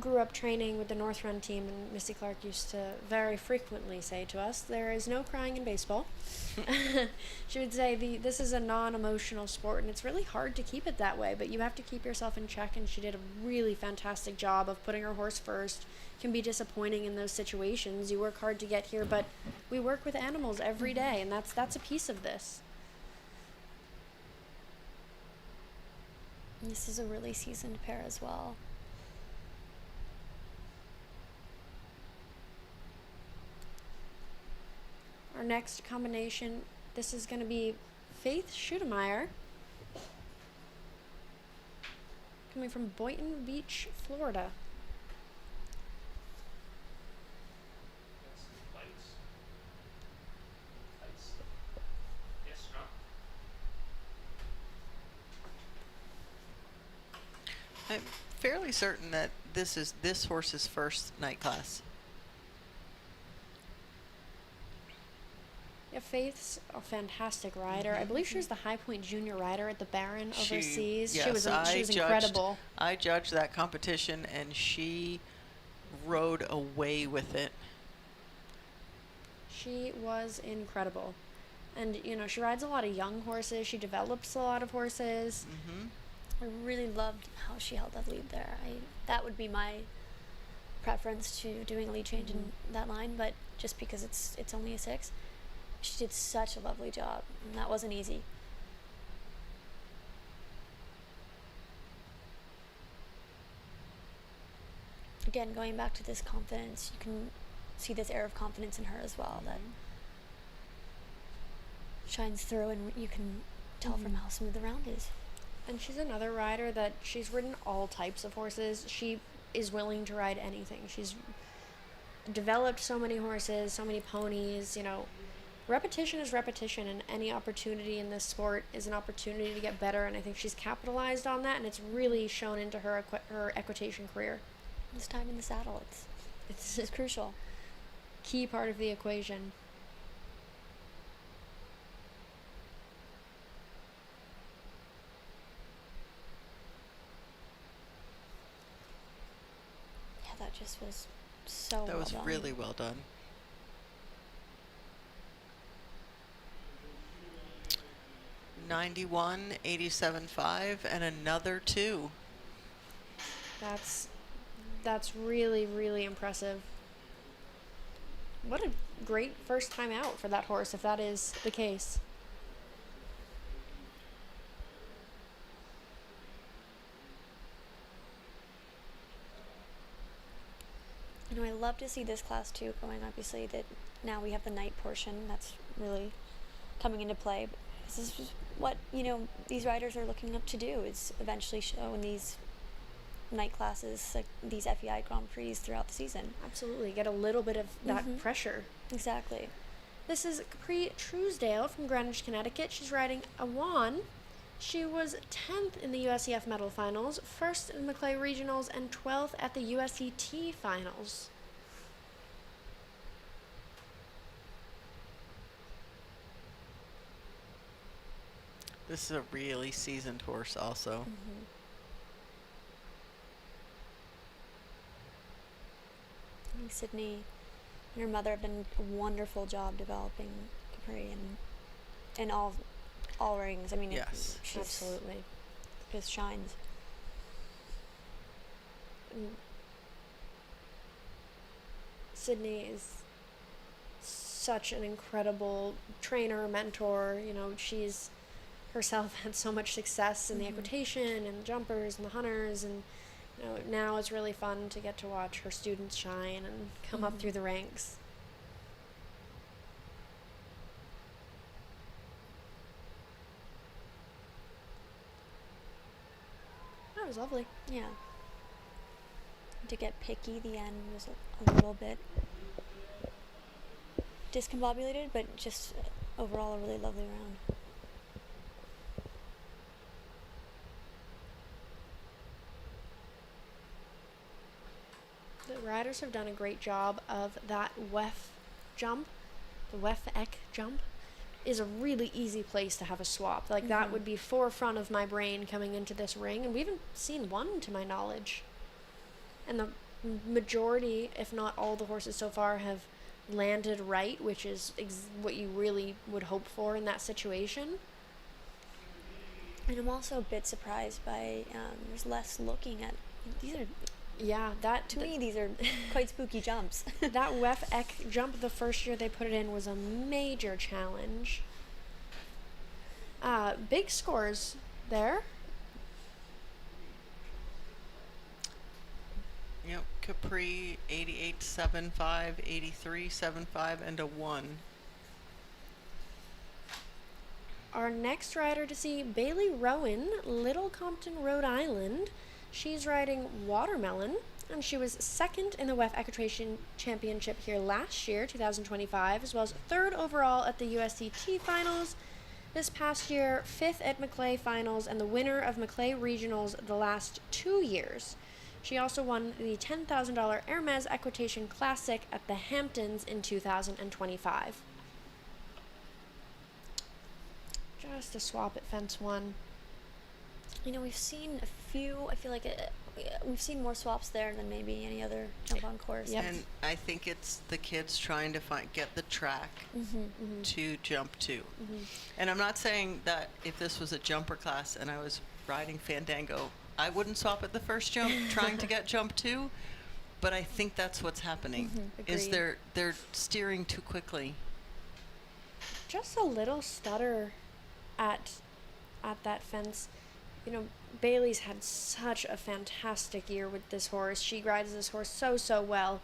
grew up training with the North Run team, and Missy Clark used to very frequently say to us, there is no crying in baseball. She would say, this is a non-emotional sport, and it's really hard to keep it that way, but you have to keep yourself in check, and she did a really fantastic job of putting her horse first. It can be disappointing in those situations. You work hard to get here, but we work with animals every day, and that's a piece of this. This is a really seasoned pair as well. Our next combination, this is going to be Faith Schudemeyer, coming from Boynton Beach, Florida. I'm fairly certain that this is this horse's first night class. Yeah, Faith's a fantastic rider. I believe she was the High Point Junior rider at the Barron overseas. Yes, she was incredible. I judged that competition, and she rode away with it. She was incredible. And, you know, she rides a lot of young horses. She develops a lot of horses. I really loved how she held that lead there. That would be my preference to doing a lead change in that line, but just because it's only a 6. She did such a lovely job, and that wasn't easy. Again, going back to this confidence, you can see this air of confidence in her as well that shines through, and you can tell from how smooth the round is. And she's another rider that she's ridden all types of horses. She is willing to ride anything. She's developed so many horses, so many ponies, you know. Repetition is repetition, and any opportunity in this sport is an opportunity to get better, and I think she's capitalized on that, and it's really shown into her equitation career. This time in the saddle, it's crucial. Key part of the equation. Yeah, that just was so well done. That was really well done. 91, 87.5, and another 2. That's really, really impressive. What a great first time out for that horse, if that is the case. You know, I love to see this class too going. Obviously, that now we have the night portion that's really coming into play. But this is what, you know, these riders are looking up to do, is eventually show in these night classes, like these FEI Grand Prix throughout the season. Absolutely, get a little bit of that pressure. Exactly. This is Capri Truesdale from Greenwich, Connecticut. She's riding a Equine. She was 10th in the USEF medal finals, 1st in the Maclay regionals, and 12th at the USET finals. This is a really seasoned horse also. I think Sydney and her mother have done a wonderful job developing Capri in all rings. I mean, yes, she's absolutely just shines. Sydney is such an incredible trainer, mentor. You know, she's herself had so much success in the equitation and the jumpers and the hunters, and you know, now it's really fun to get to watch her students shine and come up through the ranks. That was lovely. Yeah. To get picky, the end was a little bit discombobulated, but just overall a really lovely round. The riders have done a great job of that WEF jump. The WEF jump is a really easy place to have a swap. Like that would be forefront of my brain coming into this ring, and we haven't seen one to my knowledge. And the majority, if not all the horses so far, have landed right, which is what you really would hope for in that situation. And I'm also a bit surprised by there's less looking at these are. Yeah, To me, these are quite spooky jumps. That WEF jump the first year they put it in was a major challenge. Big scores there. Yep, Capri 88.75, 83.75, and a 1. Our next rider to see, Bailey Rowan, Little Compton, Rhode Island. She's riding Watermelon, and she was 2nd in the WEF Equitation Championship here last year, 2025, as well as 3rd overall at the USET finals. This past year, 5th at Maclay finals, and the winner of Maclay regionals the last 2 years. She also won the $10,000 Hermes Equitation Classic at the Hamptons in 2025. Just a swap at fence 1. You know, we've seen a few. I feel like we've seen more swaps there than maybe any other jump on course. And I think it's the kids trying to get the track to jump to. And I'm not saying that if this was a jumper class and I was riding Fandango, I wouldn't swap at the first jump trying to get jump 2, but I think that's what's happening. Is they're steering too quickly. Just a little stutter at that fence. You know, Bailey's had such a fantastic year with this horse. She rides this horse so well.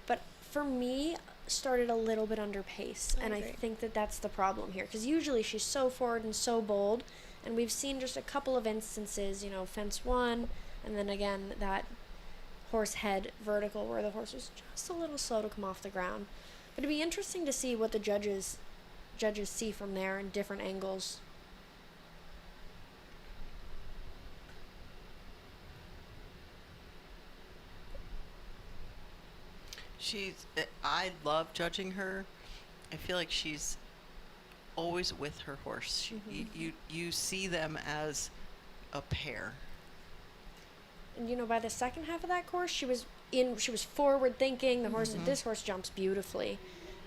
But for me, started a little bit under pace. And I think that that's the problem here. Because usually she's so forward and so bold. And we've seen just a couple of instances, you know, fence 1. And then again, that horse head vertical where the horse was just a little slow to come off the ground. But it'd be interesting to see what the judges see from there in different angles. I love judging her. I feel like she's always with her horse. You see them as a pair. And you know, by the second half of that course, she was forward thinking. The horse, this horse jumps beautifully.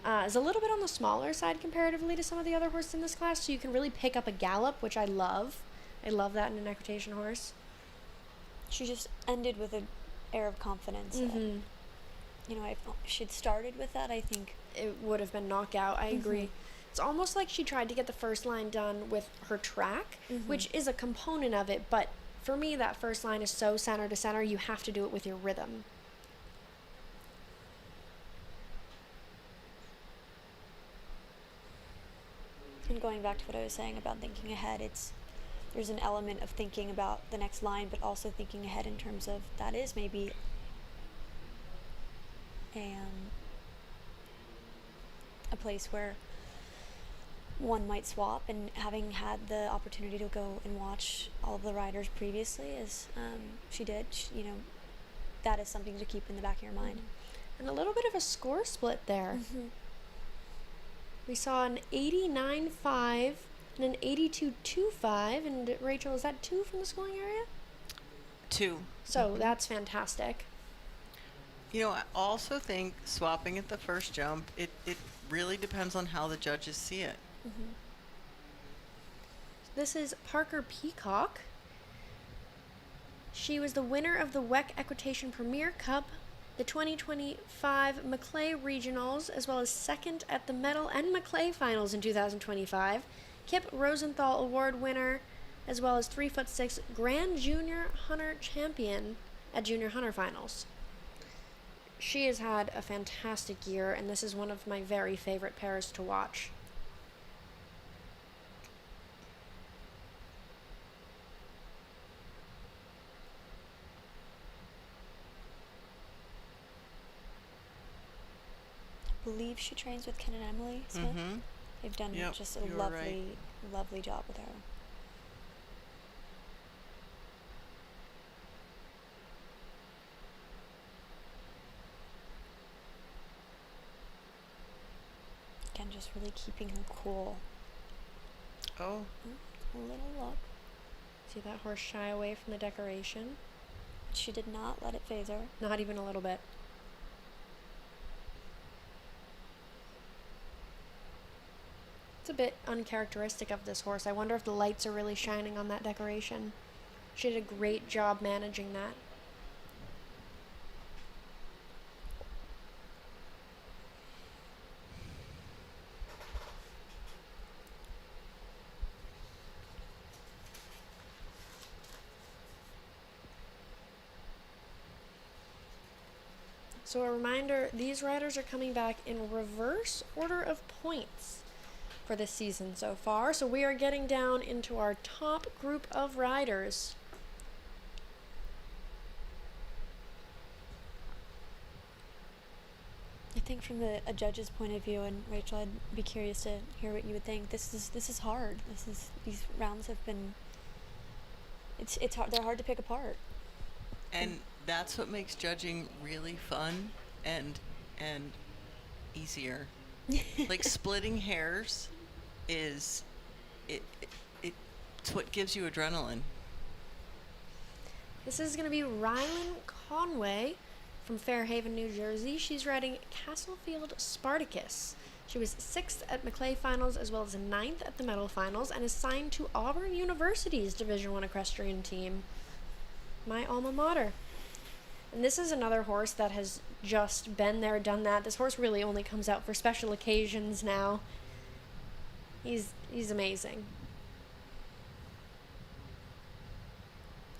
is a little bit on the smaller side comparatively to some of the other horses in this class, so you can really pick up a gallop, which I love. I love that in an equitation horse. She just ended with an air of confidence. Mm-hmm. If she'd started with that, I think it would have been knockout. I agree. It's almost like she tried to get the first line done with her track, which is a component of it, but for me, that first line is so center to center, you have to do it with your rhythm. And going back to what I was saying about thinking ahead, there's an element of thinking about the next line, but also thinking ahead in terms of that is maybe a place where one might swap, and having had the opportunity to go and watch all of the riders previously, as she did, that is something to keep in the back of your mind. And a little bit of a score split there. We saw an 89.5 and an 82.25, and Rachel, is that 2 from the schooling area? 2. So that's fantastic. I also think swapping at the first jump, it really depends on how the judges see it. This is Parker Peacock. She was the winner of the WEC Equitation Premier Cup, the 2025 Maclay Regionals, as well as second at the Medal and Maclay Finals in 2025. Kip Rosenthal Award winner, as well as 3'6" Grand Junior Hunter Champion at Junior Hunter Finals. She has had a fantastic year, and this is one of my very favorite pairs to watch. I believe she trains with Ken and Emily Smith. They've done just a lovely job with her. Again, just really keeping her cool. Oh. A little up. See that horse shy away from the decoration? She did not let it phase her. Not even a little bit. It's a bit uncharacteristic of this horse. I wonder if the lights are really shining on that decoration. She did a great job managing that. So a reminder, these riders are coming back in reverse order of points for this season so far. So we are getting down into our top group of riders. I think from a judge's point of view, and Rachel, I'd be curious to hear what you would think. This is hard. These rounds have been. It's hard. They're hard to pick apart. And that's what makes judging really fun and easier. Like splitting hairs it's what gives you adrenaline. This is going to be Rylan Conway from Fairhaven, New Jersey. She's riding Castlefield Spartacus. She was 6th at Maclay Finals as well as 9th at the Medal Finals, and is signed to Auburn University's Division I equestrian team, my alma mater. And this is another horse that has just been there, done that. This horse really only comes out for special occasions now. He's amazing.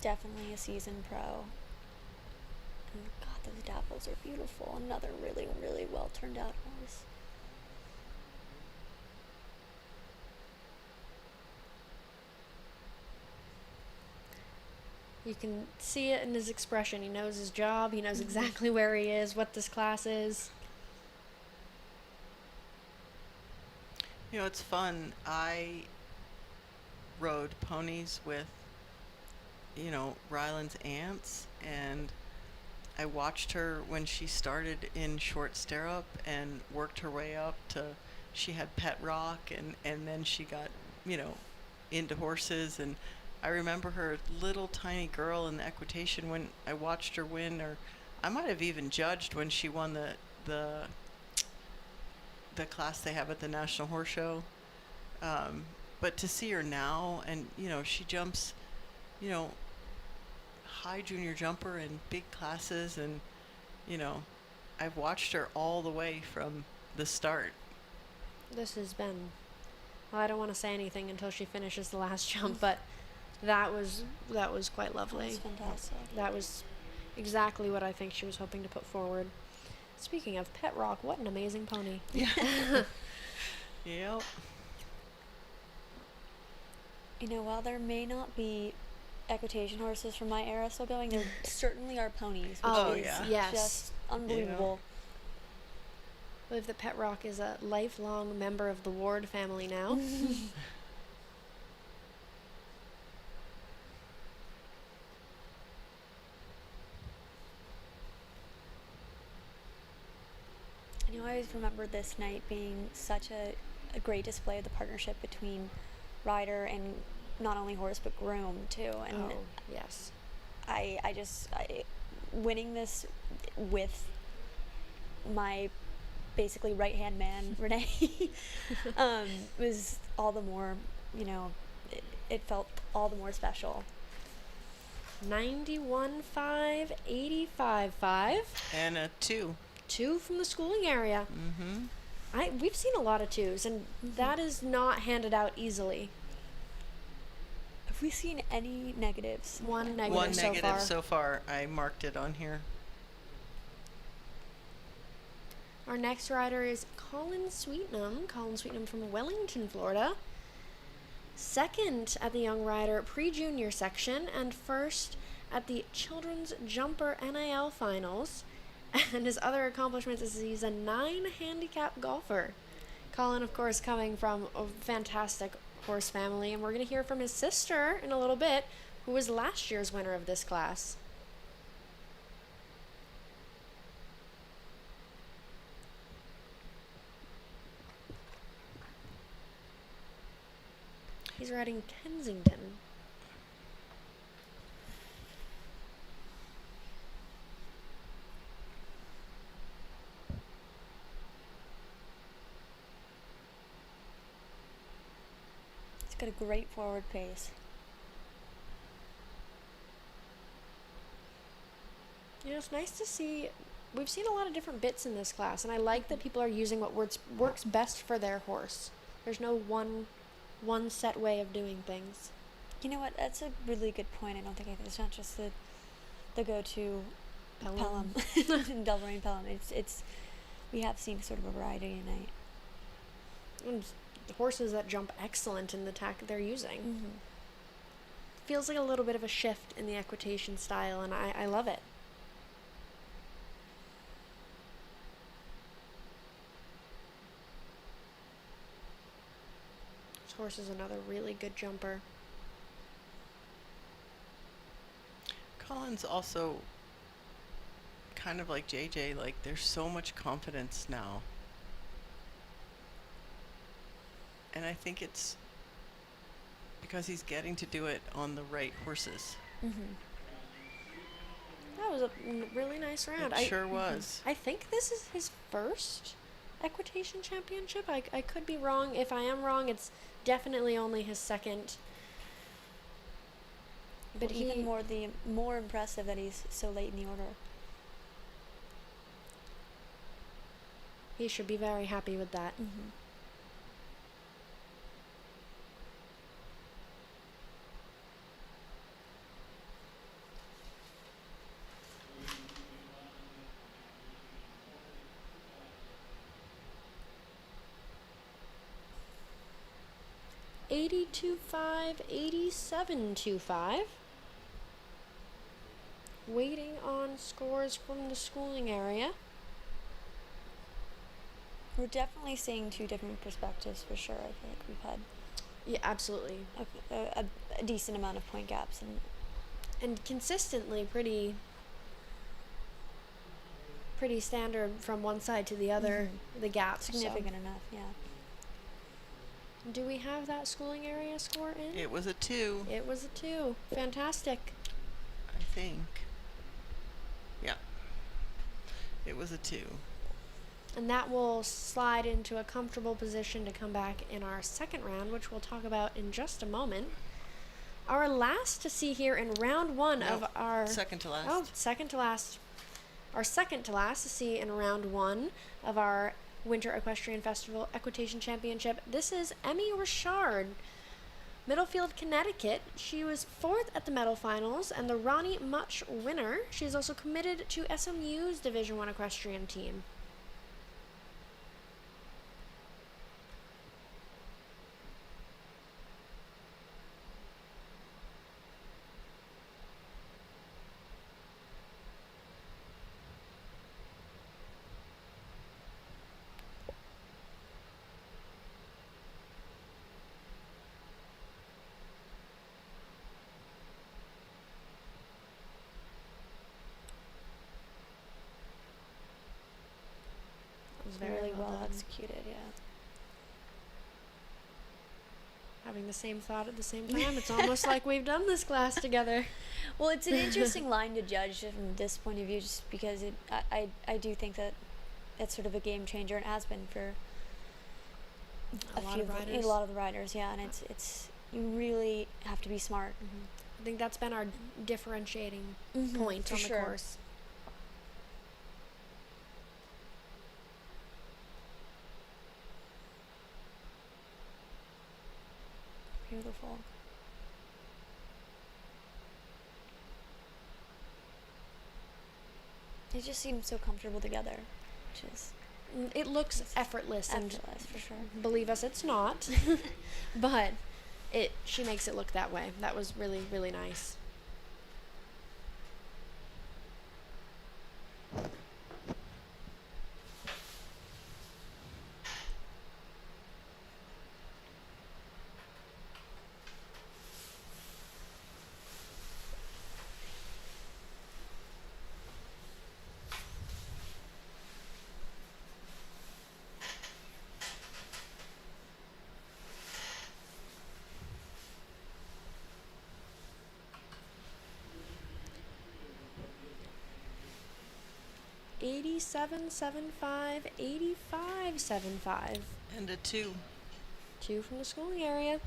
Definitely a seasoned pro. And God, those dapples are beautiful. Another really, really well turned out horse. You can see it in his expression. He knows his job. He knows exactly where he is, what this class is. You know, it's fun. I rode ponies with, Rylan's aunts, and I watched her when she started in short stirrup and worked her way up to, she had Pet Rock, and then she got, into horses. And I remember her little tiny girl in the equitation when I watched her win, or I might have even judged when she won the the class they have at the National Horse Show. But to see her now, and she jumps, high junior jumper in big classes, and I've watched her all the way from the start. This has been, well, I don't want to say anything until she finishes the last jump, but that was quite lovely. That's fantastic. That was exactly what I think she was hoping to put forward. Speaking of Pet Rock, what an amazing pony. Yeah. Yep. While there may not be equitation horses from my era still going, there certainly are ponies, which is just unbelievable. I believe that Pet Rock is a lifelong member of the Ward family now. I always remember this night being such a great display of the partnership between rider and not only horse but groom too. And yes, I winning this with my basically right hand man Renee was all the more, it felt all the more special. 91.5, 85.5, and a 2. 2 from the schooling area. We've seen a lot of 2s, and that is not handed out easily. Have we seen any negatives? One negative, One negative so far. I marked it on here. Our next rider is Colin Sweetnam. Colin Sweetnam from Wellington, Florida. Second at the young rider pre-junior section, and first at the children's jumper NIL finals. And his other accomplishments is he's a 9 handicap golfer. Colin, of course, coming from a fantastic horse family, and we're going to hear from his sister in a little bit, who was last year's winner of this class. He's riding Kensington. Got a great forward pace. It's nice to see. We've seen a lot of different bits in this class, and I like that people are using what works best for their horse. There's no one set way of doing things. You know what? That's a really good point. I don't think it's not just the go-to Pelham and Delmarine Pelham. It's we have seen sort of a variety tonight. And horses that jump excellent in the tack they're using. Feels like a little bit of a shift in the equitation style, and I love it. This horse is another really good jumper. Colin's also kind of like JJ, like there's so much confidence now. And I think it's because he's getting to do it on the right horses. That was a really nice round. It sure was. I think this is his first equitation championship. I could be wrong. If I am wrong, it's definitely only his second. But even more impressive that he's so late in the order. He should be very happy with that. 82.5, 87.25. Waiting on scores from the schooling area. We're definitely seeing two different perspectives for sure. I think we've had absolutely a decent amount of point gaps and consistently pretty standard from one side to the other. The gaps significant enough, yeah. Do we have that schooling area score in? It was a 2. It was a 2. Fantastic. I think. Yeah. It was a 2. And that will slide into a comfortable position to come back in our second round, which we'll talk about in just a moment. Our last to see here in round one of our... Second to last. Oh, second to last. Our second to last to see in round one of our Winter Equestrian Festival Equitation Championship. This is Emmy Richard, Middlefield, Connecticut. She was 4th at the medal finals and the Ronnie Much winner. She's also committed to SMU's Division I equestrian team. Very well executed, yeah. Having the same thought at the same time. It's almost like we've done this class together. Well, it's an interesting line to judge from this point of view, just because I do think that it's sort of a game changer, and has been for a lot of the riders, yeah. And it's you really have to be smart. I think that's been our differentiating point on the course. Beautiful. They just seem so comfortable together, which is... It looks effortless, and for sure. Believe us, it's not. But she makes it look that way. That was really, really nice. $87.75, $85.75. And a 2. 2 from the schooling area.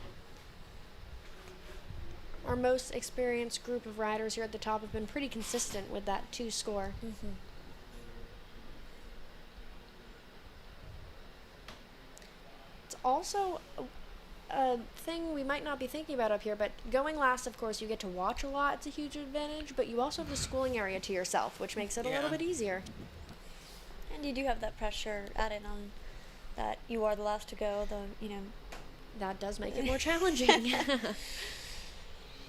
Our most experienced group of riders here at the top have been pretty consistent with that 2 score. It's also a thing we might not be thinking about up here, but going last, of course, you get to watch a lot. It's a huge advantage, but you also have the schooling area to yourself, which makes it a little bit easier. And you do have that pressure added on that you are the last to go, though, that does make it more challenging.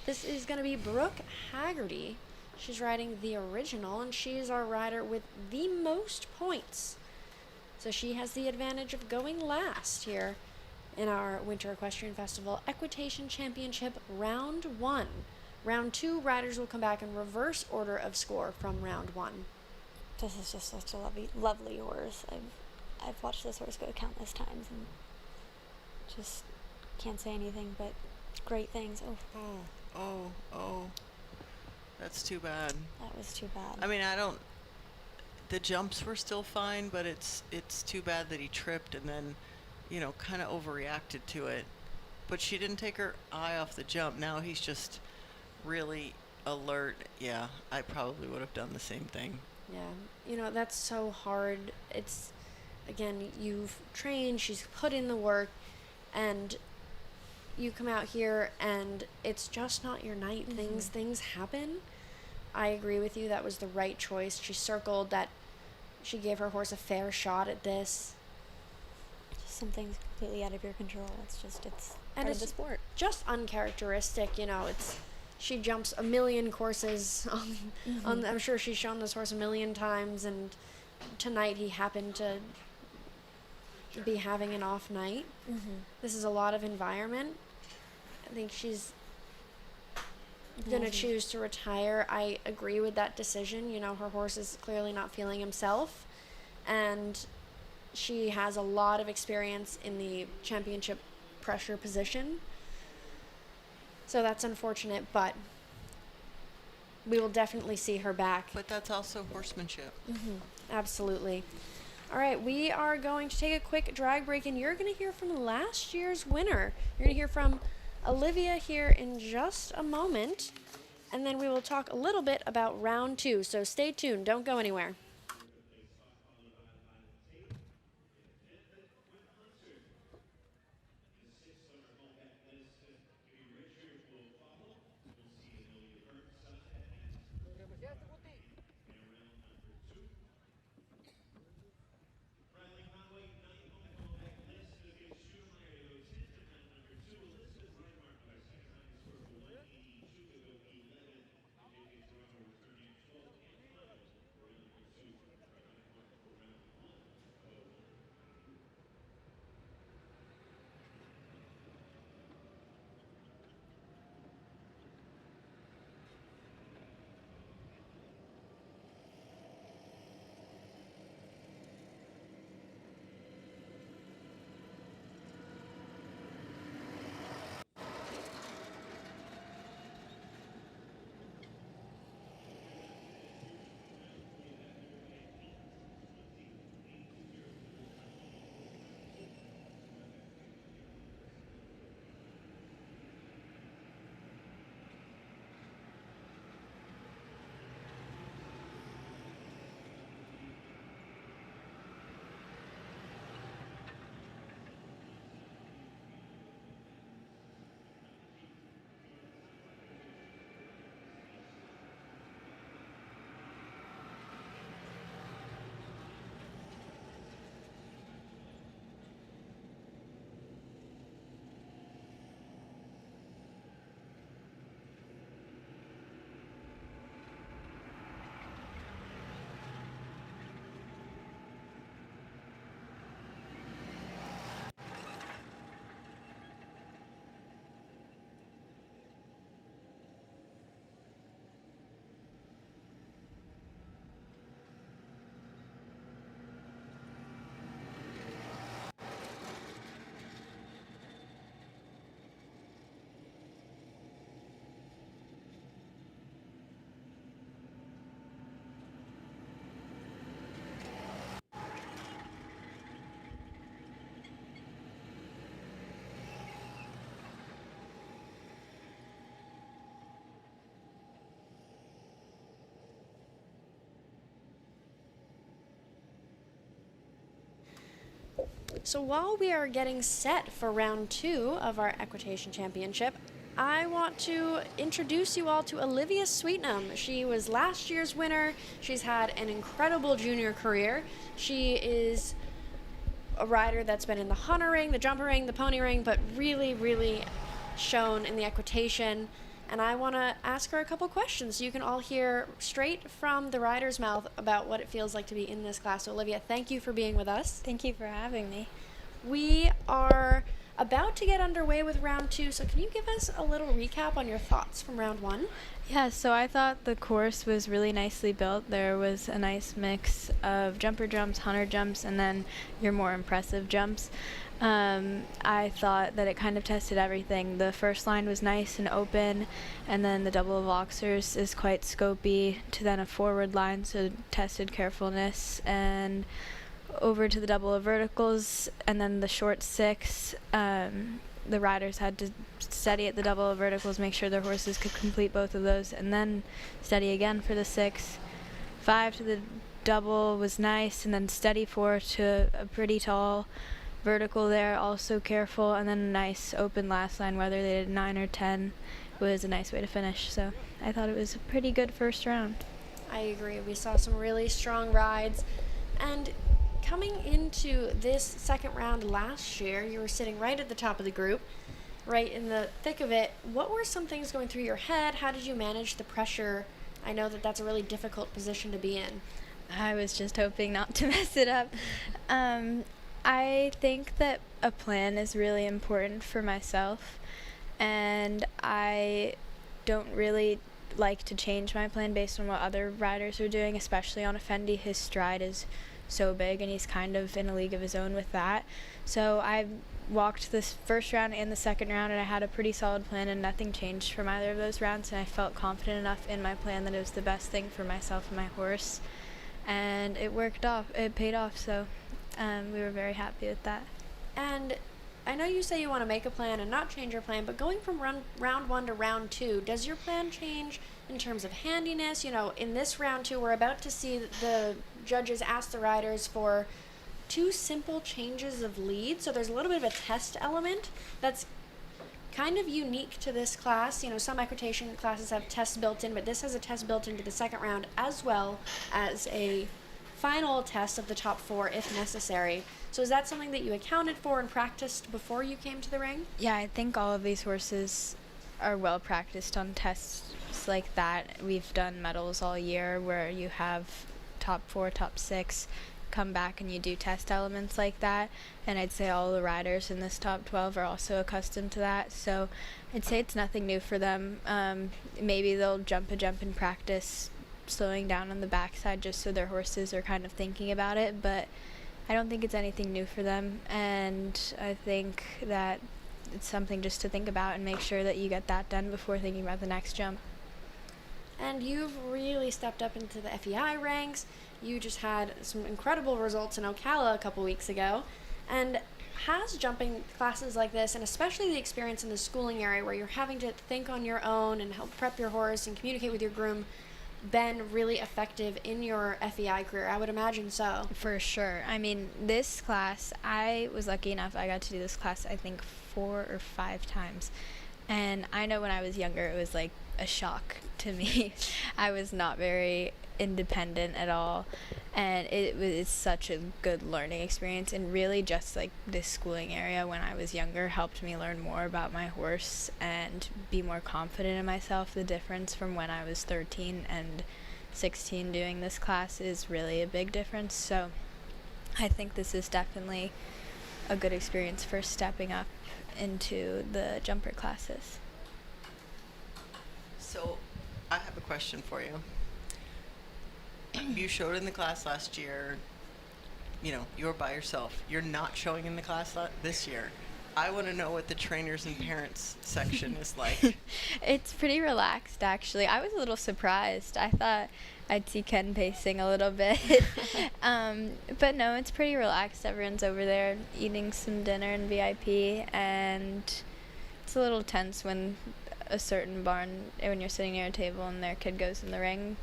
This is going to be Brooke Haggerty. She's riding the original, and she's our rider with the most points. So she has the advantage of going last here in our Winter Equestrian Festival Equitation Championship Round 1. Round 2, riders will come back in reverse order of score from Round 1. This is just such a lovely horse. I've watched this horse go countless times and just can't say anything but great things. Oh. That's too bad. That was too bad. I mean, the jumps were still fine, but it's too bad that he tripped and then, kind of overreacted to it. But she didn't take her eye off the jump. Now he's just really alert. Yeah, I probably would have done the same thing. Yeah, that's so hard. It's, again, you've trained, she's put in the work, and you come out here and it's just not your night. Things happen. I agree with you. That was the right choice. She circled that. She gave her horse a fair shot at this. Just some things completely out of your control. It's part of the sport. Just uncharacteristic. She jumps a million courses on I'm sure she's shown this horse a million times, and tonight he happened to be having an off night. This is a lot of environment. I think she's going to choose to retire. I agree with that decision. Her horse is clearly not feeling himself, and she has a lot of experience in the championship pressure position. So that's unfortunate, but we will definitely see her back. But that's also horsemanship. Absolutely. All right, we are going to take a quick drag break, and you're going to hear from last year's winner. You're going to hear from Olivia here in just a moment, and then we will talk a little bit about round 2. So stay tuned. Don't go anywhere. So while we are getting set for round 2 of our Equitation Championship, I want to introduce you all to Olivia Sweetnam. She was last year's winner. She's had an incredible junior career. She is a rider that's been in the hunter ring, the jumper ring, the pony ring, but really shown in the equitation. And I want to ask her a couple questions so you can all hear straight from the rider's mouth about what it feels like to be in this class. So Olivia, thank you for being with us. Thank you for having me. We are about to get underway with round 2, so can you give us a little recap on your thoughts from round 1? Yeah, so I thought the course was really nicely built. There was a nice mix of jumper jumps, hunter jumps, and then your more impressive jumps. I thought that it kind of tested everything. The first line was nice and open, and then the double of oxers is quite scopy to then a forward line, so tested carefulness, and over to the double of verticals, and then the short 6. The riders had to steady at the double of verticals, make sure their horses could complete both of those, and then steady again for the 6. 5 to the double was nice, and then steady 4 to a pretty tall vertical there, also careful, and then a nice open last line, whether they did 9 or 10 was a nice way to finish. So I thought it was a pretty good first round. I agree. We saw some really strong rides, and coming into this second round last year, you were sitting right at the top of the group, right in the thick of it. What were some things going through your head? How did you manage the pressure? I know that that's a really difficult position to be in. I was just hoping not to mess it up. I think that a plan is really important for myself, and I don't really like to change my plan based on what other riders are doing, especially on Effendi. His stride is so big, and he's kind of in a league of his own with that. So I walked this first round and the second round, and I had a pretty solid plan, and nothing changed from either of those rounds, and I felt confident enough in my plan that it was the best thing for myself and my horse, and it worked off. It paid off, so We were very happy with that. And I know you say you want to make a plan and not change your plan, but going from round 1 to round 2, does your plan change in terms of handiness? You know, in this round 2, we're about to see the judges ask the riders for 2 simple changes of lead, so there's a little bit of a test element that's kind of unique to this class. You know, some equitation classes have tests built in, but this has a test built into the second round, as well as a final test of the top 4 if necessary. So is that something that you accounted for and practiced before you came to the ring? Yeah, I think all of these horses are well practiced on tests like that. We've done medals all year where you have top 4, top 6, come back and you do test elements like that, and I'd say all the riders in this top 12 are also accustomed to that, so I'd say it's nothing new for them. Maybe they'll jump a jump in practice slowing down on the backside just so their horses are kind of thinking about it, but I don't think it's anything new for them, and I think that it's something just to think about and make sure that you get that done before thinking about the next jump. And you've really stepped up into the FEI ranks. You just had some incredible results in Ocala a couple weeks ago. And has jumping classes like this, and especially the experience in the schooling area where you're having to think on your own and help prep your horse and communicate with your groom, been really effective in your FEI career? I would imagine so. For sure. I mean, this class, I was lucky enough, I got to do this class I think 4 or 5 times. And I know when I was younger, it was like a shock to me. I was not very independent at all, and it's such a good learning experience, and really just like this schooling area when I was younger helped me learn more about my horse and be more confident in myself. The difference from when I was 13 and 16 doing this class is really a big difference, so I think this is definitely a good experience for stepping up into the jumper classes. So I have a question for you. You showed in the class last year, you know, you were by yourself. You're not showing in the class this year. I want to know what the trainers and parents section is like. It's pretty relaxed, actually. I was a little surprised. I thought I'd see Ken pacing a little bit. But no, it's pretty relaxed. Everyone's over there eating some dinner in VIP, and it's a little tense when a certain barn, when you're sitting near a table and their kid goes in the ring,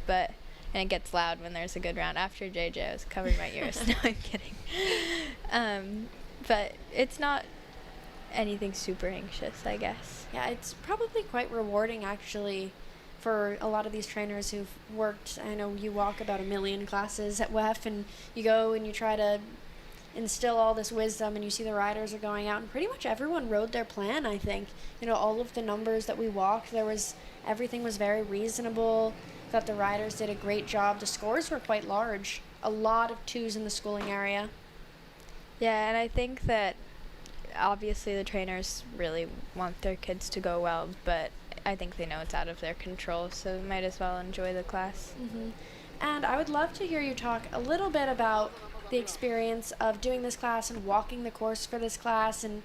and it gets loud when there's a good round. After JJ, I was covering my ears. No, I'm kidding. But it's not anything super anxious, I guess. Yeah, it's probably quite rewarding, actually, for a lot of these trainers who've worked. I know you walk about 1 million classes at WEF, and you go and you try to instill all this wisdom, and you see the riders are going out, and pretty much everyone rode their plan, I think. You know, all of the numbers that we walked, everything was very reasonable. Thought the riders did a great job. The scores were quite large. A lot of 2s in the schooling area. Yeah, and I think that obviously the trainers really want their kids to go well, but I think they know it's out of their control, so might as well enjoy the class. Mm-hmm. And I would love to hear you talk a little bit about the experience of doing this class and walking the course for this class. And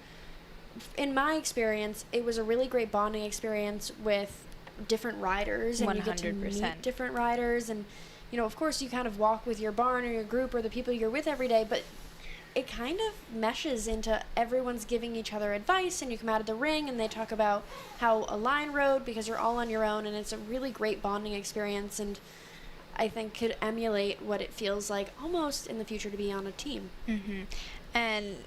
in my experience, it was a really great bonding experience with different riders, and 100%. You get to meet different riders, and you know, of course, you kind of walk with your barn or your group or the people you're with every day, but it kind of meshes into everyone's giving each other advice, and you come out of the ring and they talk about how a line rode because you're all on your own, and it's a really great bonding experience, and I think could emulate what it feels like almost in the future to be on a team. Mm-hmm. And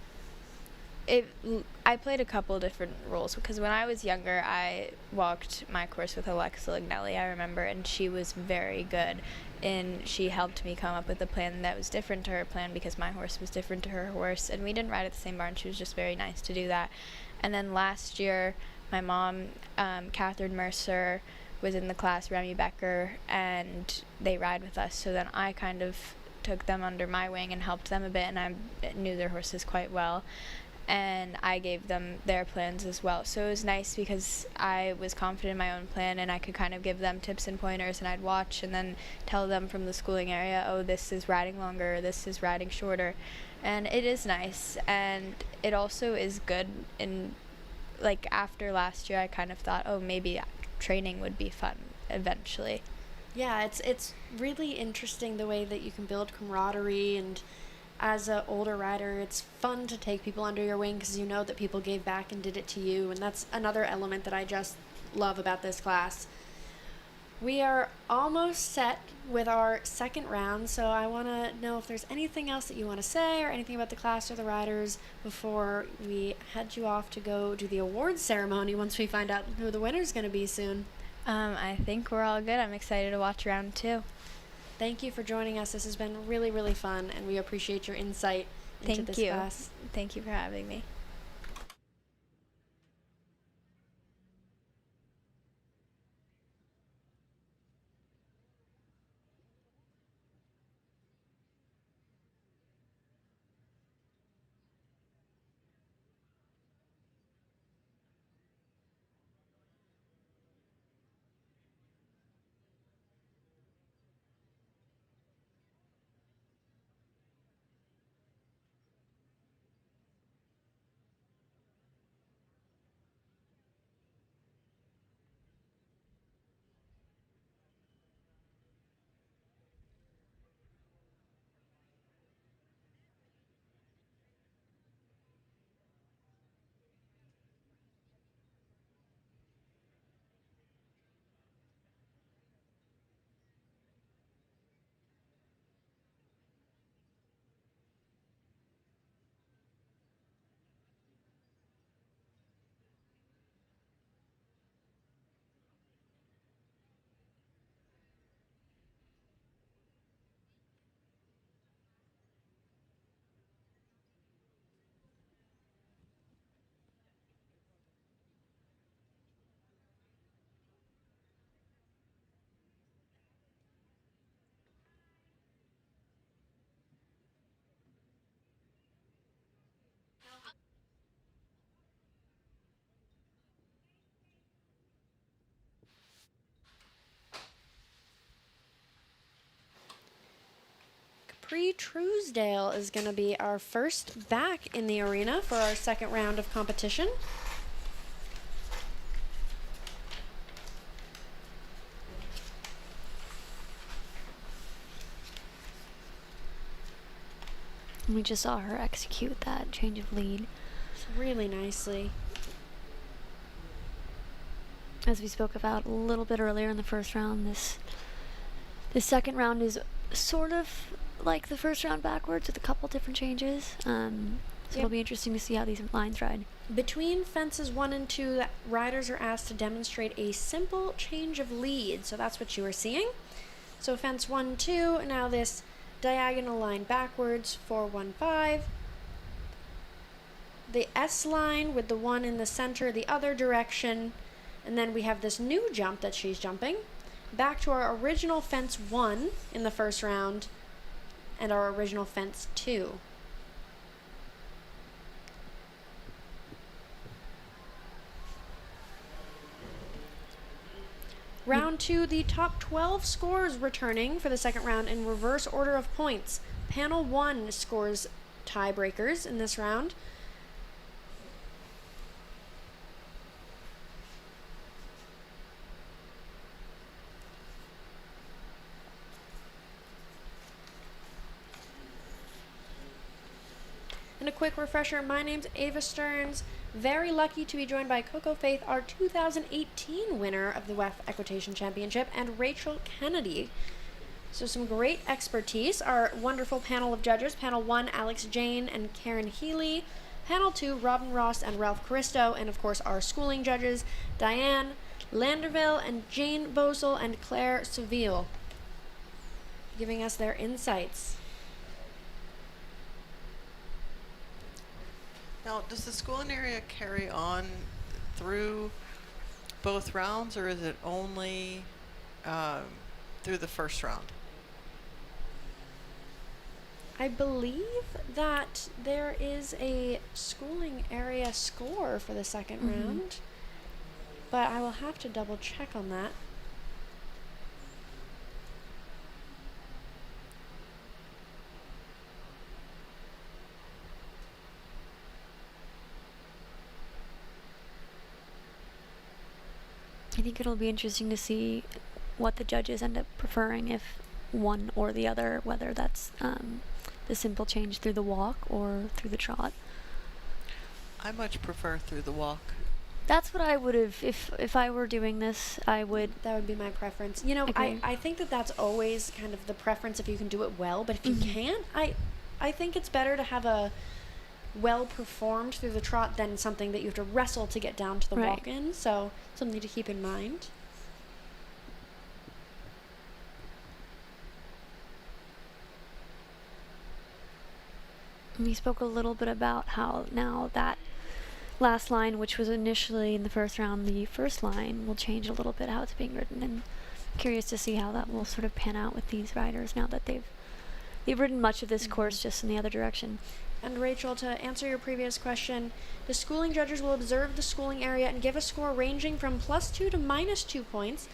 I played a couple different roles, because when I was younger, I walked my course with Alexa Lignelli, I remember, and she was very good. And she helped me come up with a plan that was different to her plan, because my horse was different to her horse, and we didn't ride at the same barn. She was just very nice to do that. And then last year, my mom, Catherine Mercer, was in the class, Remy Becker, and they ride with us. So then I kind of took them under my wing and helped them a bit, and I knew their horses quite well. And I gave them their plans as well. So it was nice because I was confident in my own plan, and I could kind of give them tips and pointers, and I'd watch and then tell them from the schooling area, oh, this is riding longer, this is riding shorter. And it is nice, and it also is good. And like after last year, I kind of thought, oh, maybe training would be fun eventually. Yeah, it's really interesting the way that you can build camaraderie and as an older rider, it's fun to take people under your wing because you know that people gave back and did it to you, and that's another element that I just love about this class. We are almost set with our second round, so I want to know if there's anything else that you want to say or anything about the class or the riders before we head you off to go do the awards ceremony once we find out who the winner's going to be soon. I think we're all good. I'm excited to watch round 2. Thank you for joining us. This has been really, really fun, and we appreciate your insight into this class. Thank you for having me. Truesdale is going to be our first back in the arena for our second round of competition. We just saw her execute that change of lead really nicely. As we spoke about a little bit earlier in the first round, this second round is sort of like the first round backwards with a couple different changes. So it'll be interesting to see how these lines ride. Between fences 1 and 2, riders are asked to demonstrate a simple change of lead. So that's what you are seeing. So fence 1, 2, now this diagonal line backwards, 4, 1, 5. The S line with the 1 in the center the other direction. And then we have this new jump that she's jumping. Back to our original fence 1 in the first round and our original fence 2. Round 2, the top 12 scores returning for the second round in reverse order of points. Panel 1 scores tiebreakers in this round. And a quick refresher, my name's Ava Stearns. Very lucky to be joined by Coco Faith, our 2018 winner of the WEF Equitation Championship, and Rachel Kennedy. So some great expertise. Our wonderful panel of judges. Panel 1, Alex Jane and Karen Healy. Panel 2, Robin Ross and Ralph Caristo. And of course our schooling judges, Diane Landerville and Jane Bosel and Claire Seville, giving us their insights. Now, does the schooling area carry on through both rounds, or is it only through the first round? I believe that there is a schooling area score for the second round, but I will have to double check on that. I think it'll be interesting to see what the judges end up preferring, if one or the other, whether that's the simple change through the walk or through the trot? I much prefer through the walk. That's what I would have, if I were doing this, I would. That would be my preference. You know, I think that's always kind of the preference if you can do it well, but if you can't, I think it's better to have a well performed through the trot than something that you have to wrestle to get down to the walk in. So something to keep in mind. We spoke a little bit about how now that last line, which was initially in the first round, the first line will change a little bit how it's being ridden, and curious to see how that will sort of pan out with these riders now that they've ridden much of this course just in the other direction. And Rachel, to answer your previous question, the schooling judges will observe the schooling area and give a score ranging from +2 to -2 points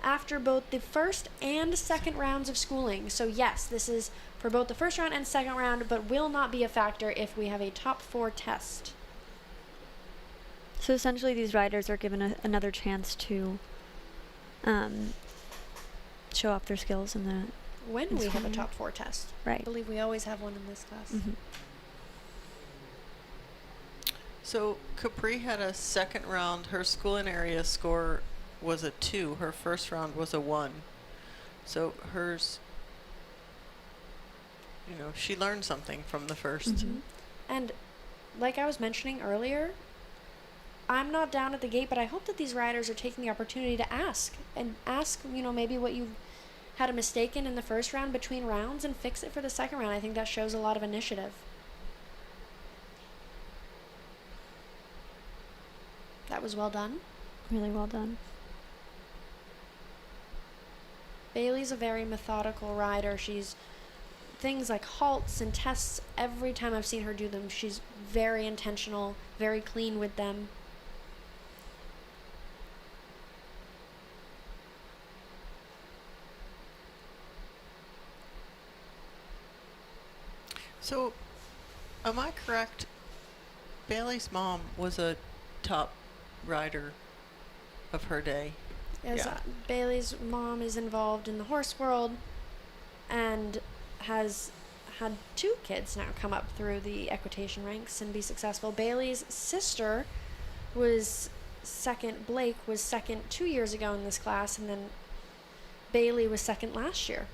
after both the first and second rounds of schooling. So yes, this is for both the first round and second round, but will not be a factor if we have a top 4 test. So essentially these riders are given another chance to show off their skills in the when we have a top 4 test. Right. I believe we always have one in this class. So Capri had a second round. Her schooling area score was a 2. Her first round was a 1. So hers, you know, she learned something from the first. And like I was mentioning earlier, I'm not down at the gate, but I hope that these riders are taking the opportunity to ask, you know, maybe what you had a mistake in the first round between rounds and fix it for the second round. I think that shows a lot of initiative. That was well done. Really well done. Bailey's a very methodical rider. She's things like halts and tests. Every time I've seen her do them, she's very intentional, very clean with them. So, am I correct? Bailey's mom was a top rider of her day. Yes, Bailey's mom is involved in the horse world and has had 2 kids now come up through the equitation ranks and be successful. Bailey's sister was second. Blake was second 2 years ago in this class, and then Bailey was second last year.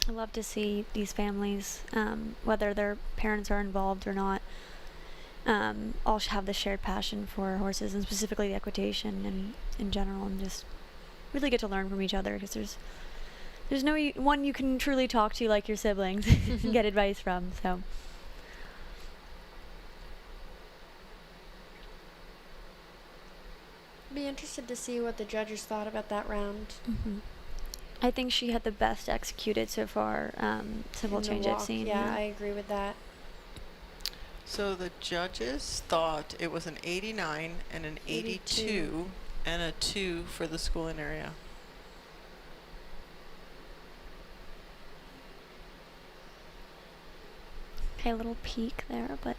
I love to see these families, whether their parents are involved or not, all have this shared passion for horses, and specifically the equitation and in general, and just really get to learn from each other, because there's no one you can truly talk to like your siblings and get advice from. So Be interested to see what the judges thought about that round. I think she had the best executed so far simple change I've seen. Yeah, I agree with that. So the judges thought it was an 89 and an 82 and a 2 for the schooling area. Okay, a little peak there, but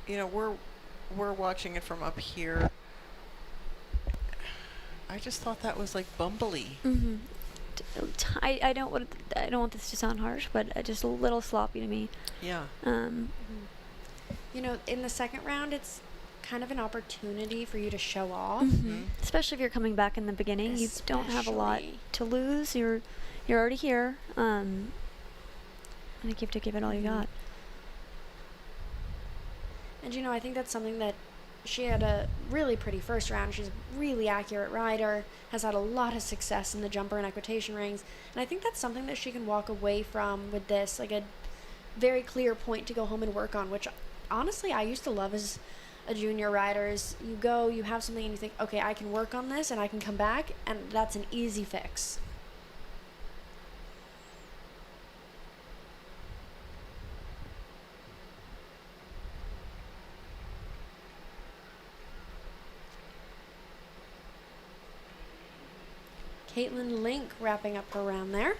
you know, we're watching it from up here. I just thought that was like bumbly. I don't want this to sound harsh, but just a little sloppy to me. Yeah. You know, in the second round, it's kind of an opportunity for you to show off. Especially if you're coming back in the beginning, you don't have a lot to lose. You're already here, and you have to give it all you got. And you know, I think that's something that she had a really pretty first round. She's a really accurate rider, has had a lot of success in the jumper and equitation rings, and I think that's something that she can walk away from with this, like a very clear point to go home and work on, which honestly I used to love as a junior rider. Is you go, you have something and you think, okay, I can work on this and I can come back, and that's an easy fix. Caitlin Link wrapping up her round there.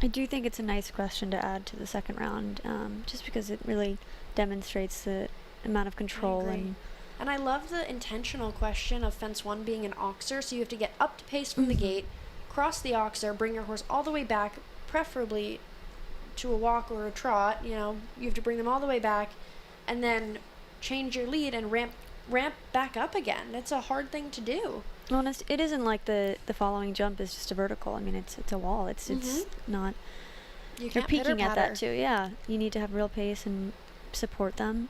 I do think it's a nice question to add to the second round, just because it really demonstrates the amount of control. And I love the intentional question of fence 1 being an oxer, so you have to get up to pace from the gate, cross the oxer, bring your horse all the way back, preferably to a walk or a trot. You know, you have to bring them all the way back, and then change your lead and ramp back up again. It's a hard thing to do. Well, it isn't like the following jump is just a vertical. I mean, it's a wall. It's not. You're peaking at that too. Yeah, you need to have real pace and support them.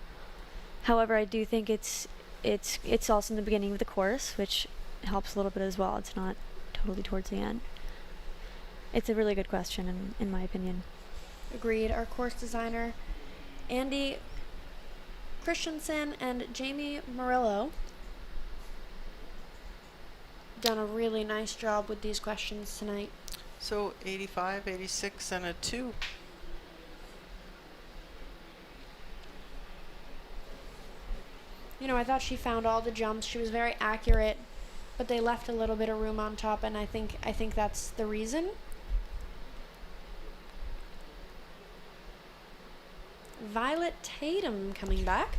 However, I do think it's also in the beginning of the course, which helps a little bit as well. It's not totally towards the end. It's a really good question, in my opinion. Agreed. Our course designer, Andy Christensen and Jamie Murillo, done a really nice job with these questions tonight. So 85, 86, and a 2. You know, I thought she found all the jumps. She was very accurate, but they left a little bit of room on top, and I think that's the reason. Violet Tatum coming back.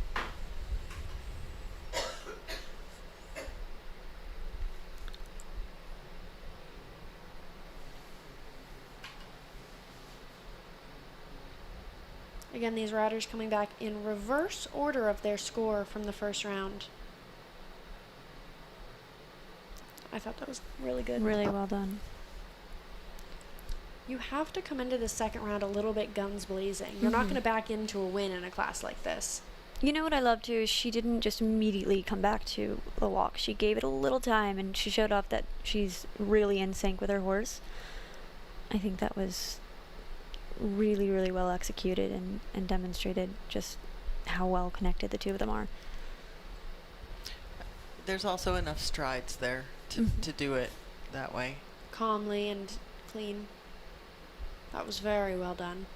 Again, these riders coming back in reverse order of their score from the first round. I thought that was really good. Really well done. You have to come into the second round a little bit guns blazing. You're not going to back into a win in a class like this. You know what I love too is she didn't just immediately come back to the walk. She gave it a little time, and she showed off that she's really in sync with her horse. I think that was really, really well executed and demonstrated just how well connected the two of them are. There's also enough strides there to do it that way. Calmly and clean. That was very well done.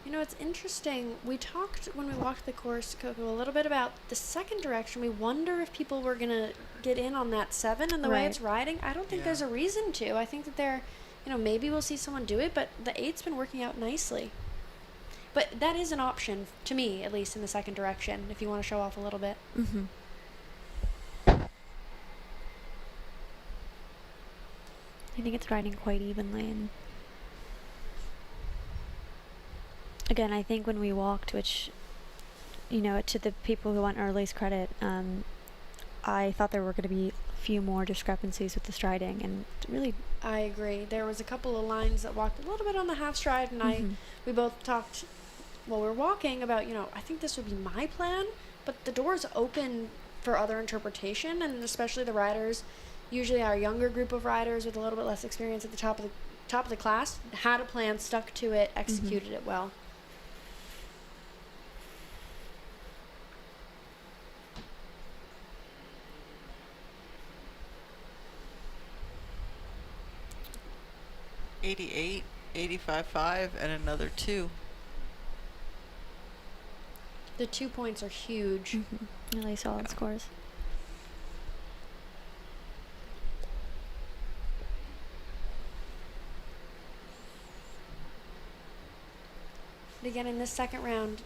You know, it's interesting. We talked when we walked the course, Coco, a little bit about the second direction. We wonder if people were going to get in on that 7 and the way it's riding. I don't think there's a reason to. I think that they're, you know, maybe we'll see someone do it, but the 8's been working out nicely. But that is an option, to me, at least in the second direction, if you want to show off a little bit. I think it's riding quite evenly, and again, I think when we walked, which, you know, to the people who want early's credit, I thought there were going to be a few more discrepancies with the striding, and really, I agree. There was a couple of lines that walked a little bit on the half stride, and we both talked while we were walking about, you know, I think this would be my plan, but the door's open for other interpretation, and especially the riders, usually our younger group of riders with a little bit less experience at the top of the class, had a plan, stuck to it, executed it well. $88, $85.5, and another 2. The 2 points are huge. Really solid scores. But again, in this second round,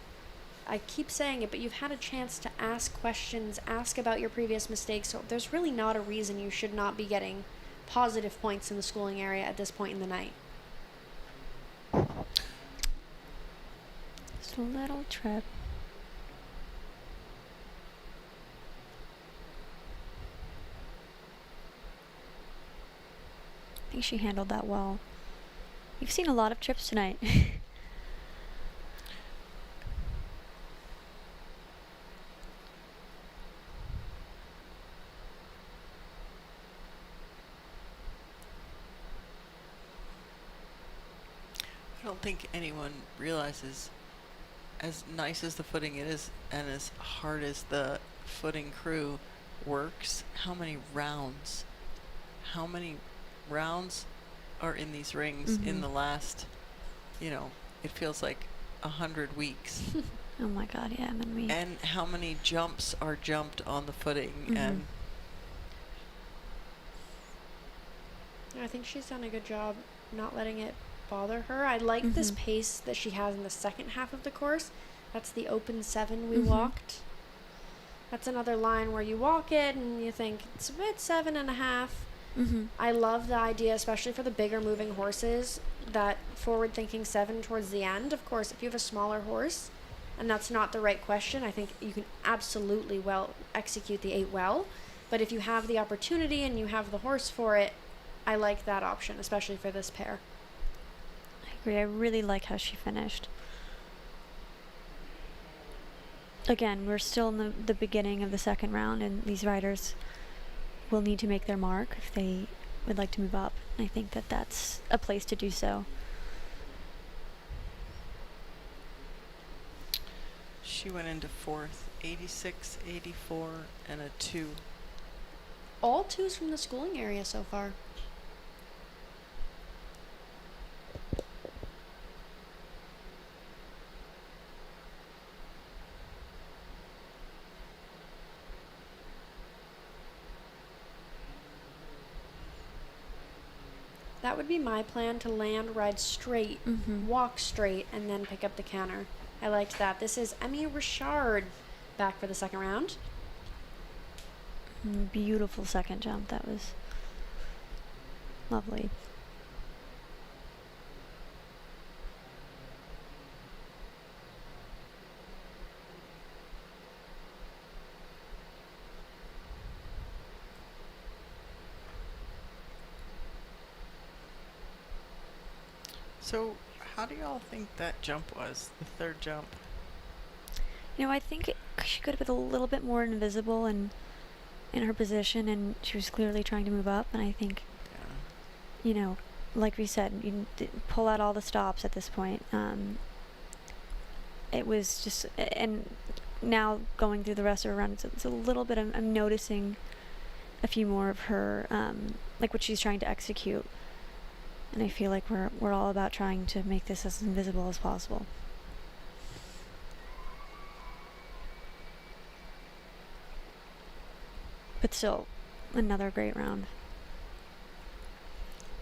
I keep saying it, but you've had a chance to ask questions, ask about your previous mistakes, so there's really not a reason you should not be getting positive points in the schooling area at this point in the night. Just a little trip. I think she handled that well. You've seen a lot of trips tonight. I don't think anyone realizes, as nice as the footing is and as hard as the footing crew works, how many rounds are in these rings in the last, you know, it feels like 100 weeks. Oh my God, yeah. And how many jumps are jumped on the footing. And I think she's done a good job not letting it bother her. I like this pace that she has in the second half of the course. That's the open 7 we walked. That's another line where you walk it and you think it's a bit 7.5. I love the idea, especially for the bigger moving horses, that forward-thinking 7 towards the end. Of course, if you have a smaller horse and that's not the right question, I think you can absolutely well execute the 8 well. But if you have the opportunity and you have the horse for it, I like that option, especially for this pair. I agree. I really like how she finished. Again, we're still in the beginning of the second round, and these riders will need to make their mark if they would like to move up. I think that that's a place to do so. she went into 4th, 86, 84, and a 2. All 2s from the schooling area so far. That would be my plan, to land, ride straight, walk straight, and then pick up the counter. I liked that. This is Emmy Richard back for the second round. Beautiful second jump. That was lovely. So, how do y'all think that jump was, the third jump? You know, I think she could have been a little bit more invisible in her position, and she was clearly trying to move up. And I think, you know, like we said, you pull out all the stops at this point. It was just, and now going through the rest of her run, it's a little bit. I'm noticing a few more of her, like what she's trying to execute. And I feel like we're all about trying to make this as invisible as possible. But still, another great round.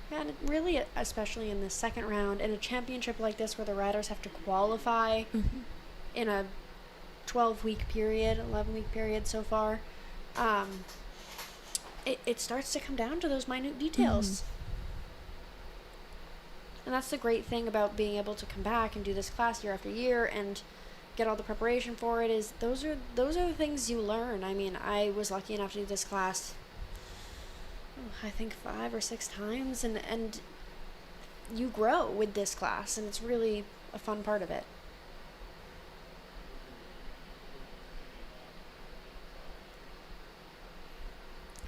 Yeah, and really, especially in the second round, in a championship like this where the riders have to qualify in a 12-week period, 11-week period so far, it starts to come down to those minute details. And that's the great thing about being able to come back and do this class year after year and get all the preparation for it, is those are the things you learn. I mean, I was lucky enough to do this class, I think 5 or 6 times, and you grow with this class, and it's really a fun part of it.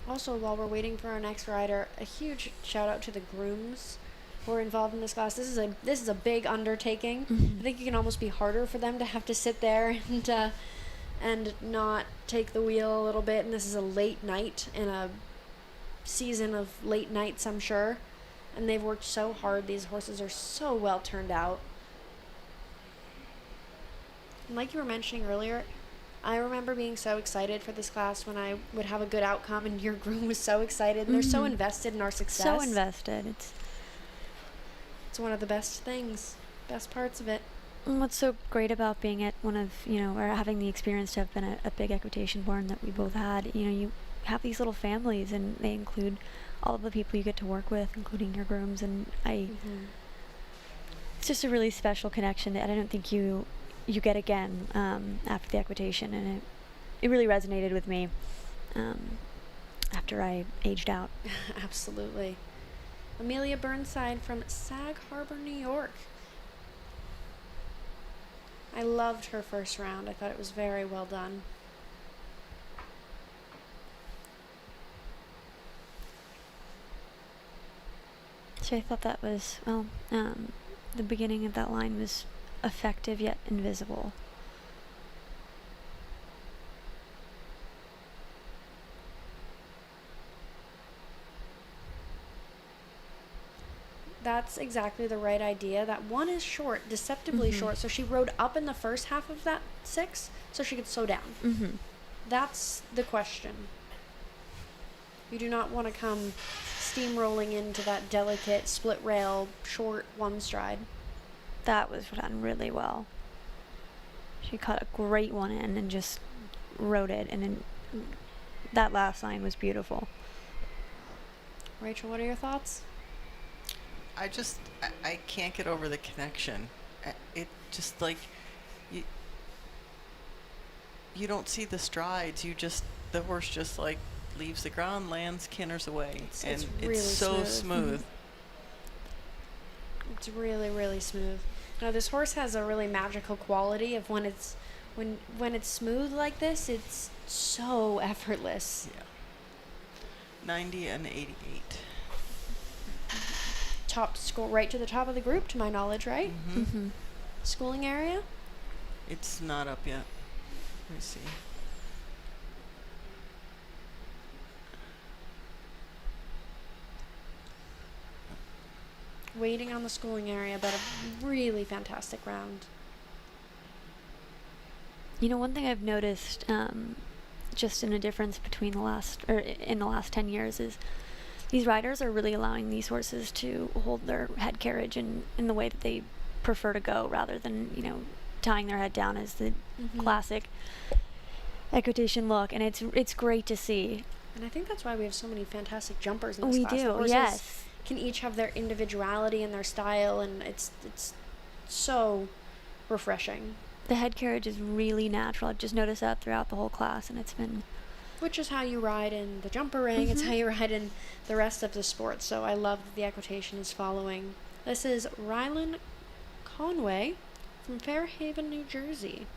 Also, while we're waiting for our next rider, a huge shout out to the grooms who are involved in this class. This is a big undertaking. I think it can almost be harder for them to have to sit there and not take the wheel a little bit. And this is a late night in a season of late nights, I'm sure. And they've worked so hard. These horses are so well turned out. And like you were mentioning earlier, I remember being so excited for this class when I would have a good outcome, and your groom was so excited. And they're so invested in our success. So invested. It's one of the best things, best parts of it. And what's so great about being at one of, or having the experience to have been a big equitation barn that we both had, you have these little families, and they include all of the people you get to work with, including your grooms, and it's just a really special connection that I don't think you get again after the equitation, and it really resonated with me after I aged out. Absolutely. Amelia Burnside from Sag Harbor, New York. I loved her first round. I thought it was very well done. So I thought that was, the beginning of that line was effective yet invisible. that's exactly the right idea. That one is short, deceptively short. So she rode up in the first half of that 6 so she could slow down. That's the question. You do not want to come steamrolling into that delicate split rail, short one stride. That was done really well. She cut a great one in and just rode it, and then that last line was beautiful. Rachel, what are your thoughts? I can't get over the connection. It just like you don't see the strides. The horse just like leaves the ground, lands, canters away, and really it's so smooth. It's really, really smooth. Now this horse has a really magical quality of when it's smooth like this, it's so effortless. Yeah. 90 and 88. Top score, right to the top of the group, to my knowledge, right? Schooling area? It's not up yet. Let me see. Waiting on the schooling area, but a really fantastic round. You know, one thing I've noticed, just in a difference between in the last 10 years, is these riders are really allowing these horses to hold their head carriage in the way that they prefer to go, rather than, tying their head down as the classic equitation look, and it's great to see. And I think that's why we have so many fantastic jumpers in this We class. do, The horses yes. can each have their individuality and their style, and it's so refreshing. The head carriage is really natural. I've just noticed that throughout the whole class, and it's been... Which is how you ride in the jumper ring. It's how you ride in the rest of the sport. So I love that the equitation is following. This is Rylan Conway from Fairhaven, New Jersey.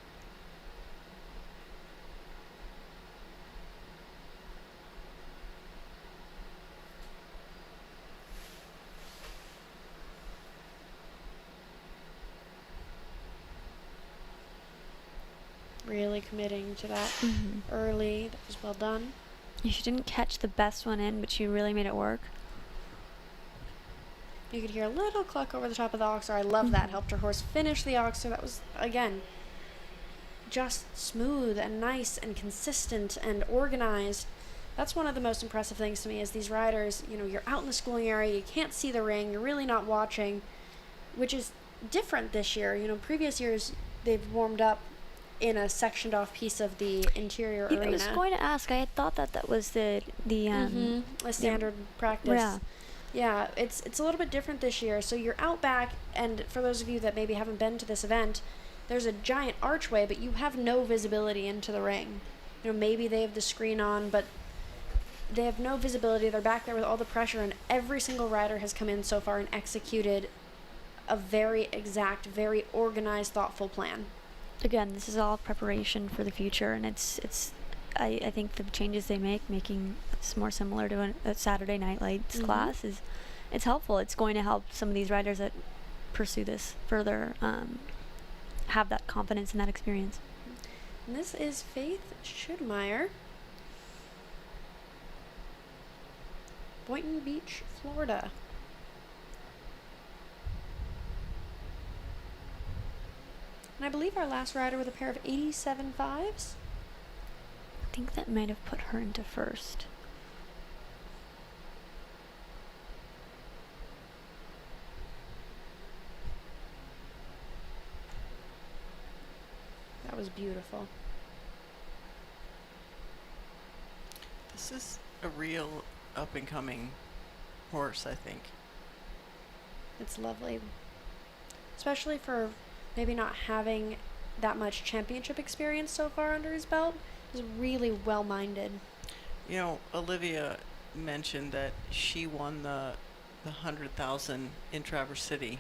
Really committing to that early. That was well done. She didn't catch the best one in, but she really made it work. You could hear a little cluck over the top of the oxer. I love that. Helped her horse finish the oxer. That was, again, just smooth and nice and consistent and organized. That's one of the most impressive things to me is these riders, you're out in the schooling area, you can't see the ring, you're really not watching, which is different this year. Previous years they've warmed up in a sectioned off piece of the interior arena. I was going to ask. I had thought that was the a standard practice. Yeah, it's a little bit different this year. So you're out back, and for those of you that maybe haven't been to this event, there's a giant archway, but you have no visibility into the ring. Maybe they have the screen on, but they have no visibility. They're back there with all the pressure, and every single rider has come in so far and executed a very exact, very organized, thoughtful plan. Again, this is all preparation for the future, and I think the changes they making this more similar to a Saturday Night Lights class it's helpful. It's going to help some of these riders that pursue this further have that confidence and that experience. And this is Faith Schudmeyer, Boynton Beach, Florida. And I believe our last rider with a pair of 87 5s. I think that might have put her into first. That was beautiful. This is a real up-and-coming horse, I think. It's lovely. Especially for maybe not having that much championship experience so far under his belt. He's really well-minded. Olivia mentioned that she won the 100,000 in Traverse City,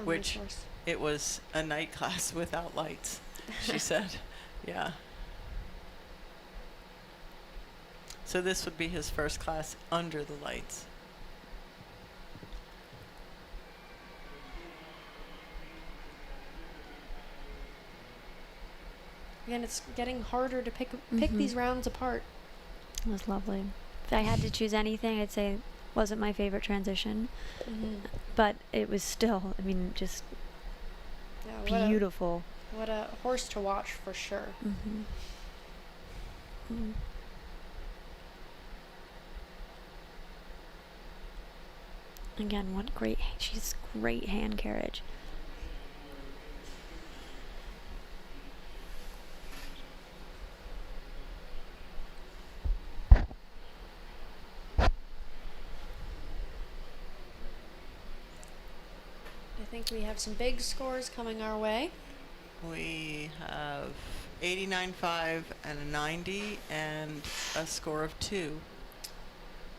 which it was a night class without lights, she said. Yeah. So this would be his first class under the lights. Again, it's getting harder to pick these rounds apart. It was lovely. If I had to choose anything, I'd say wasn't my favorite transition, but it was still, I mean, just beautiful. What a horse to watch for sure. Again, she's great hand carriage. I think we have some big scores coming our way. We have 89.5 and a 90 and a score of 2. And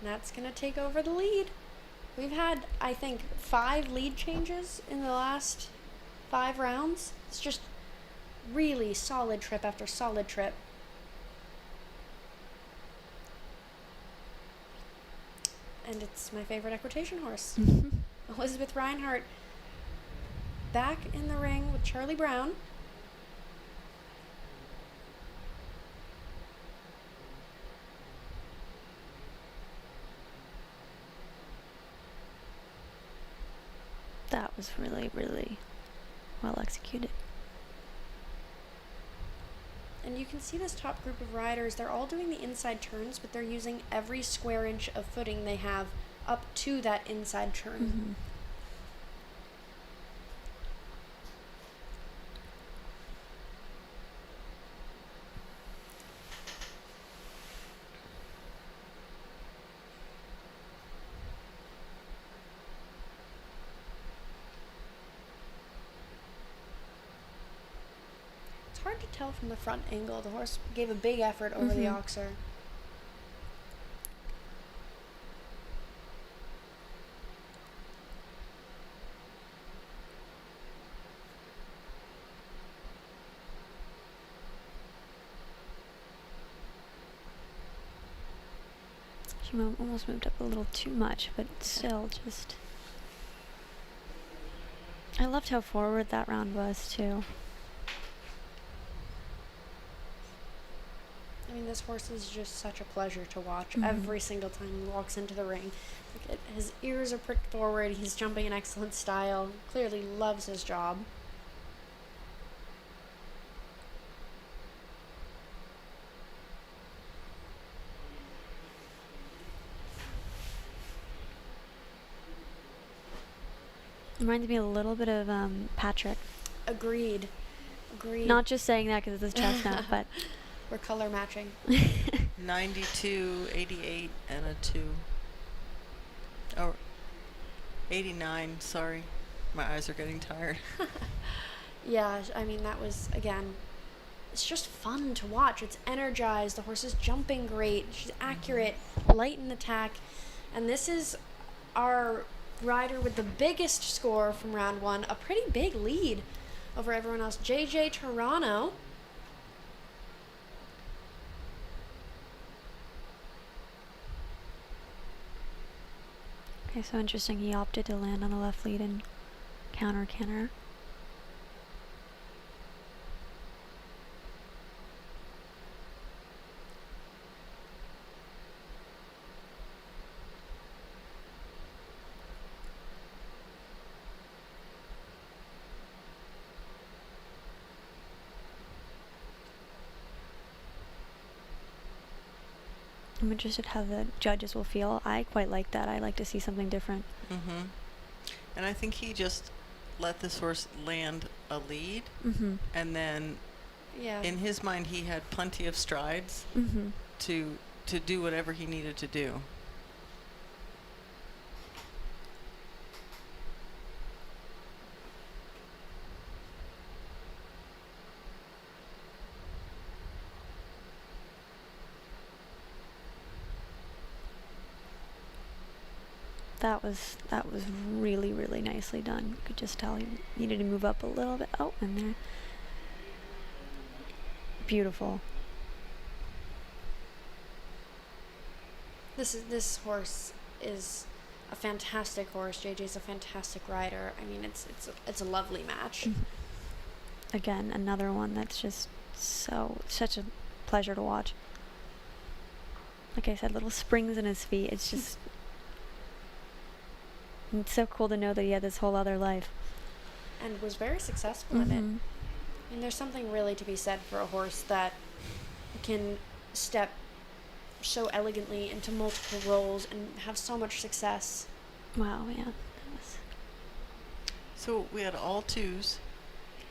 that's going to take over the lead. We've had, I think, 5 lead changes in the last 5 rounds. It's just really solid trip after solid trip. And it's my favorite equitation horse. Elizabeth Reinhardt back in the ring with Charlie Brown. That was really, really well executed. And you can see this top group of riders, they're all doing the inside turns, but they're using every square inch of footing they have up to that inside turn. Hard to tell from the front angle. The horse gave a big effort over the oxer. She almost moved up a little too much, but still just... I loved how forward that round was, too. I mean, this horse is just such a pleasure to watch every single time he walks into the ring. His ears are pricked forward. He's jumping in excellent style. Clearly loves his job. Reminds me a little bit of Patrick. Agreed. Not just saying that because it's his chestnut, but... We're color matching. 92, 88, and a 2. Oh, 89, sorry. My eyes are getting tired. Yeah, I mean, that was, again, it's just fun to watch. It's energized. The horse is jumping great. She's accurate, light in the tack. And this is our rider with the biggest score from round 1. A pretty big lead over everyone else. JJ Toronto. Okay, so interesting. He opted to land on the left lead and counter canter. I'm interested how the judges will feel. I quite like that. I like to see something different. And I think he just let this horse land a lead, and then in his mind he had plenty of strides to do whatever he needed to do. That was really, really nicely done. You could just tell he needed to move up a little bit. Oh, and there. Beautiful. This horse is a fantastic horse. JJ's a fantastic rider. I mean, it's a lovely match. Again, another one that's just such a pleasure to watch. Like I said, little springs in his feet. It's just And it's so cool to know that he had this whole other life. And was very successful in it. And there's something really to be said for a horse that can step so elegantly into multiple roles and have so much success. Wow, yeah. So we had all twos.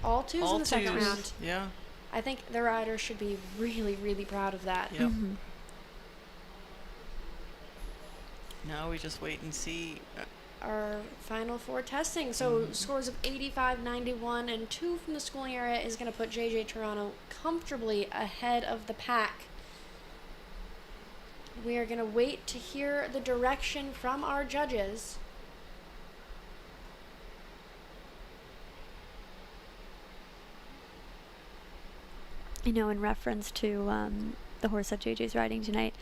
All twos in the second twos. round. Yeah. I think the riders should be really, really proud of that. Yep. Now we just wait and see. Our final four testing. So scores of 85, 91, and 2 from the schooling area is going to put JJ Toronto comfortably ahead of the pack. We are going to wait to hear the direction from our judges. You know, in reference to the horse that JJ's riding tonight,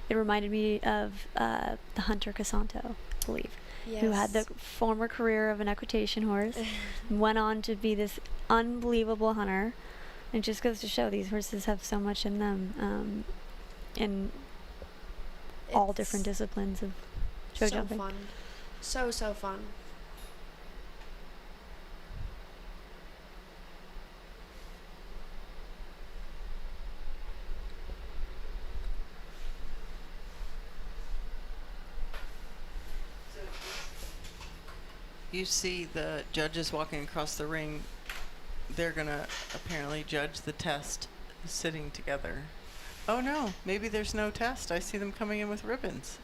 it reminded me of the Hunter Casanto, I believe, who had the former career of an equitation horse, went on to be this unbelievable hunter. It just goes to show these horses have so much in them, in all different disciplines of show jumping. So fun. So fun. You see the judges walking across the ring. They're gonna apparently judge the test sitting together. Oh no, maybe there's no test. I see them coming in with ribbons.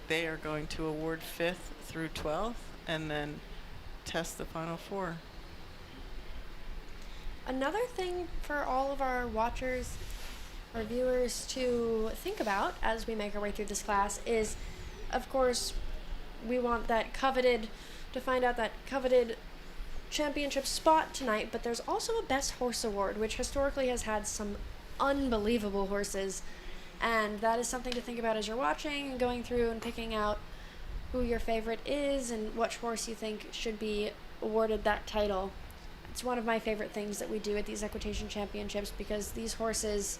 They are going to award 5th through 12th and then test the final 4. Another thing for all of our watchers or viewers to think about as we make our way through this class is, of course, we want that coveted, to find out that coveted championship spot tonight, but there's also a Best Horse Award, which historically has had some unbelievable horses, and that is something to think about as you're watching and going through and picking out who your favorite is and which horse you think should be awarded that title. It's one of my favorite things that we do at these equitation championships because these horses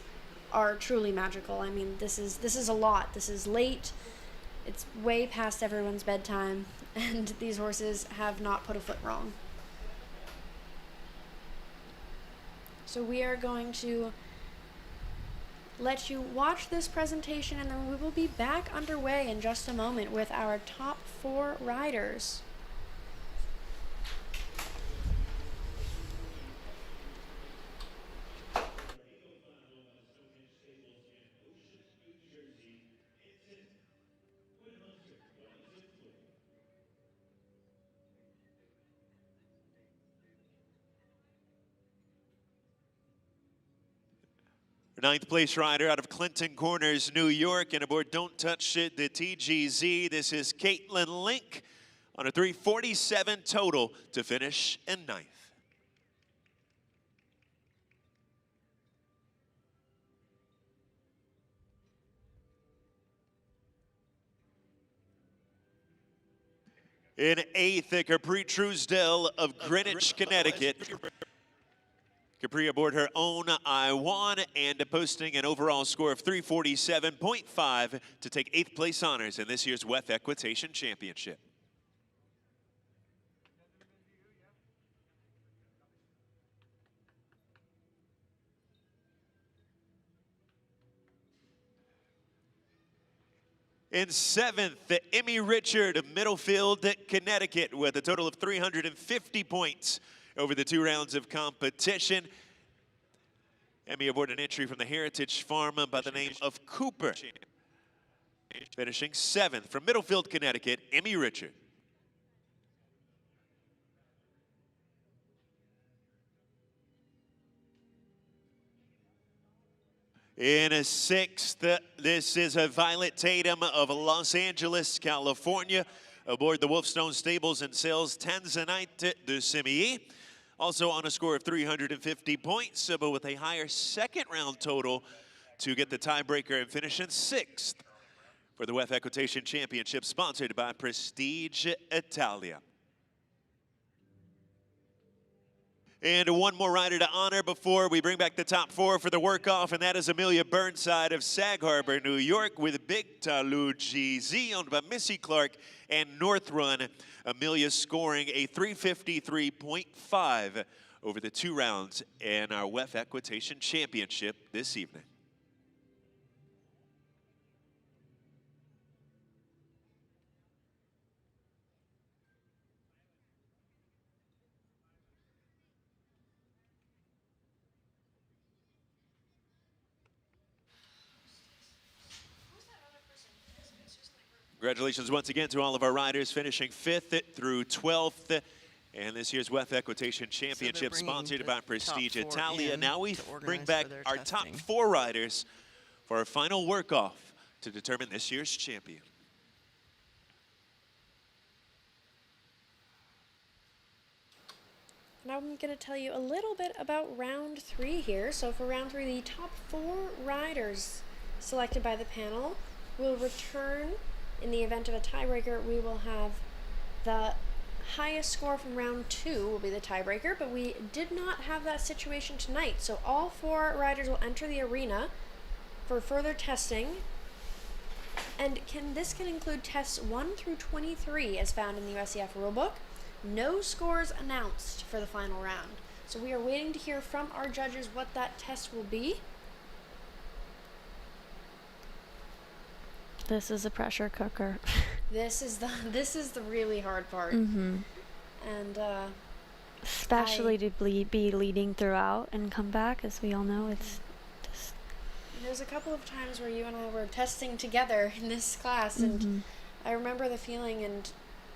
are truly magical. I mean, this is a lot. This is late. It's way past everyone's bedtime, and these horses have not put a foot wrong. So we are going to let you watch this presentation, and then we will be back underway in just a moment with our top 4 riders. Ninth place rider out of Clinton Corners, New York, and aboard Don't Touch It, the TGZ. This is Caitlin Link on a 347 total to finish in 9th. In 8th, Capri Truesdell of Greenwich, Connecticut. Capri aboard her own I-1 and posting an overall score of 347.5 to take 8th place honors in this year's WEF Equitation Championship. In 7th, Emmy Richard of Middlefield, Connecticut, with a total of 350 points over the 2 rounds of competition. Emmy aboard an entry from the Heritage Farm by the name of Cooper. Finishing 7th from Middlefield, Connecticut, Emmy Richard. In 6th, this is a Violet Tatum of Los Angeles, California, aboard the Wolfstone Stables and Sales Tanzanite de Semilly. Also on a score of 350 points, but with a higher second round total to get the tiebreaker and finish in 6th for the WEF Equitation Championship, sponsored by Prestige Italia. And one more rider to honor before we bring back the top 4 for the work-off, and that is Amelia Burnside of Sag Harbor, New York, with Big Talu GZ, owned by Missy Clark and North Run. Amelia scoring a 353.5 over the 2 rounds in our WEF Equitation Championship this evening. Congratulations once again to all of our riders finishing 5th through 12th. And this year's WEF Equitation Championship sponsored by Prestige Italia. Now we bring back our top 4 riders for our final work-off to determine this year's champion. Now I'm going to tell you a little bit about round 3 here. So for round 3, the top 4 riders selected by the panel will return. In the event of a tiebreaker, we will have the highest score from round 2 will be the tiebreaker, but we did not have that situation tonight. So all 4 riders will enter the arena for further testing. And this can include tests 1 through 23 as found in the USEF rulebook. No scores announced for the final round. So we are waiting to hear from our judges what that test will be. This is a pressure cooker. This is the really hard part. Mm-hmm. And especially to be leading throughout and come back, as we all know, it's just. There's a couple of times where you and I were testing together in this class, and I remember the feeling. And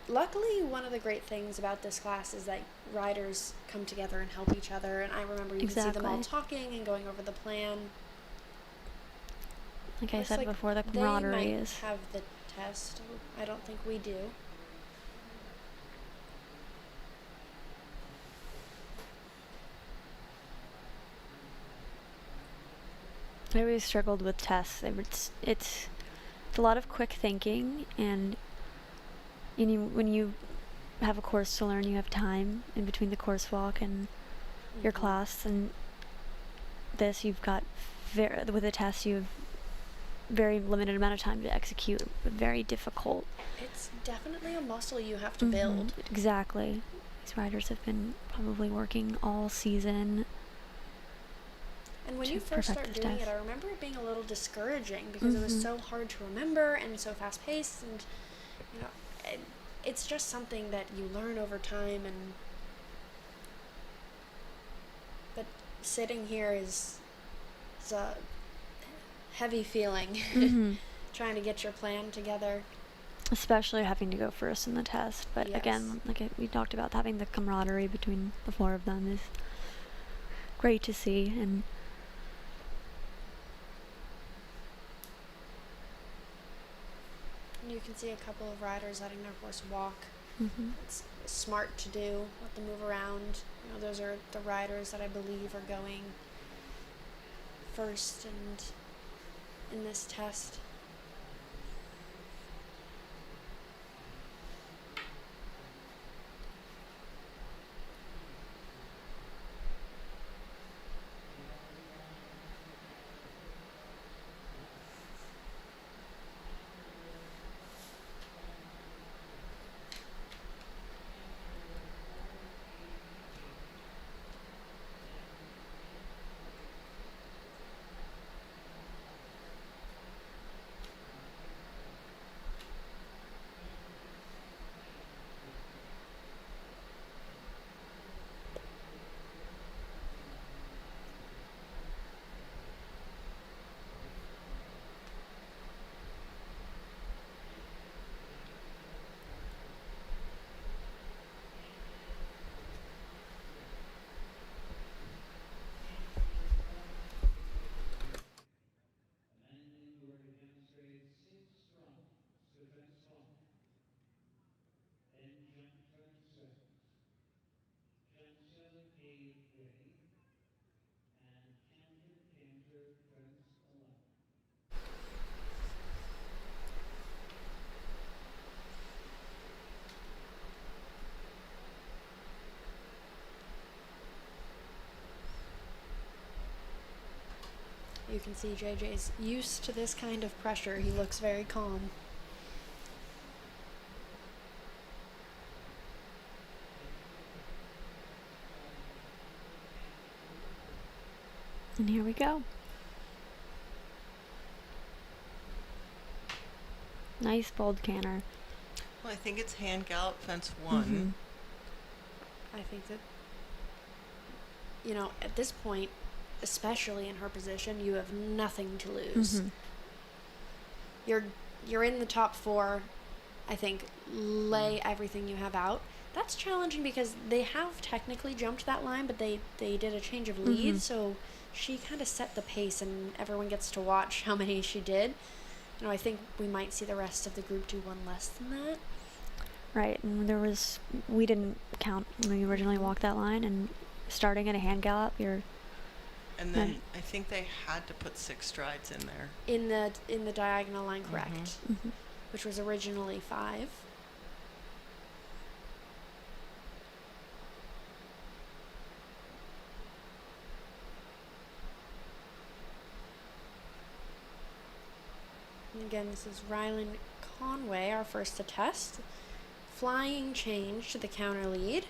luckily, one of the great things about this class is that riders come together and help each other. And I remember you could see them all talking and going over the plan. Like I said before, the camaraderie they might is. have the test. I don't think we do. I always struggled with tests. It's a lot of quick thinking, and when you have a course to learn, you have time in between the course walk and your class, and this you've got with a test you have very limited amount of time to execute, but very difficult. It's definitely a muscle you have to build. Exactly. These riders have been probably working all season. And when you first start doing it, I remember it being a little discouraging because it was so hard to remember and so fast paced, and it's just something that you learn over time. But sitting here is a heavy feeling. Trying to get your plan together, especially having to go first in the test. But again, like we talked about, having the camaraderie between the 4 of them is great to see. And you can see a couple of riders letting their horse walk. It's smart to do, let them move around. Those are the riders that I believe are going first and in this test. You can see JJ's used to this kind of pressure. He looks very calm. And here we go. Nice bold canter. Well, I think it's hand gallop fence 1. I think that, you know, at this point, especially in her position, you have nothing to lose. You're in the top 4. I think lay everything you have out. That's challenging because they have technically jumped that line, but they did a change of lead, so she kind of set the pace, and everyone gets to watch how many she did. You know, I think we might see the rest of the group do one less than that. Right, and we didn't count when we originally walked that line, and starting at a hand gallop, and then I think they had to put 6 strides in there. In the diagonal line, correct. Which was originally 5. And again, this is Rylan Conway, our first to test. Flying change to the counter lead.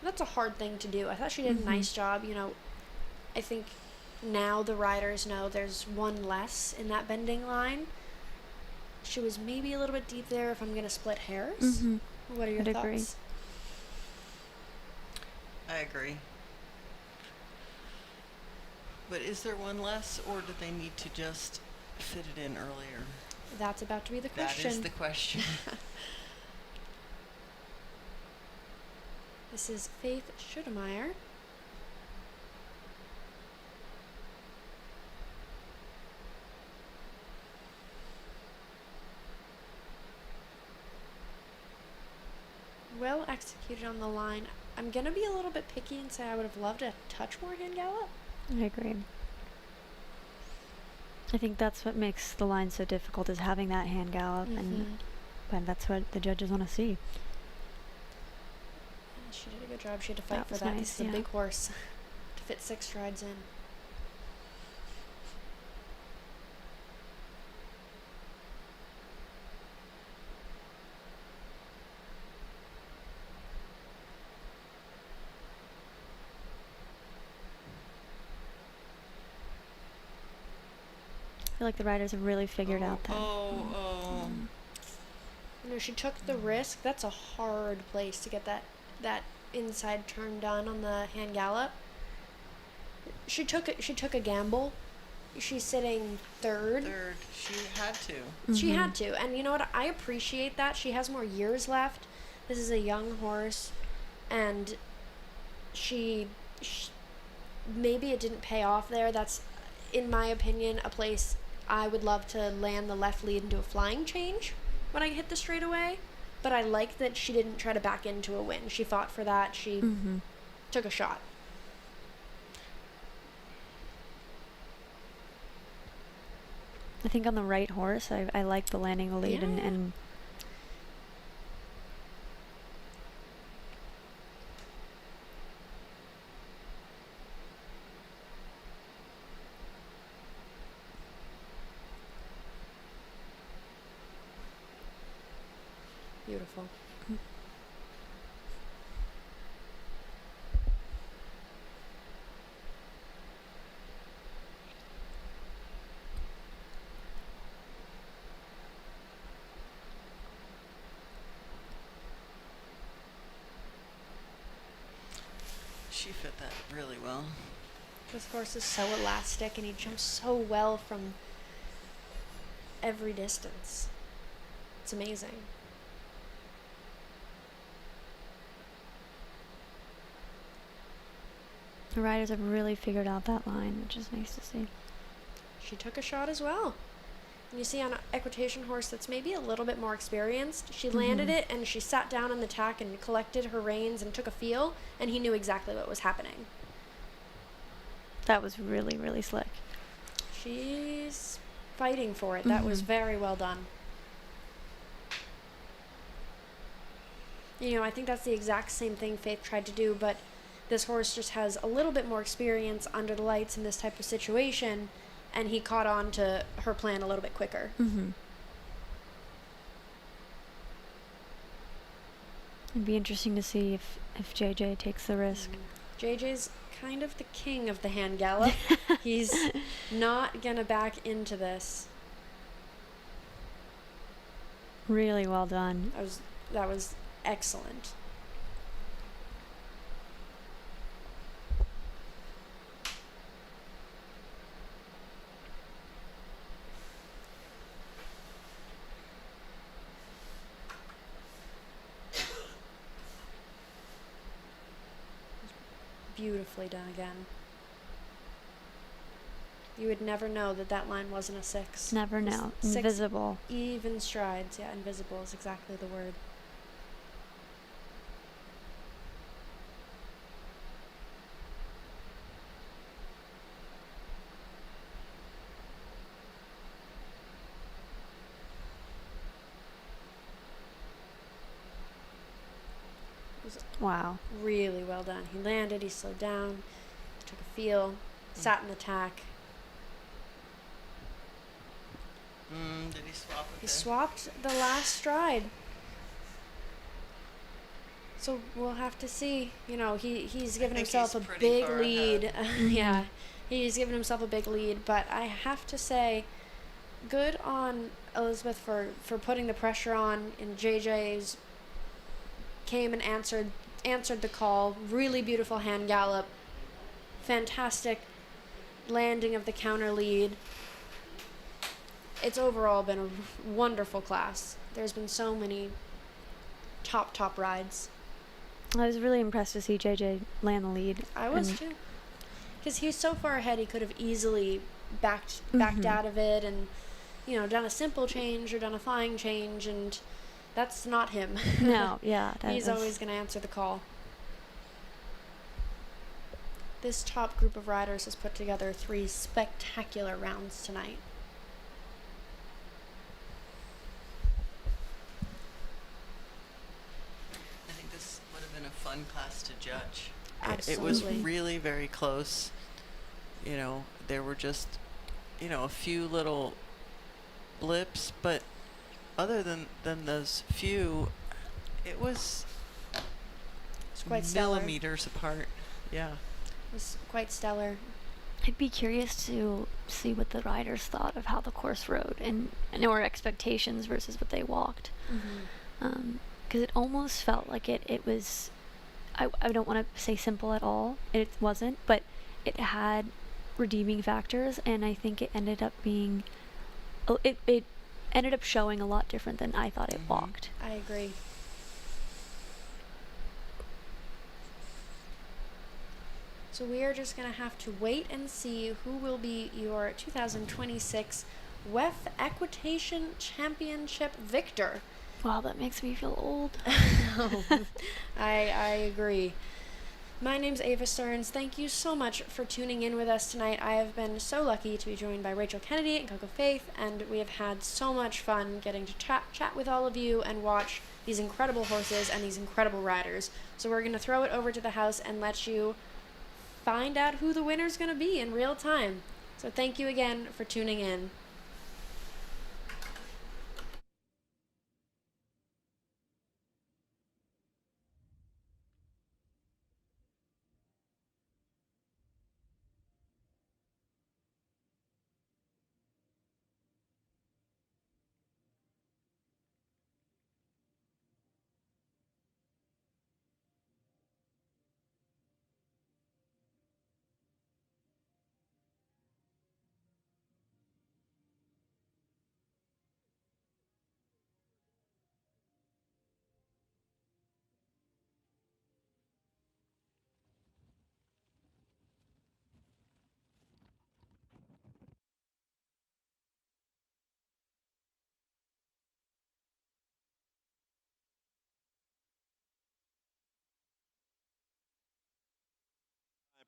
That's a hard thing to do. I thought she did a nice job. You know, I think now the riders know there's one less in that bending line. She was maybe a little bit deep there if I'm going to split hairs. What are your thoughts? Agree. I agree. But is there one less, or do they need to just fit it in earlier? That's about to be the question. That is the question. This is Faith Schudemeyer. Well executed on the line. I'm going to be a little bit picky and say I would have loved a touch more hand gallop. I agree. I think that's what makes the line so difficult, is having that hand gallop, but that's what the judges want to see. She did a good job. She had to fight for that. Nice, This is a big horse to fit 6 strides in. I feel like the riders have really figured out that. You know, she took the risk. That's a hard place to get that inside turn done on the hand gallop. She took a gamble. She's sitting third. She had to. She had to. And you know what? I appreciate that. She has more years left. This is a young horse, and she maybe it didn't pay off there. That's, in my opinion, a place I would love to land the left lead into a flying change when I hit the straightaway. But I like that she didn't try to back into a win. She fought for that. She took a shot. I think on the right horse, I like the landing the lead and Beautiful. She fit that really well. This horse is so elastic, and he jumps so well from every distance. It's amazing. the riders have really figured out that line, which is nice to see. She took a shot as well. And you see on an equitation horse that's maybe a little bit more experienced, she landed it and she sat down on the tack and collected her reins and took a feel, and he knew exactly what was happening. That was really, really slick. She's fighting for it. That was very well done. You know, I think that's the exact same thing Faith tried to do, but this horse just has a little bit more experience under the lights in this type of situation, and he caught on to her plan a little bit quicker. Mm-hmm. It'd be interesting to see if JJ takes the risk. JJ's kind of the king of the hand gallop. He's not gonna back into this. Really well done. That was excellent. Beautifully done again. You would never know that that line wasn't a 6. Never know. 6 Invisible. even strides. Yeah, invisible is exactly the word. Wow. Really well done. He landed, he slowed down, took a feel, sat in attack. Did he swap with He swapped the last stride. So we'll have to see. You know, he's given himself a big lead. Yeah, he's given himself a big lead. But I have to say, good on Elizabeth for putting the pressure on. And JJ's came and answered the call. Really beautiful hand gallop. Fantastic landing of the counter lead. It's overall been a wonderful class. There's been so many top rides. I was really impressed to see JJ land the lead. I was too. Because he was so far ahead, he could have easily backed out of it and, you know, done a simple change or done a flying change, and that's not him. No, yeah. He's always going to answer the call. This top group of riders has put together 3 spectacular rounds tonight. Fun class to judge. Absolutely. It was really very close. You know, there were just, you know, a few little blips, but other than those few, it was quite stellar. Millimeters apart. Yeah. It was quite stellar. I'd be curious to see what the riders thought of how the course rode and or expectations versus what they walked. Because it almost felt like it was, I don't want to say simple at all. It wasn't, but it had redeeming factors, and I think it ended up being, it ended up showing a lot different than I thought it walked. I agree. So we are just going to have to wait and see who will be your 2026 WEF Equitation Championship victor. Wow, that makes me feel old. I agree. My name's Ava Stearns. Thank you so much for tuning in with us tonight. I have been so lucky to be joined by Rachel Kennedy and Coco Faith, and we have had so much fun getting to chat with all of you and watch these incredible horses and these incredible riders. So we're going to throw it over to the house and let you find out who the winner's going to be in real time. So thank you again for tuning in.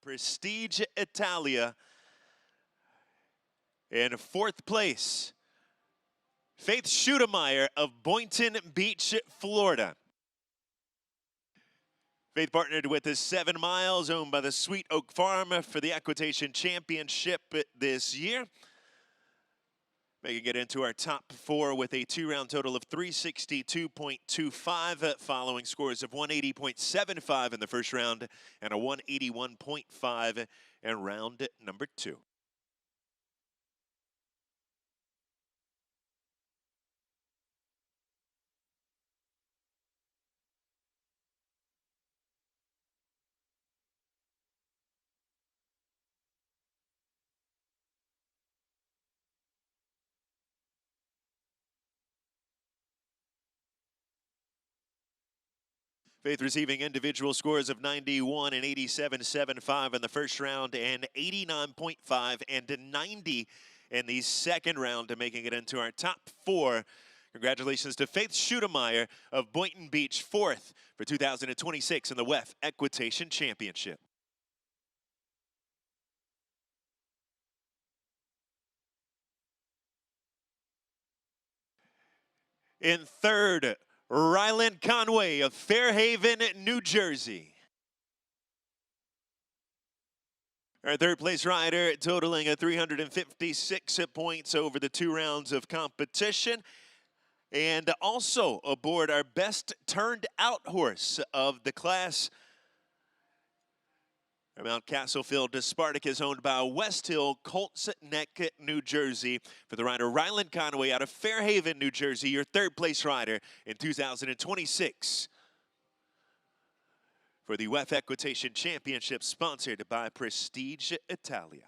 Prestige Italia. In 4th place, Faith Schudemeyer of Boynton Beach, Florida. Faith partnered with the 7 Miles, owned by the Sweet Oak Farm, for the Equitation Championship this year. Making it into our top 4 with a 2-round total of 362.25, following scores of 180.75 in the first round and a 181.5 in round number 2. Faith receiving individual scores of 91 and 87.75 in the first round and 89.5 and 90 in the second round, making it into our top 4. Congratulations to Faith Schudemeyer of Boynton Beach, 4th for 2026 in the WEF Equitation Championship. In third, Ryland Conway of Fairhaven, New Jersey. Our third place rider totaling 356 points over the 2 rounds of competition. And also aboard our best turned out horse of the class. Our Mount Castlefield Spartacus, owned by West Hill Colts Neck, New Jersey, for the rider Ryland Conway out of Fairhaven, New Jersey, your third place rider in 2026 for the WEF Equitation Championship, sponsored by Prestige Italia.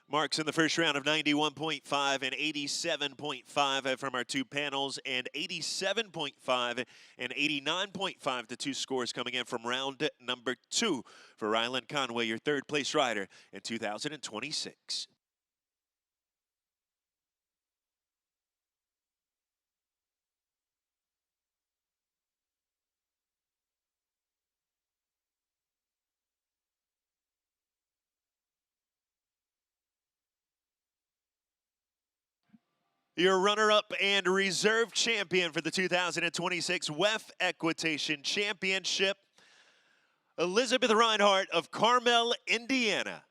Marks in the first round of 91.5 and 87.5 from our 2 panels, and 87.5 and 89.5, the 2 scores coming in from round number 2 for Ryland Conway, your third place rider in 2026. Your runner-up and reserve champion for the 2026 WEF Equitation Championship, Elizabeth Reinhardt of Carmel, Indiana.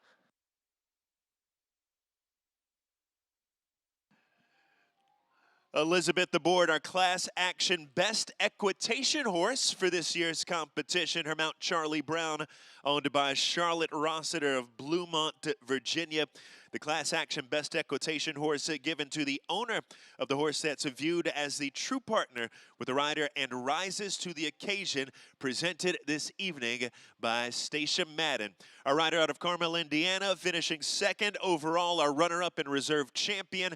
Elizabeth aboard our class action best equitation horse for this year's competition, her Mount Charlie Brown, owned by Charlotte Rossiter of Bluemont, Virginia. The class action best equitation horse given to the owner of the horse that's viewed as the true partner with the rider and rises to the occasion, presented this evening by Stacia Madden. Our rider out of Carmel, Indiana, finishing 2nd overall, our runner-up and reserve champion,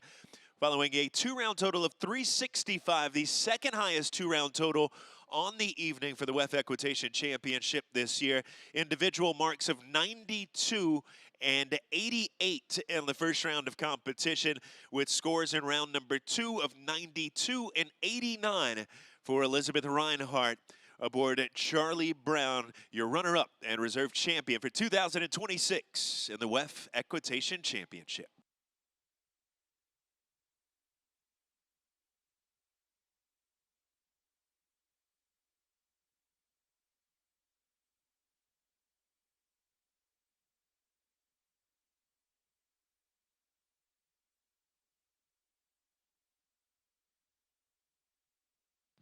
following a 2-round total of 365, the second highest 2-round total on the evening for the WEF Equitation Championship this year. Individual marks of 92 and 88 in the first round of competition, with scores in round number 2 of 92 and 89 for Elizabeth Reinhardt aboard Charlie Brown, your runner-up and reserve champion for 2026 in the WEF Equitation Championship.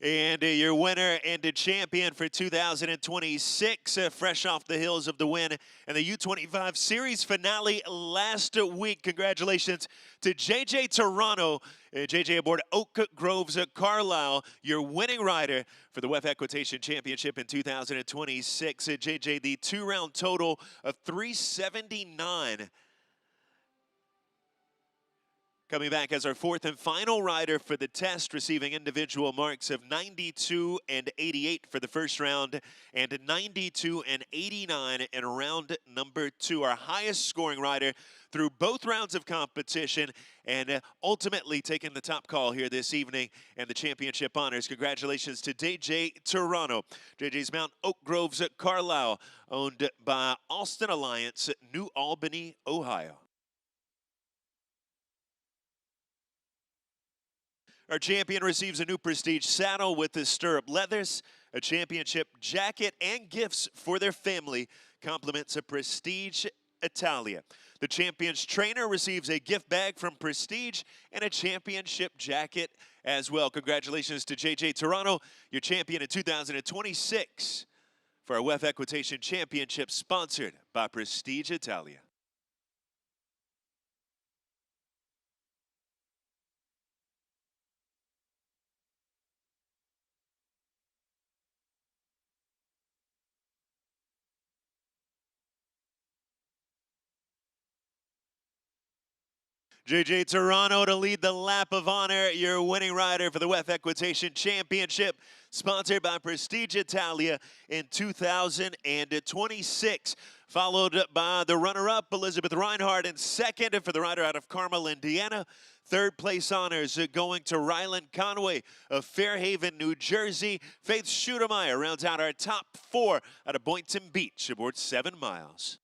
And your winner and the champion for 2026, fresh off the heels of the win and the U25 Series finale last week. Congratulations to JJ Toronto. JJ aboard Oak Groves Carlisle, your winning rider for the WEF Equitation Championship in 2026. JJ, the 2-round total of 379. Coming back as our 4th and final rider for the test, receiving individual marks of 92 and 88 for the first round and 92 and 89 in round number 2. Our highest scoring rider through both rounds of competition, and ultimately taking the top call here this evening and the championship honors. Congratulations to JJ Toronto. JJ's Mount Oak Groves Carlisle, owned by Austin Alliance, New Albany, Ohio. Our champion receives a new Prestige saddle with the stirrup leathers, a championship jacket, and gifts for their family. Compliments of Prestige Italia. The champion's trainer receives a gift bag from Prestige and a championship jacket as well. Congratulations to JJ Toronto, your champion in 2026 for our WEF Equitation Championship, sponsored by Prestige Italia. JJ Toronto to lead the lap of honor, your winning rider for the WEF Equitation Championship, sponsored by Prestige Italia in 2026. Followed by the runner-up, Elizabeth Reinhardt, and second for the rider out of Carmel, Indiana. Third place honors going to Ryland Conway of Fairhaven, New Jersey. Faith Schudemeyer rounds out our top 4 out of Boynton Beach aboard 7 miles.